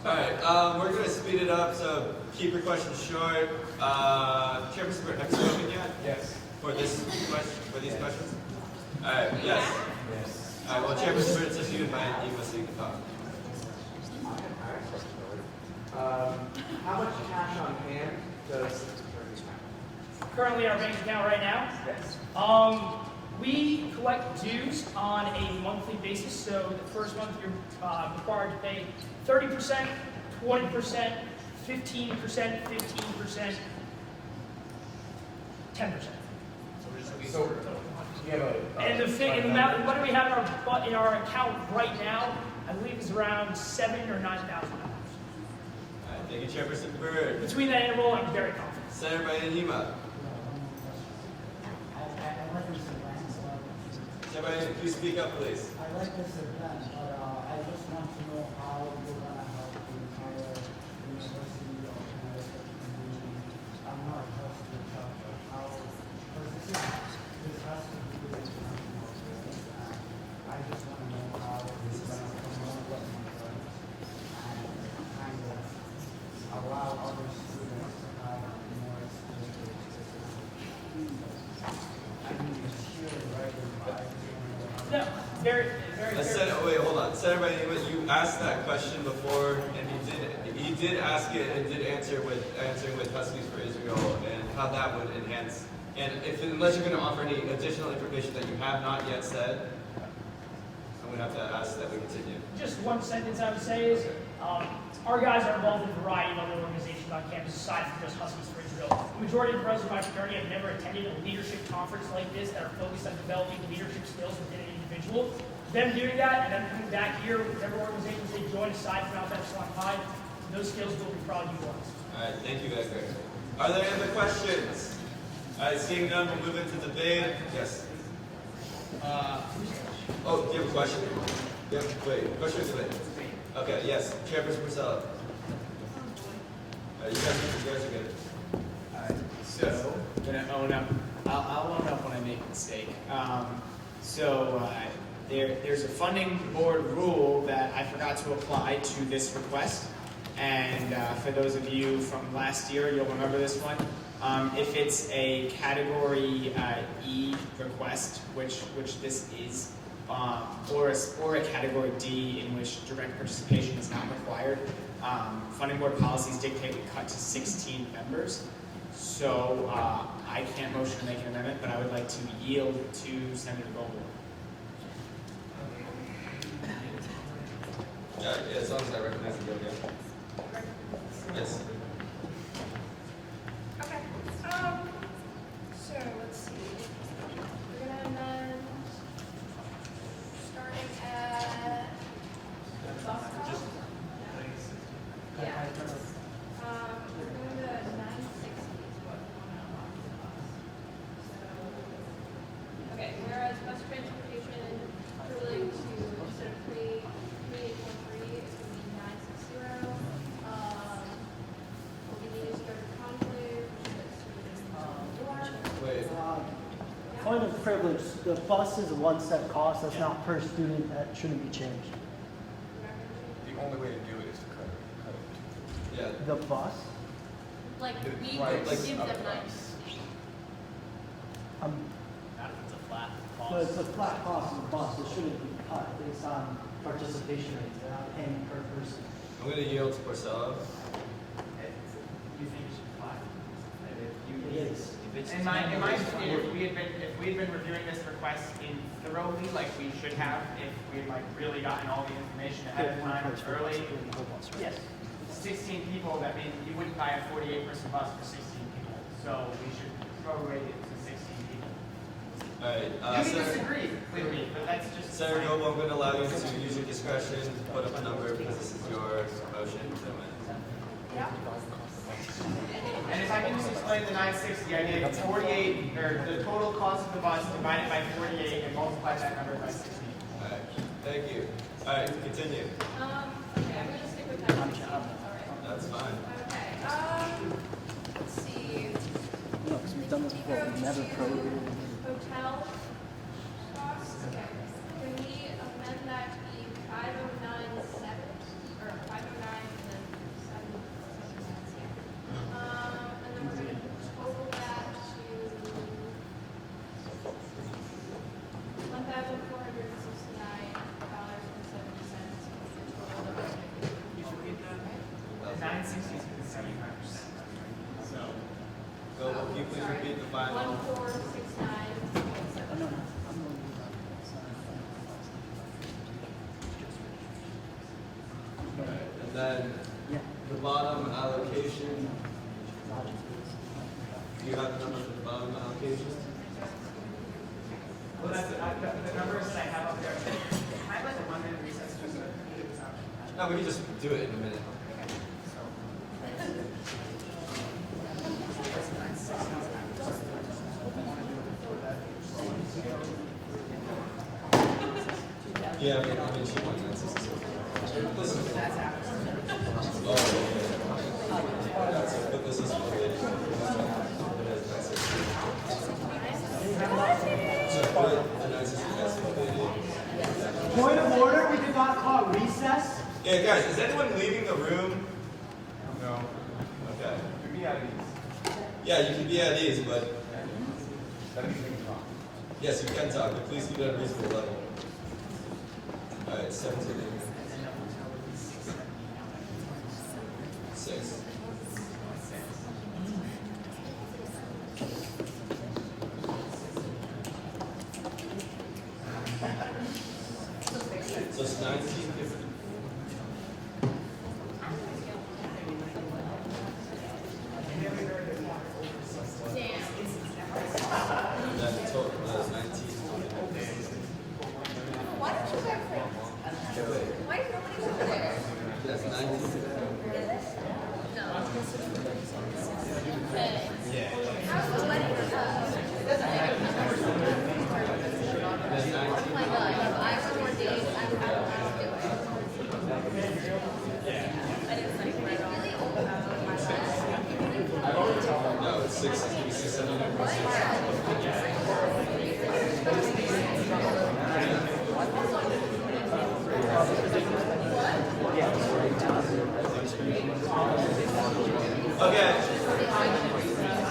Alright, we're going to speed it up, so keep your questions short. Chairperson Bird, have you spoken yet? Yes. For this question, for these questions? Alright, yes. Alright, well, Chairperson Bird, it's up to you, man. You must speak the talk. How much cash on hand does Currently, our bank account right now? Yes. We collect dues on a monthly basis, so the first month you're required to pay 30%, 20%, 15%, 15%, 10%. So you have And the amount, what do we have in our account right now? I believe is around $7,000 or $9,000. Alright, thank you, Chairperson Bird. Between that interval, I'm very confident. Senator Bayanima. Senator, please speak up, please. I like this event, but I just want to know how you're going to help the entire University of Connecticut community. I'm not just the judge, but how, because this has to do with international business, and I just want to know how you're going to promote what my friends and kind of allow other students to have more experience. I mean, it's here, right? No, very, very. Wait, hold on. Senator Bayanima, you asked that question before, and he did ask it and did answering with Huskies for Israel and how that would enhance. And unless you're going to offer any additional information that you have not yet said, I'm going to have to ask that we continue. Just one sentence I would say is, our guys are involved in a variety of other organizations on campus aside from just Huskies for Israel. The majority of the presidents of my fraternity have never attended a leadership conference like this that are focused on developing leadership skills within an individual. Them doing that and then coming back here with whatever organizations they join aside from Alpha Epsilon Pi, those skills will be proud utilized. All right, thank you, Edgar. Are there any other questions? All right, seeing none, we'll move into debate. Yes. Oh, do you have a question? Yeah, wait, question or debate? Okay, yes. Chairperson Priscilla. You guys are good. Alright, so I'm gonna own up. I'll own up when I make a mistake. There's a funding board rule that I forgot to apply to this request. And for those of you from last year, you'll remember this one. If it's a category E request, which this is, or a category D in which direct participation is not required, funding board policies dictate we cut to 16 members. So I can't motion to make an amendment, but I would like to yield to Senator Goldberg. Yeah, as long as I recognize the bill, yeah. Yes. Okay, so let's see. We're gonna amend, starting at bus cost. Yeah. We're going to 960 is what we want to allow for the bus. So, okay, whereas bus transportation relating to, instead of 3813, it's going to be 960. What we need is to go to conclave, Wait. Point of privilege, the bus is a one-step cost, that's not per student, that shouldn't be changed. The only way to do it is to cut it. Yeah. The bus? Like, we Right, give like them a 960. Not if it's a flat cost. But it's a flat cost of the bus, it shouldn't be cut based on participation rates, they're not paying per person. I'm going to yield to Porcella. You think it should fly? In my opinion, if we had been reviewing this request thoroughly, like we should have, if we had really gotten all the information ahead of time early, yes, 16 people, that means you wouldn't buy a 48-person bus for 16 people. So we should prorate it to 16 people. All right. You can disagree with me, but that's just. Senator Goldberg, I'm going to allow you to use your discretion to put up a number because this is your motion. Yeah. And if I can just explain the 960, I need 48, or the total cost of the bus divided by 48 and multiply that number by 16. All right. Thank you. All right, continue. Okay, I'm going to stick with 960. All right. That's fine. Okay. Let's see. No, because we've done this before. We've never prohibited. Hotel costs. Can we amend that to be 509.7 or 509 and then 7 cents? Yeah. And then we're going to total that to $1,469.70. You should read that. The 960 is 75%. So. Go, can you please repeat the final? 1,469.70. And then the bottom allocation. Do you have the number for the bottom allocation? Well, that's the numbers that I have up there. I have like a 1 minute recess just to figure this out. No, we can just do it in a minute. Yeah, but I mean, she wants that. This is. Oh, yeah. But this is related. Point of order, we did not call recess. Yeah, guys, is anyone leaving the room? No. Okay. You can be at ease. Yeah, you can be at ease, but That means we can talk. yes, you can talk, but please keep it at a reasonable level. All right, 17. 6. So it's 1950. And then the total is 19. Why don't you guys why is nobody over there? Yes, 19. No. Okay. How's the wedding? Oh my God, if I were more days, I would have to do it. I didn't think right off. Really old about my life. No, it's 6. It's 6, 7, 6. Okay.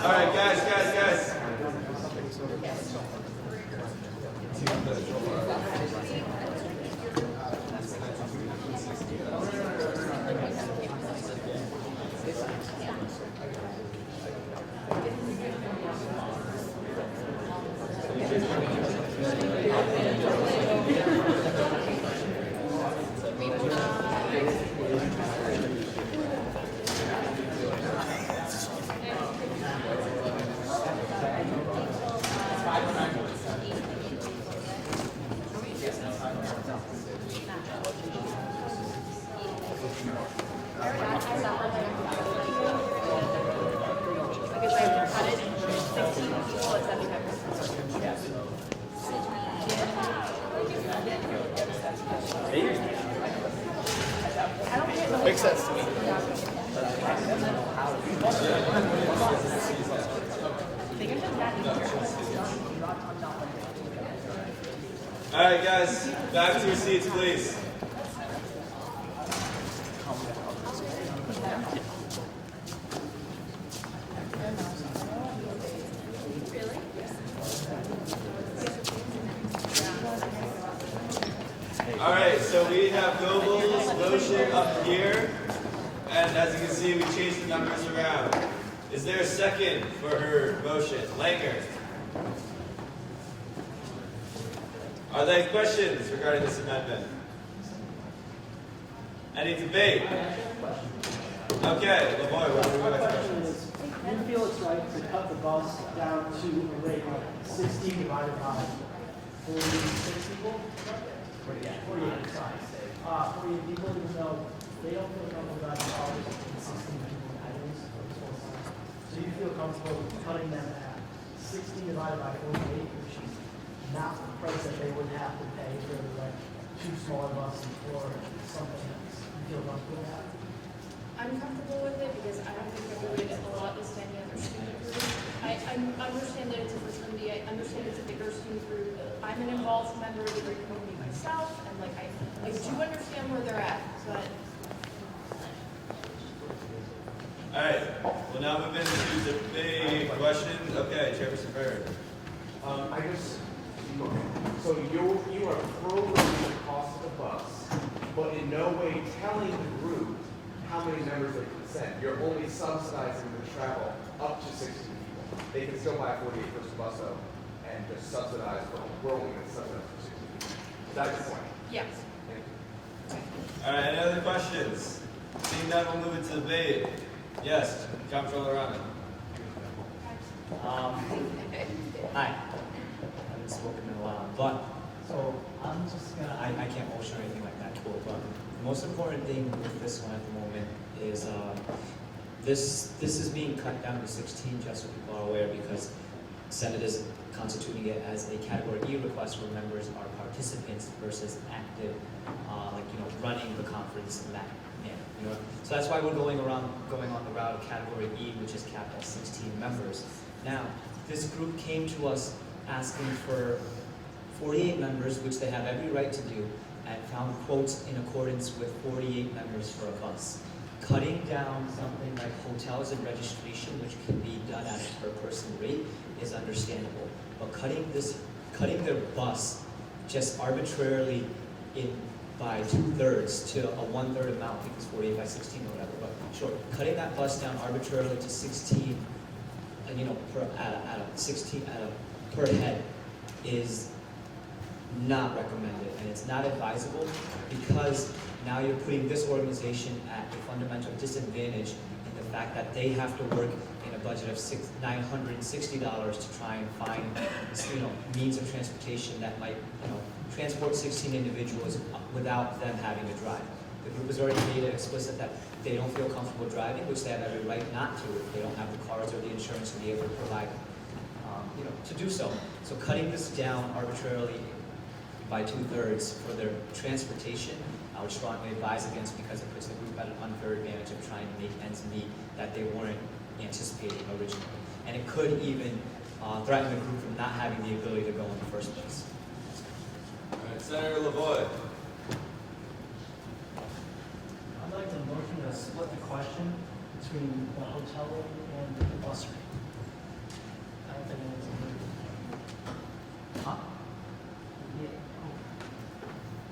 All right, guys. Makes sense to me. All right, guys, back to your seats, please. All right, so we have Goebel's motion up here, and as you can see, we changed the numbers around. Is there a second for her motion? Langer. Are there questions regarding this amendment? Any debate? Okay, Lamoy, what are My your question questions? is, do you feel it's right to cut the bus down to a rate of 60 divided by 46 people? 48, sorry. 48 people, even though they don't feel comfortable driving cars and 16 people in items for this whole time. So you feel comfortable cutting them at 60 divided by 48, which is not the price that they would have to pay for like 2 smaller buses or something else. You feel comfortable with that? I I'm comfortable with it because I don't think that we would allot this to any other student group. I understand that it's a fraternity, I understand it's a bigger student group. I'm an involved member of the Greek community myself, and like I do understand where they're at, but. All right, we'll now move into debate questions. Okay, Chairperson Bird. I just, so you are programming the cost of the bus, but in no way telling the group how many members they can send. You're only subsidizing the travel up to 16 people. They can still buy a 48-person bus though, and just subsidize we're only going to subsidize for 16 people. Is that your point? Yes. Thank you. All right, any other questions? Seeing none, we'll move into debate. Yes, Comptroller Rana. Hi. I haven't spoken in a while, but so I'm just gonna. I can't motion or anything like that, cool. But the most important thing with this one at the moment is this is being cut down to 16, just so people are aware, because Senate is constituting it as a Category E request where members are participants versus active, running the conference in that manner. So that's why we're going on the route of Category E, which is capped at 16 members. Now, this group came to us asking for 48 members, which they have every right to do, and found quotes in accordance with 48 members for a bus. Cutting down something like hotels and registration, which can be done at a per person rate, is understandable. But cutting their bus just arbitrarily by 2/3 to a 1/3 amount, I think it's 48 by 16 or whatever, but sure, cutting that bus down arbitrarily to 16, per head is not recommended, and it's not advisable, because now you're putting this organization at a fundamental disadvantage in the fact that they have to work in a budget of $960 to try and find means of transportation that might transport 16 individuals without them having to drive. The group has already made it explicit that they don't feel comfortable driving, which they have every right not to if they don't have the cars or the insurance to be able to provide, to do so. So cutting this down arbitrarily by 2/3 for their transportation, I would strongly advise against, because it puts the group at an unfair advantage of trying to make ends meet that they weren't anticipating originally. And it could even threaten the group from not having the ability to go in the first place. All right, Senator Lavoie. I'd like to motion to split the question between the hotel and the bus rate. I don't think anyone's agreed. Huh? Yeah.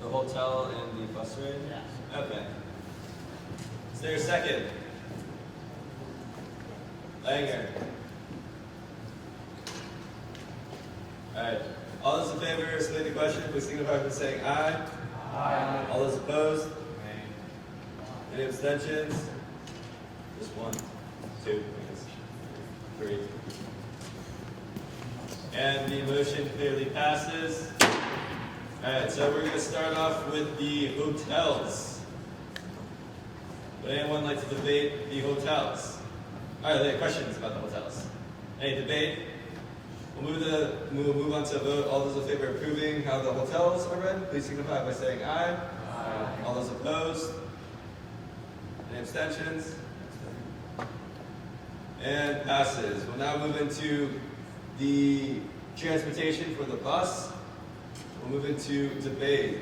The hotel and the bus rate? Yeah. Okay. Is there a second? Langer. All right. All those in favor of splitting the question, please signify by saying aye. Aye. All those opposed? Any abstentions? Just 1, 2, 3. And the motion clearly passes. All right, so we're going to start off with the hotels. Would anyone like to debate the hotels? All right, there are questions about the hotels. Any debate? We'll move on to a vote. All those in favor of approving how the hotels are read, please signify by saying aye. Aye. All those opposed? Any abstentions? And passes. We'll now move into the transportation for the bus. We'll move into debate.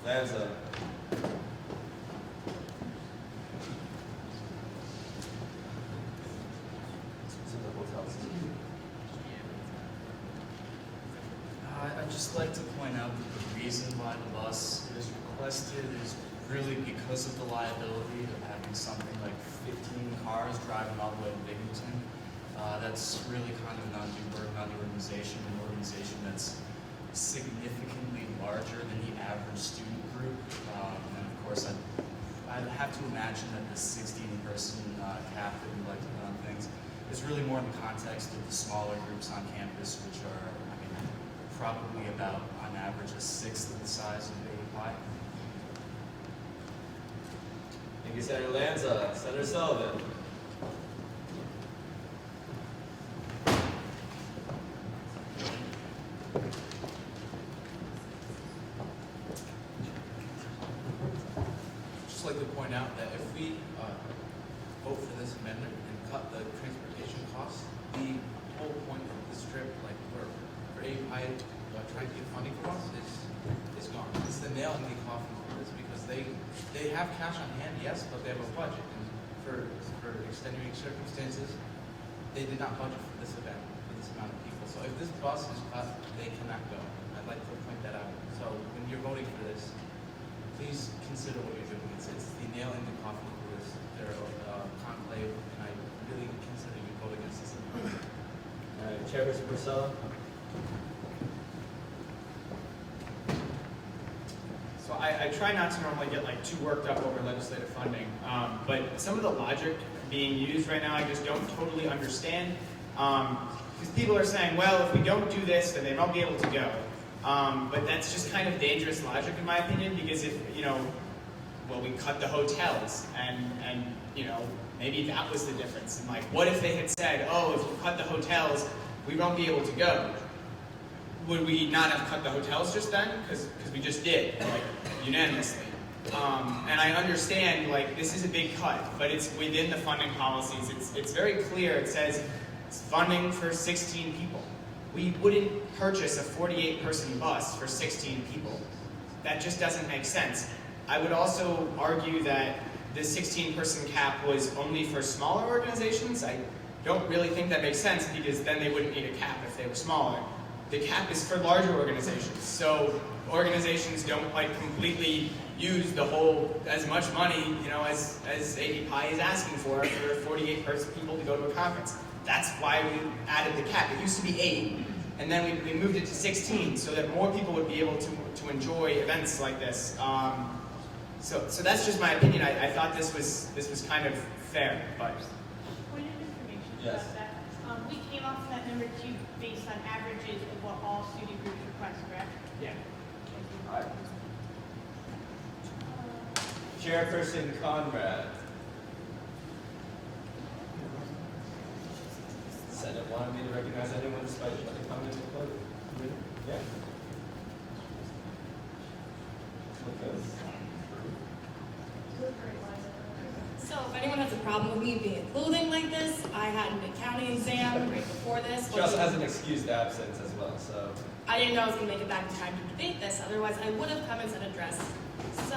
Lanza. I'd just like to point out that the reason why the bus is requested is really because of the liability of having something like 15 cars driving all the way to Binghamton. That's really kind of an undue burden on the organization, that's significantly larger than the average student group. And of course, I'd have to imagine that the 16-person cap that we like to put on things is really more in the context of the smaller groups on campus, which are, probably about, on average, a sixth of the size of AEPi. Thank you, Senator Lanza. Senator Sullivan. out that if we vote for this amendment and cut the transportation costs, the whole point of this trip, like for AEPi trying to get funding from us, is gone. It's the nail in the coffin for this because they have cash on hand, yes, but they have a budget. And for extenuating circumstances, they did not budget for this event, for this amount of people. So if this bus is cut, they cannot go. I'd like to point that out. So when you're voting for this, please consider what you're doing. It's the nail in the coffin for this conclave, and I really consider you vote against this amendment. All right, Chairperson Priscilla. So I try not to normally get like too worked up over legislative funding, but some of the logic being used right now I just don't totally understand. Because people are saying, well, if we don't do this, then they won't be able to go. But that's just kind of dangerous logic in my opinion, because if, well, we cut the hotels, and maybe that was the difference. And like, what if they had said, oh, if you cut the hotels, we won't be able to go? Would we not have cut the hotels just then? Because we just did, like, unanimously. And I understand, like, this is a big cut, but it's within the funding policies. It's very clear. It says it's funding for 16 people. We wouldn't purchase a 48-person bus for 16 people. That just doesn't make sense. I would also argue that the 16-person cap was only for smaller organizations. I don't really think that makes sense because then they wouldn't need a cap if they were smaller. The cap is for larger organizations. So organizations don't like completely use the whole, as much money, as AEPi is asking for 48 people to go to a conference. That's why we added the cap. It used to be 8, and then we moved it to 16 so that more people would be able to enjoy events like this. So that's just my opinion. I thought this was kind of fair, but. Point of information Yes. about that. We came off that number 2 based on averages of what all student groups request, correct? Yeah. All right. Chairperson Conrad. Senate wanted me to recognize anyone despite the comment in the podium. Yeah. Okay. So if anyone has a problem with me being clothing like this, I had an accounting exam right before this. She also has an excused absence as well, so. I didn't know I was going to make it back in time to debate this, otherwise I would have come and said address. So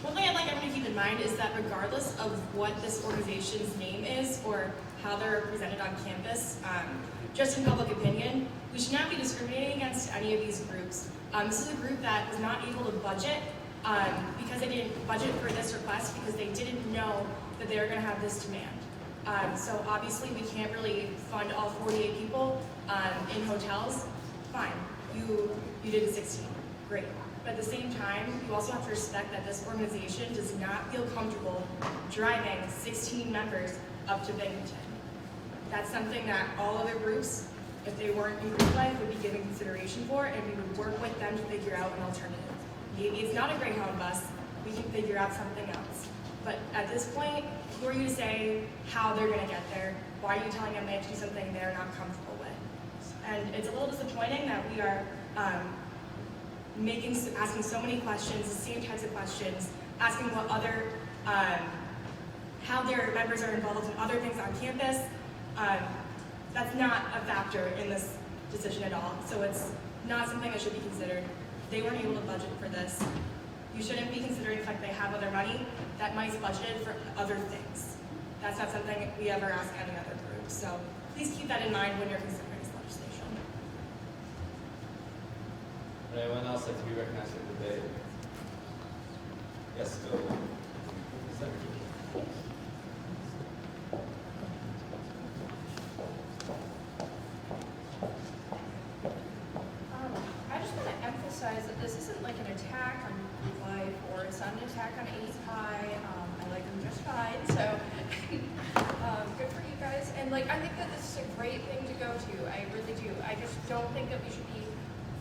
one thing I'd like everyone to keep in mind is that regardless of what this organization's name is or how they're represented on campus, just in public opinion, we should not be discriminating against any of these groups. This is a group that was not able to budget because they didn't budget for this request because they didn't know that they were going to have this demand. So obviously we can't really fund all 48 people in hotels. Fine, you did 16, great. But at the same time, you also have to respect that this organization does not feel comfortable driving 16 members up to Binghamton. That's something that all other groups, if they weren't in group life, would be giving consideration for, and we would work with them to figure out an alternative. Maybe it's not a Greyhound bus, we can figure out something else. But at this point, who are you to say how they're gonna get there? Why are you telling them they have to do something they're not comfortable with? And it's a little disappointing that we are asking so many questions, the same types of questions, asking what other, how their members are involved in other things on campus. That's not a factor in this decision at all. So it's not something that should be considered. They weren't able to budget for this. You shouldn't be considering the fact they have other money that might be budgeted for other things. That's not something we ever ask any other group. So please keep that in mind when you're considering this legislation. Would anyone else like to be recognized for debate? Yes, go. I just want to emphasize that this isn't like an attack on group life or it's not an attack on AEPi. I like them just fine, so good for you guys. And like, I think that this is a great thing to go to. I really do. I just don't think that we should be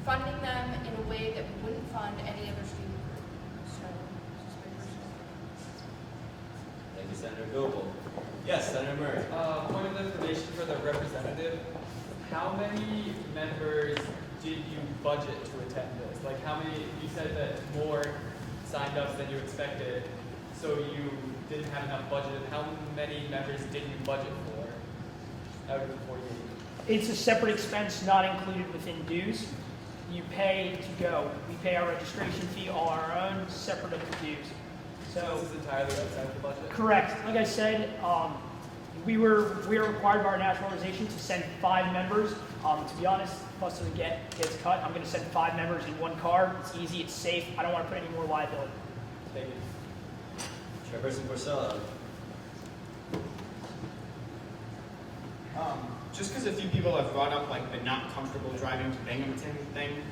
funding them in a way that we wouldn't fund any other student group. So, this is my personal opinion. Thank you, Senator Goebel. Yes, Senator Murray. Point of information for the representative. How many members did you budget to attend this? Like how many, you said that more signed up than you expected. So you didn't have enough budget, and how many members did you budget for out of the 48? It's a separate expense not included within dues. You pay to go. We pay our registration fee all our own, separate of the dues. So this is entirely outside of the budget? Correct. Like I said, we are required by our national organization to send 5 members. To be honest, most of the gets cut. I'm going to send 5 members in one car. It's easy. It's safe. I don't want to put any more liability. Thank you. Chairperson Porcella. Just because a few people have brought up like the not comfortable driving to Binghamton thing,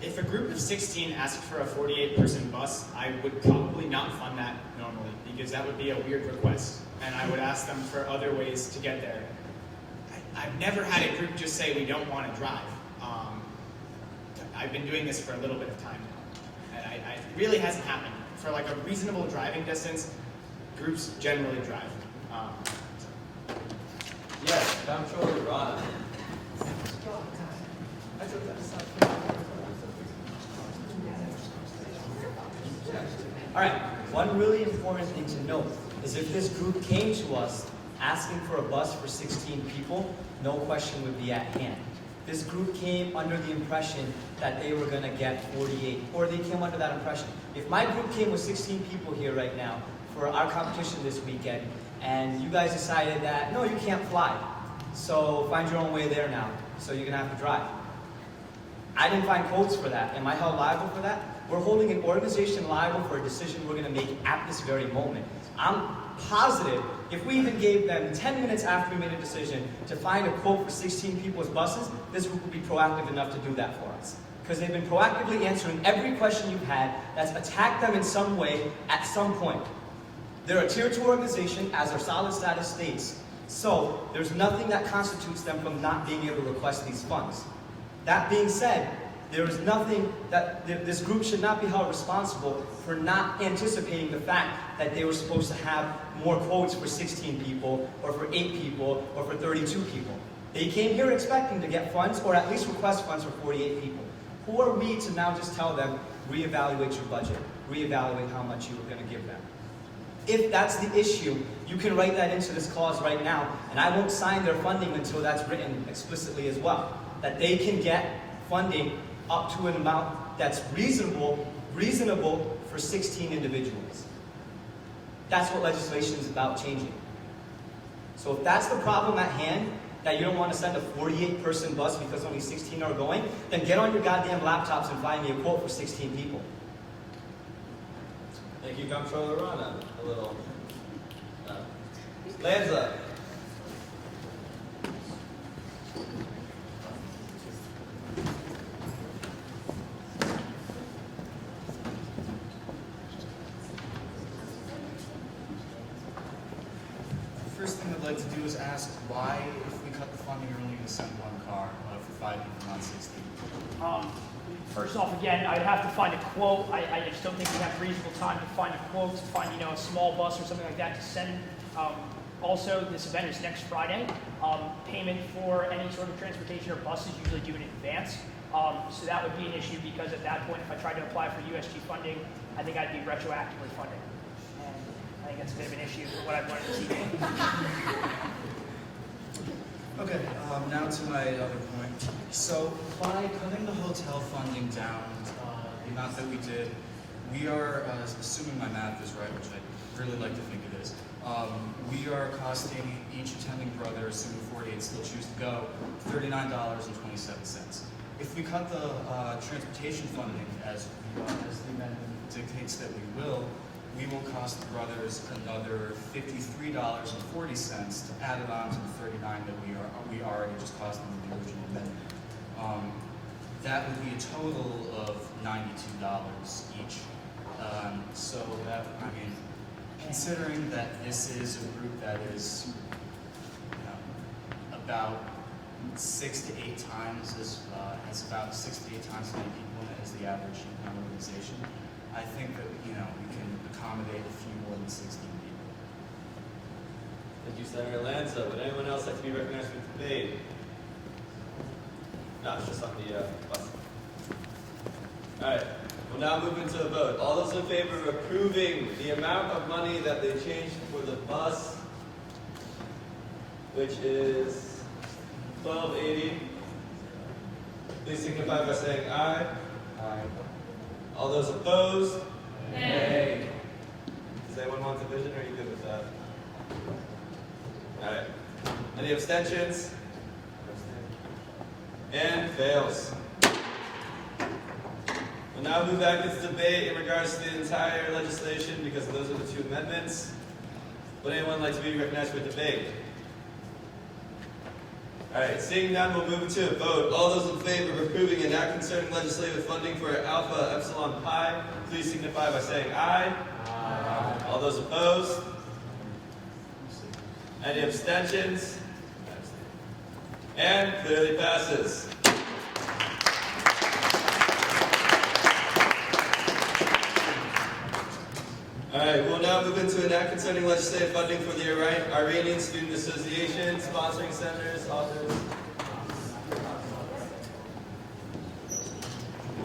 if a group of 16 asked for a 48-person bus, I would probably not fund that normally because that would be a weird request, and I would ask them for other ways to get there. I've never had a group just say we don't want to drive. I've been doing this for a little bit of time now, and it really hasn't happened. For like a reasonable driving distance, groups generally drive. Yes, Comptroller Rana. All right, one really important thing to note is if this group came to us asking for a bus for 16 people, no question would be at hand. This group came under the impression that they were going to get 48, or they came under that impression. If my group came with 16 people here right now for our competition this weekend, and you guys decided that, no, you can't fly, so find your own way there now, so you're going to have to drive. I didn't find quotes for that. Am I held liable for that? We're holding an organization liable for a decision we're going to make at this very moment. I'm positive if we even gave them 10 minutes after we made a decision to find a quote for 16 people's buses, this group would be proactive enough to do that for us. Because they've been proactively answering every question you've had that's attacked them in some way at some point. They're a Tier 2 organization, as our solid status states. So there's nothing that constitutes them from not being able to request these funds. That being said, there is nothing that this group should not be held responsible for not anticipating the fact that they were supposed to have more quotes for 16 people, or for 8 people, or for 32 people. They came here expecting to get funds, or at least request funds for 48 people. Who are we to now just tell them, reevaluate your budget, reevaluate how much you were going to give them? If that's the issue, you can write that into this clause right now, and I won't sign their funding until that's written explicitly as well. That they can get funding up to an amount that's reasonable for 16 individuals. That's what legislation is about changing. So if that's the problem at hand, that you don't want to send a 48-person bus because only 16 are going, then get on your goddamn laptops and find me a quote for 16 people. Thank you, Comptroller Rana. A little. Lanza. First thing I'd like to do is ask why, if we cut the funding, you're only going to send one car for 5 people, not 16. First off, again, I'd have to find a quote. I just don't think we have reasonable time to find a quote, to find a small bus or something like that to send. Also, this event is next Friday. Payment for any sort of transportation or buses usually due in advance. So that would be an issue because at that point, if I tried to apply for USG funding, I think I'd be retroactively funding. And I think that's a bit of an issue with what I've learned this evening. Okay, now to my other point. So by cutting the hotel funding down, the amount that we did, we are, assuming my math is right, which I really like to think it is, we are costing each attending brother, assuming 48 still choose to go, $39.27. If we cut the transportation funding, as the amendment dictates that we will cost the brothers another $53.40 to add it on to the $39 that we already just cost them in the original amendment. That would be a total of $92 each. So that, I mean, considering that this is a group that is about 6 to 8 times has about 6 to 8 times as many people in it as the average organization, I think that we can accommodate a few more than 16 people. Thank you, Senator Lanza. Would anyone else like to be recognized for debate? No, it's just on the bus. All right. We'll now move into a vote. All those in favor of approving the amount of money that they changed for the bus, which is $12.80, please signify by saying aye. Aye. All those opposed? Nay. Does anyone want division, or are you good with that? All right. Any abstentions? And fails. We'll now move back into debate in regards to the entire legislation because those are the two amendments. Would anyone like to be recognized for debate? All right, seeing none, we'll move into a vote. All those in favor of approving an act concerning legislative funding for Alpha Epsilon Pi, please signify by saying aye. Aye. All those opposed? Any abstentions? And clearly passes. All right, we'll now move into an act concerning legislative funding for the Iranian Student Association, sponsoring senators, authors.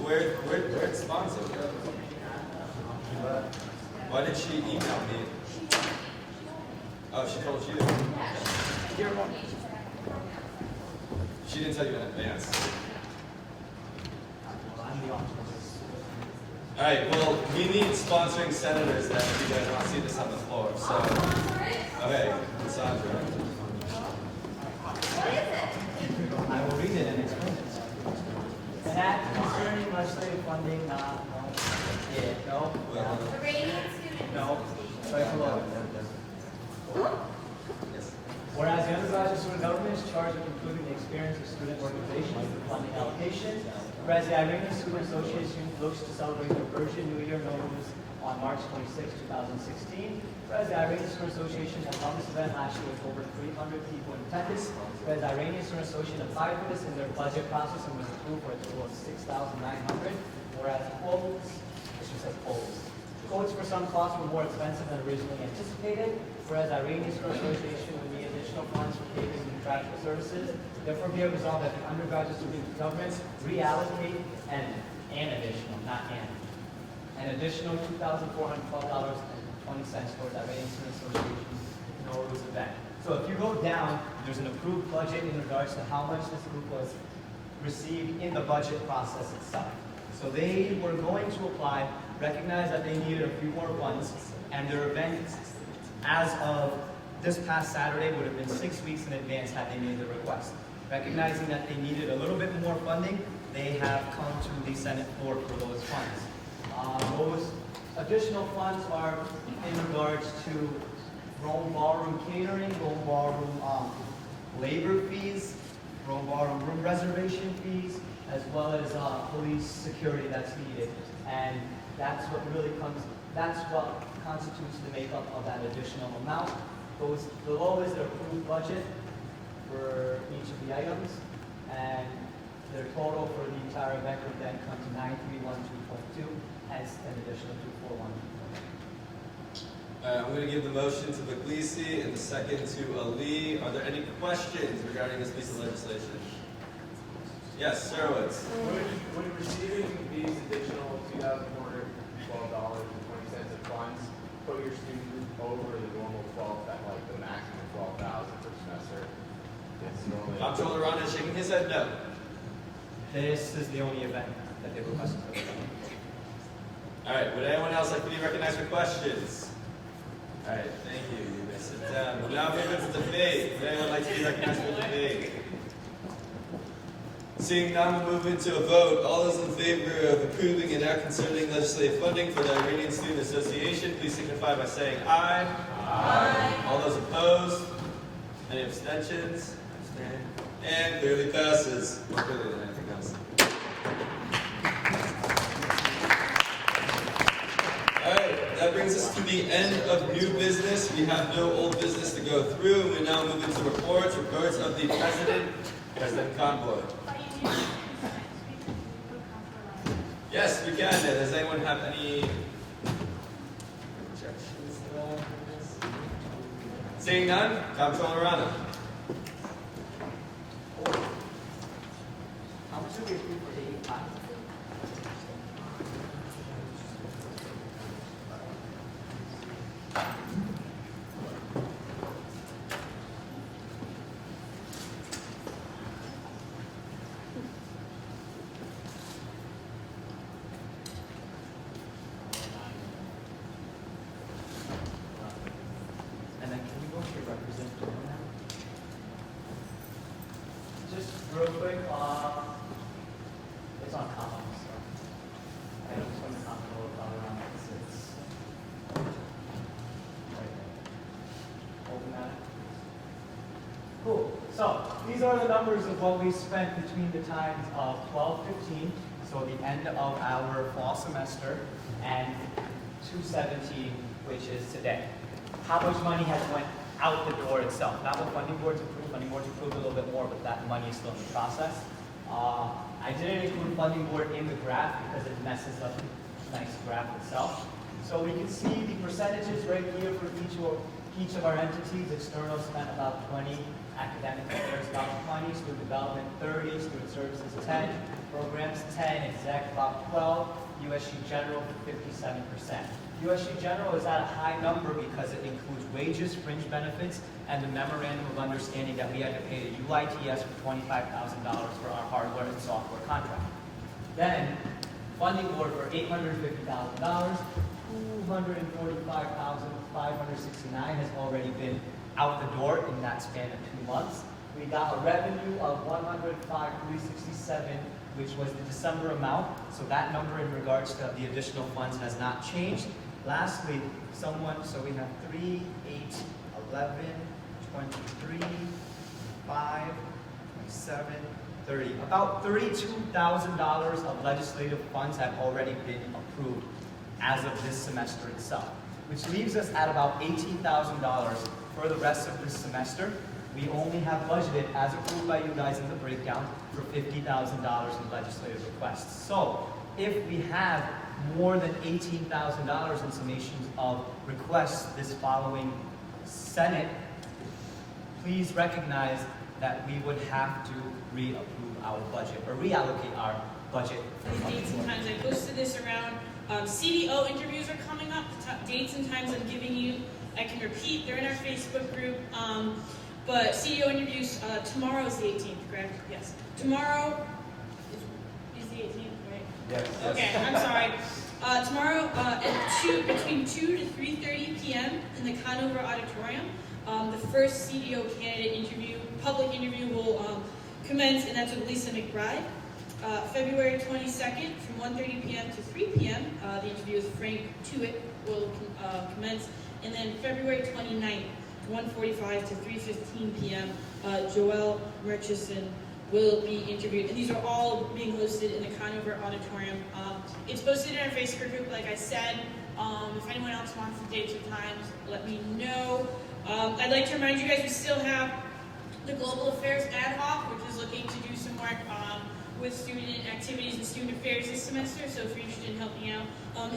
Where's sponsored? Why did she email me? Oh, she told you. She didn't tell you in advance. All right, well, we need sponsoring senators then if you guys want to see this on the floor. So, okay, Sandra. I will read it and explain it. An act concerning legislative funding, no. Iranian student. No. Right below it. Whereas the undergraduate student government is charged with improving the experience of student organizations through funding allocation, whereas the Iranian Student Association looks to celebrate the Persian New Year Nowruz on March 26, 2016, whereas the Iranian Student Association had held this event last year with over 300 people in attendance, whereas the Iranian Student Association applied for this in their budget process and was approved for a total of 6,900, whereas quotes for some costs were more expensive than originally anticipated, whereas the Iranian Student Association would need additional funds for catering and contractual services. Therefore, be it resolved that the undergraduate student government reallocate an additional $2,412.20 towards the Iranian Student Association Nowruz event. So if you go down, there's an approved budget in regards to how much this group was received in the budget process itself. So they were going to apply, recognize that they needed a few more funds, and their event, as of this past Saturday, would have been 6 weeks in advance had they made the request. Recognizing that they needed a little bit more funding, they have come to the Senate floor for those funds. Those additional funds are in regards to Rome Ballroom catering, Rome Ballroom labor fees, Rome Ballroom room reservation fees, as well as police security that's needed. And that's what constitutes the makeup of that additional amount. Goes below is their approved budget for each of the items, and their total for the entire event would then come to 931,222 as an additional 241. I'm going to give the motion to Puglisi and the second to Ali. Are there any questions regarding this piece of legislation? Yes, Sirowitz. Would receiving these additional $2,412.20 of funds put your student group over the normal 12, like the maximum 12,000 per semester? Comptroller Ron is shaking his head no. This is the only event that they requested. All right, would anyone else like to be recognized for questions? All right, thank you. You may sit down. We'll now move into debate. Would anyone like to be recognized for debate? Seeing none, we'll move into a vote. All those in favor of approving an act concerning legislative funding for the Iranian Student Association, please signify by saying aye. Aye. All those opposed? Any abstentions? And clearly passes. More clearly than anything else. All right, that brings us to the end of new business. We have no old business to go through. We now move into reports of the President Convoy. Yes, we can. Does anyone have any objections to that? Seeing none, Comptroller Rana. How much do we approve for AEPi? represent doing that? Just real quick, it's on comments, so I don't just want to comment a little around it. It's right there. Open that. Cool. So these are the numbers of what we spent between the times of 12:15, so the end of our fall semester, and 2:17, which is today. How much money has went out the door itself? Not what funding boards approved. Funding boards approved a little bit more, but that money is still in the process. I didn't include funding board in the graph because it messes up the nice graph itself. So we can see the percentages right here for each of our entities. External spent about 20, academic affairs about 20, student development 30, student services 10, programs 10, exec about 12, USG general 57%. USG general is at a high number because it includes wages, fringe benefits, and the memorandum of understanding that we had to pay to UITS for $25,000 for our hardware and software contract. Then, funding board for $850,000, $245,569 has already been out the door in that span of 2 months. We got a revenue of $105,367, which was the December amount, so that number in regards to the additional funds has not changed. Lastly, so we have 3, 8, 11, 23, 5, 27, 30. About $32,000 of legislative funds have already been approved as of this semester itself, which leaves us at about $18,000 for the rest of this semester. We only have budgeted, as approved by you guys in the breakdown, for $50,000 in legislative requests. So, if we have more than $18,000 in summations of requests this following Senate, please recognize that we would have to reapprove our budget, or reallocate our budget. These dates and times, I posted this around. CDO interviews are coming up. Dates and times I'm giving you, I can repeat, they're in our Facebook group. But CDO interviews, tomorrow is the 18th, correct? Yes. Tomorrow is the 18th, right? Yes. Okay, I'm sorry. Tomorrow at between 2 to 3:30 p.m. in the Conover Auditorium, the first CDO candidate interview, public interview will commence, and that's with Lisa McBride. February 22nd from 1:30 p.m. to 3 p.m. The interview with Frank Tuitt will commence, and then February 29th, 1:45 to 3:15 p.m. Joelle Murchison will be interviewed, and these are all being hosted in the Conover Auditorium. It's posted in our Facebook group, like I said. If anyone else wants the dates or times, let me know. I'd like to remind you guys we still have the Global Affairs Ad Hoc, which is looking to do some work with student activities and student affairs this semester, so if you're interested in helping out,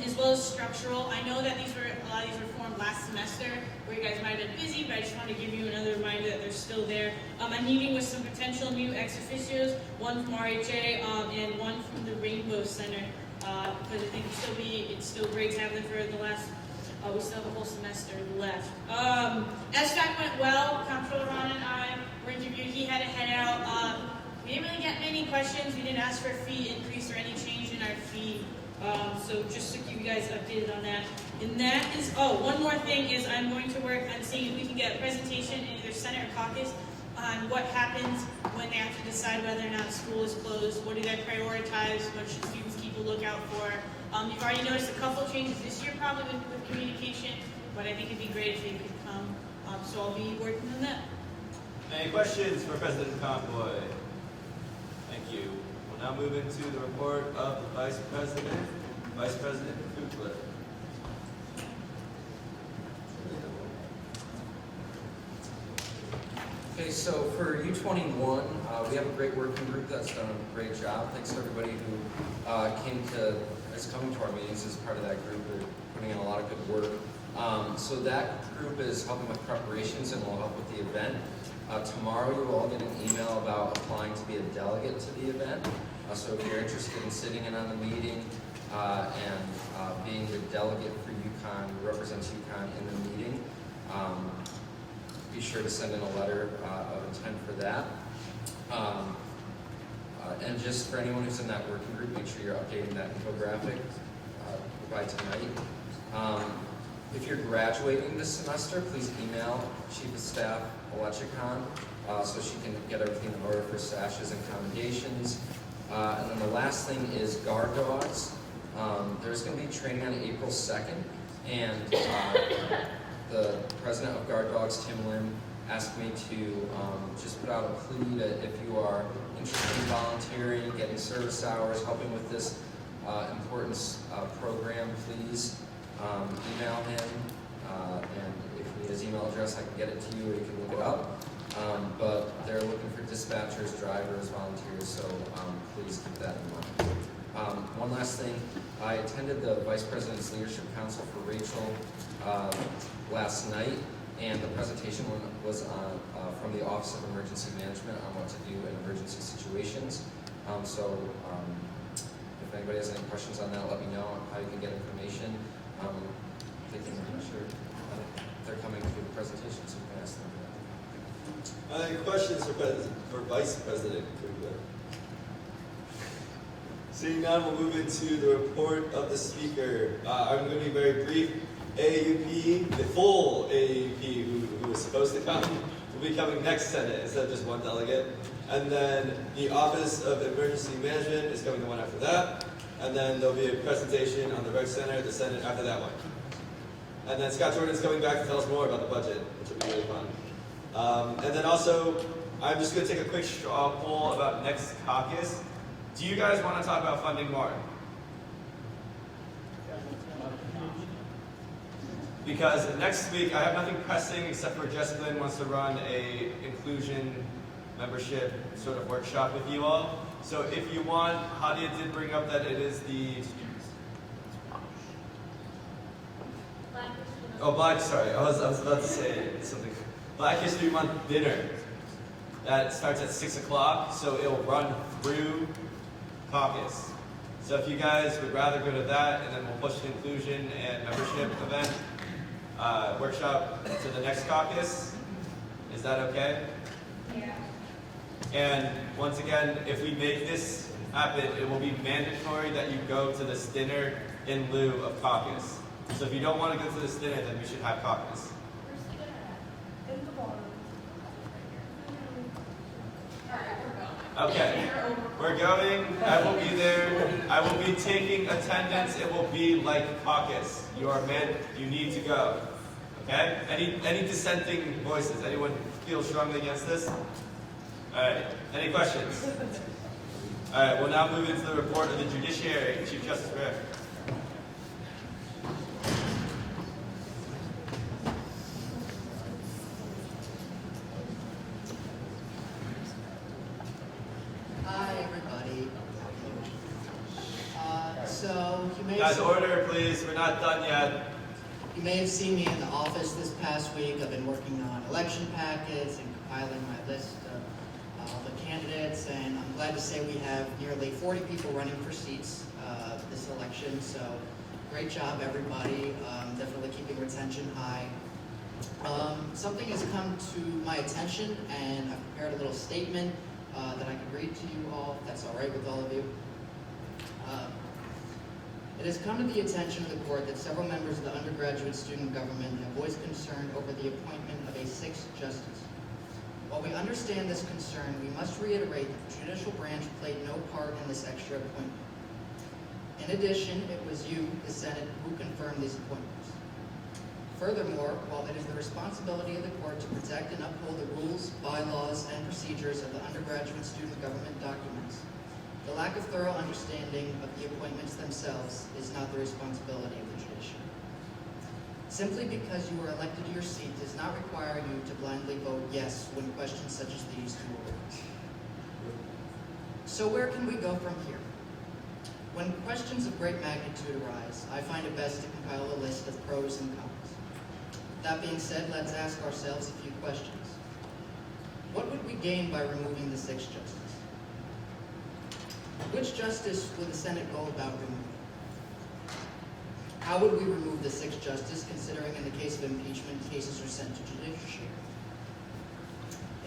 as well as structural. I know that a lot of these were formed last semester, where you guys might have been busy, but I just wanted to give you another reminder that they're still there. I'm meeting with some potential new ex officios, one from RHA and one from the Rainbow Center, because I think it's still great to have them for the last. We still have a whole semester left. FastTrack went well. Comptroller Ron and I were interviewed. He had to head out. We didn't really get many questions. We didn't ask for a fee increase or any change in our fee. So just to keep you guys updated on that. And that is, one more thing is I'm going to work on seeing if we can get a presentation in either Senate or caucus on what happens when they have to decide whether or not school is closed. What do they prioritize? What should students keep a lookout for? You've already noticed a couple changes this year probably with communication, but I think it'd be great if they could come. So I'll be working on that. Any questions for President Convoy? Thank you. We'll now move into the report of the Vice President Kukler. Okay, so for U21, we have a great working group that's done a great job. Thanks to everybody who is coming to our meetings as part of that group. They're putting in a lot of good work. So that group is helping with preparations and will help with the event. Tomorrow you will all get an email about applying to be a delegate to the event. So if you're interested in sitting in on the meeting and being the delegate for UConn, who represents UConn in the meeting, be sure to send in a letter of intent for that. And just for anyone who's in that working group, make sure you're updating that infographic by tonight. If you're graduating this semester, please email Chief of Staff Alechikhan so she can get everything in order for sashes and commendations. And then the last thing is guard dogs. There's going to be training on April 2nd, and the president of Guard Dogs, Tim Lim, asked me to just put out a plea that if you are interested in volunteering, getting service hours, helping with this important program, please email him. And if you need his email address, I can get it to you, or you can look it up. But they're looking for dispatchers, drivers, volunteers, so please keep that in mind. One last thing, I attended the Vice President's Leadership Council for Rachel last night, and the presentation was on, from the Office of Emergency Management on what to do in emergency situations. If anybody has any questions on that, let me know how you can get information. I'm sure they're coming to the presentation, so you can ask them that. Any questions for Vice President Kugler? Seeing none, we'll move into the report of the speaker. I'm going to be very brief. AEPi, the full AEPi who was supposed to come, will be coming next Senate instead of just one delegate. And then the Office of Emergency Management is coming the one after that. And then there'll be a presentation on the Rec Center, the Senate after that one. And then Scott Jordan's coming back to tell us more about the budget, which will be really fun. And then also, I'm just going to take a quick straw poll about next caucus. Do you guys want to talk about funding more? Because next week, I have nothing pressing except for Jessica Lynn wants to run a inclusion membership sort of workshop with you all. So if you want, Hadia did bring up that it is the... sorry, I was about to say something. Black History Month dinner. That starts at 6 o'clock, so it'll run through caucus. So if you guys would rather go to that, and then we'll push the inclusion and membership event workshop to the next caucus, is that okay? Yeah. And once again, if we make this happen, it will be mandatory that you go to this dinner in lieu of caucus. So if you don't want to go to this dinner, then we should have caucus. In the ballroom. Okay, we're going. I will be there. I will be taking attendance. It will be like caucus. You need to go. Okay? Any dissenting voices? Anyone feel strongly against this? All right. Any questions? All right. We'll now move into the report of the Judiciary. Chief Justice Barrett. Hi, everybody. So you may Guys, order, please. We're not done yet. You may have seen me in the office this past week. I've been working on election packets and compiling my list of all the candidates, and I'm glad to say we have nearly 40 people running for seats this election. So great job, everybody. Definitely keeping retention high. Something has come to my attention, and I've prepared a little statement that I can read to you all, if that's all right with all of you. It has come to the attention of the court that several members of the undergraduate student government have voiced concern over the appointment of a sixth justice. While we understand this concern, we must reiterate that the judicial branch played no part in this extra appointment. In addition, it was you, the Senate, who confirmed these appointments. Furthermore, while it is the responsibility of the court to protect and uphold the rules, bylaws, and procedures of the undergraduate student government documents, the lack of thorough understanding of the appointments themselves is not the responsibility of the judiciary. Simply because you were elected to your seat does not require you to blindly vote yes when questions such as these do arise. So where can we go from here? When questions of great magnitude arise, I find it best to compile a list of pros and cons. That being said, let's ask ourselves a few questions. What would we gain by removing the sixth justice? Which justice would the Senate go about removing? How would we remove the sixth justice, considering in the case of impeachment, cases are sent to judiciary?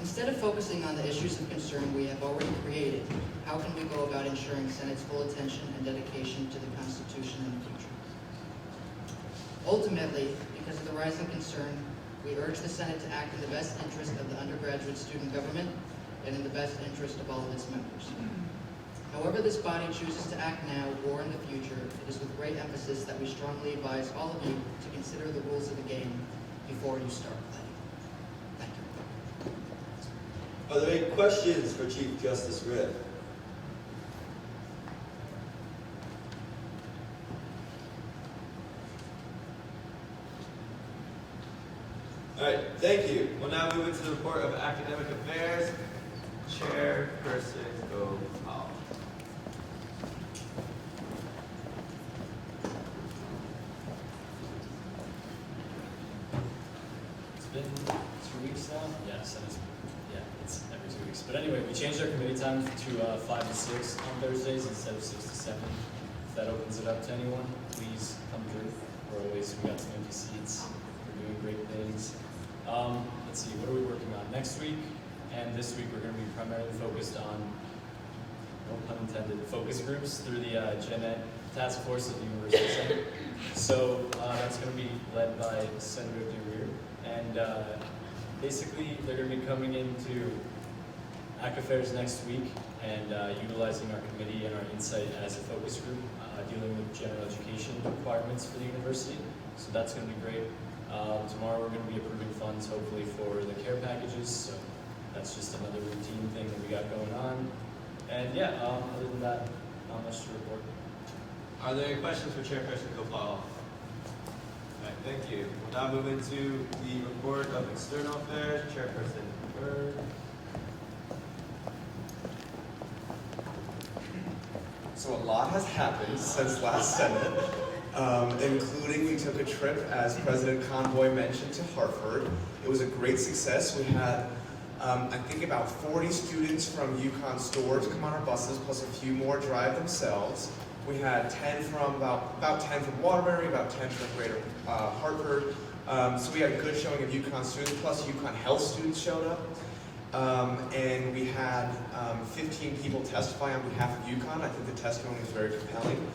Instead of focusing on the issues of concern we have already created, how can we go about ensuring Senate's full attention and dedication to the Constitution in the future? Ultimately, because of the rising concern, we urge the Senate to act in the best interest of the undergraduate student government and in the best interest of all of its members. However this body chooses to act now or in the future, it is with great emphasis that we strongly advise all of you to consider the rules of the game before you start playing. Thank you. Are there any questions for Chief Justice Ritt? All right, thank you. We'll now move into the report of academic affairs. Chairperson Gopal. It's been 2 weeks now? Yes, it's every 2 weeks. But anyway, we changed our committee times to 5 to 6 on Thursdays instead of 6 to 7. If that opens it up to anyone, please come through. We got some empty seats. We're doing great things. Let's see, what are we working on next week? And this week we're going to be primarily focused on, no pun intended, focus groups through the Gen Ed Task Force at the University Center. So that's going to be led by Senator DeReer. And basically they're going to be coming into AC Affairs next week and utilizing our committee and our insight as a focus group, dealing with general education requirements for the university. So that's going to be great. Tomorrow we're going to be approving funds, hopefully, for the care packages. So that's just another routine thing that we got going on. And yeah, other than that, not much to report. Are there any questions for Chairperson Gopal? All right, thank you. We'll now move into the report of external affairs. Chairperson Byrd. So a lot has happened since last Senate, including we took a trip, as President Convoy mentioned, to Hartford. It was a great success. We had, I think, about 40 students from UConn stores come on our buses, plus a few more drive themselves. We had 10 from about 10 from Waterbury, about 10 from Greater Hartford. So we had a good showing of UConn students, plus UConn Health students showed up. And we had 15 people testify on behalf of UConn. I think the testimony was very compelling.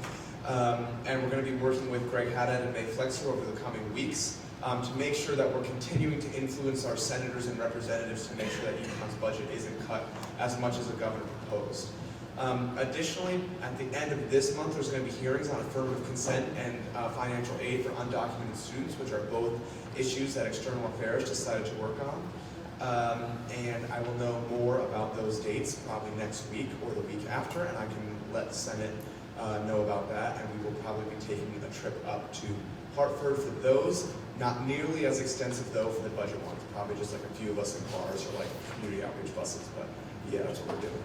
And we're going to be working with Greg Haddad and May Flexer over the coming weeks to make sure that we're continuing to influence our senators and representatives to make sure that UConn's budget isn't cut as much as the governor proposed. Additionally, at the end of this month, there's going to be hearings on affirmative consent and financial aid for undocumented students, which are both issues that External Affairs decided to work on. And I will know more about those dates probably next week or the week after, and I can let the Senate know about that, and we will probably be taking a trip up to Hartford for those. Not nearly as extensive, though, for the budget ones. Probably just like a few of us in cars or like community outreach buses, but yeah, that's what we're doing.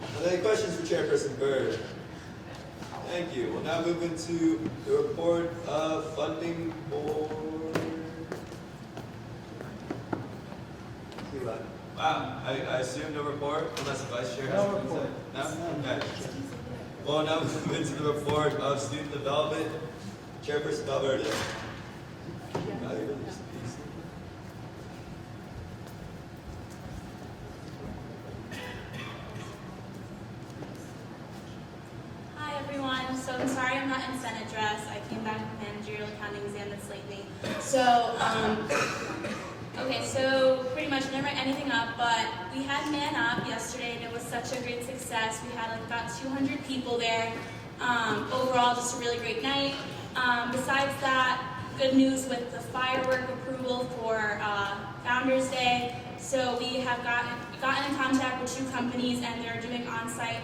Are there any questions for Chairperson Byrd? Thank you. We'll now move into the report of funding board. Wow, I assume no report unless the vice chair has something to say. No? Okay. Well, now we move into the report of student development. Chairperson Valverde. Hi everyone. So I'm sorry I'm not in Senate dress. I came back from managerial accounting exam that's lately. So okay, so pretty much never write anything up, but we had Man Up yesterday and it was such a great success. We had like about 200 people there. Overall, just a really great night. Besides that, good news with the firework approval for Founders Day. So we have gotten in contact with 2 companies and they're doing on-site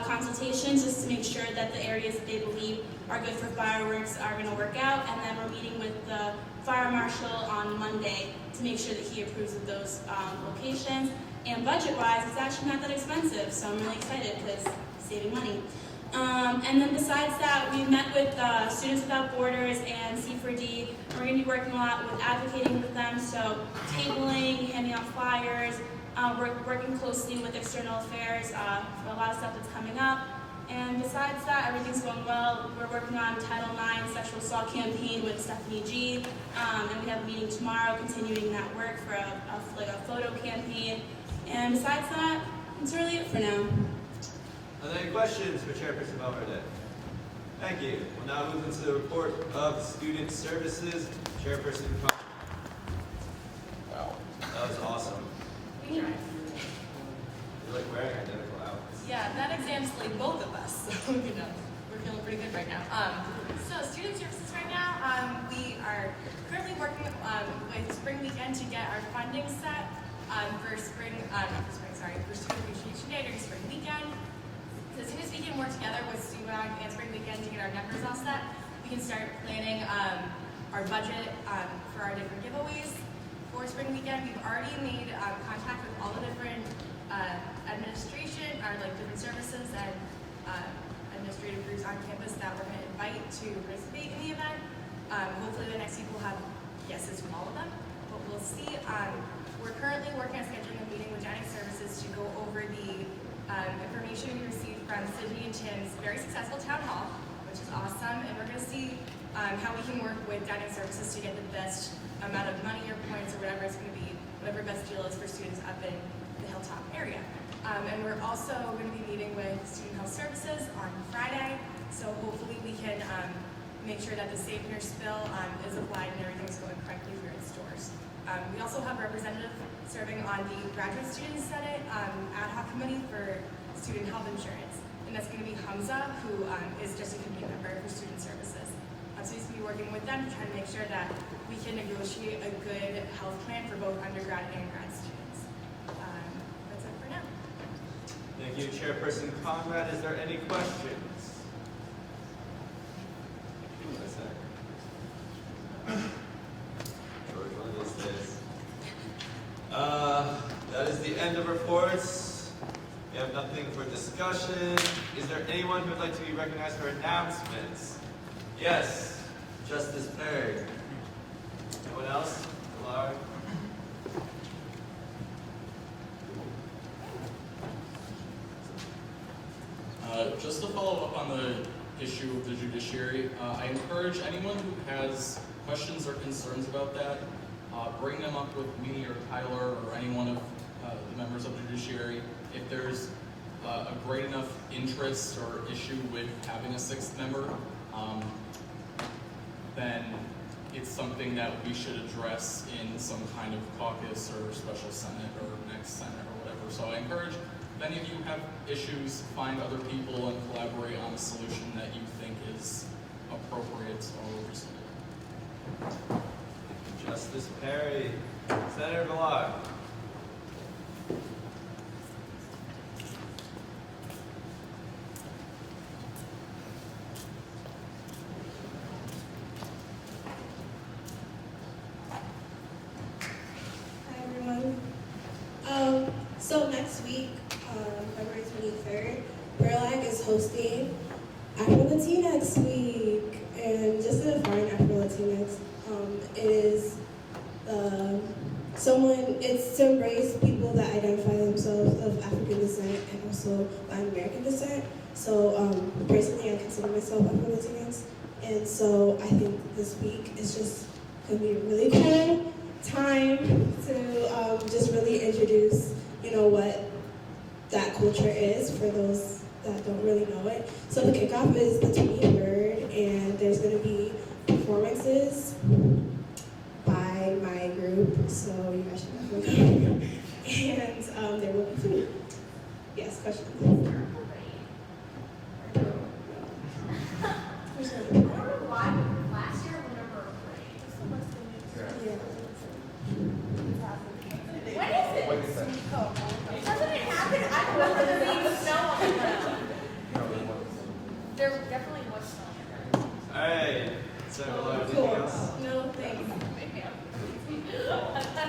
consultations just to make sure that the areas that they believe are good for fireworks are going to work out. And then we're meeting with the fire marshal on Monday to make sure that he approves of those locations. And budget-wise, it's actually not that expensive, so I'm really excited because saving money. And then besides that, we've met with Students Without Borders and C4D. We're going to be working a lot with advocating with them, so tabling, handing out flyers, working closely with External Affairs for a lot of stuff that's coming up. And besides that, everything's going well. We're working on Title IX sexual assault campaign with Stephanie G. And we have a meeting tomorrow continuing that work for a photo campaign. And besides that, that's really it for now. Are there any questions for Chairperson Valverde? Thank you. We'll now move into the report of student services. Chairperson Con. Wow, that was awesome. You're like wearing identical outfits. Yeah, that exam slayed both of us, so you know, we're feeling pretty good right now. So student services right now, we are currently working with Spring Weekend to get our funding set for for Student Appreciation Day during Spring Weekend. So as soon as we can work together with SUAG and Spring Weekend to get our numbers all set, we can start planning our budget for our different giveaways for Spring Weekend. We've already made contact with all the different administration, or like different services and administrative groups on campus that we're going to invite to participate in the event. Hopefully the next week we'll have yeses from all of them, but we'll see. We're currently working on scheduling a meeting with dining services to go over the information we received from Sydney and Tim's very successful town hall, which is awesome, and we're going to see how we can work with dining services to get the best amount of money or points or whatever it's going to be, whatever best deal is for students up in the Hilltop area. And we're also going to be meeting with Student Health Services on Friday, so hopefully we can make sure that the Save Nurse bill is applied and everything's going correctly here in stores. We also have a representative serving on the Graduate Student Senate ad hoc committee for student health insurance, and that's going to be Hamza, who is just a committee member for student services. So he's going to be working with them to try to make sure that we can negotiate a good health plan for both undergrad and grad students. That's it for now. Thank you, Chairperson Conrad. Is there any questions? George, one of these days. That is the end of reports. We have nothing for discussion. Is there anyone who would like to be recognized for announcements? Yes, Justice Perry. Anyone else? Laura? Just to follow up on the issue of the judiciary, I encourage anyone who has questions or concerns about that, bring them up with me or Tyler or any one of the members of the judiciary. If there's a great enough interest or issue with having a sixth member, then it's something that we should address in some kind of caucus or special senate or next senate or whatever. So I encourage, if any of you have issues, find other people and collaborate on a solution that you think is appropriate or reasonable. Justice Perry. Senator Villar. Hi everyone. So next week, February 23rd, BurLag is hosting Afro-Latinx Week, and just to define Afro-Latinx, it is it's to embrace people that identify themselves of African descent and also Latin American descent. So personally, I consider myself Afro-Latinx, and so I think this week is just going to be a really cool time to just really introduce, what that culture is for those that don't really know it. So the kickoff is the 23rd, and there's going to be performances by my group, so you guys should definitely come. And there will be food. Yes, questions? Last year, whenever when is it? Doesn't it happen? I don't know whether there was snow on the ground. There definitely was snow. All right. So, anything else? No, thanks.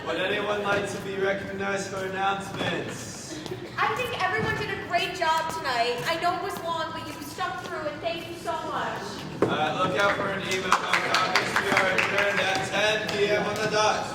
Would anyone like to be recognized for announcements? I think everyone did a great job tonight. I know it was long, but you stuck through it. Thank you so much. Look out for an email about copies. We are adjourned at 10 p.m. on the dot.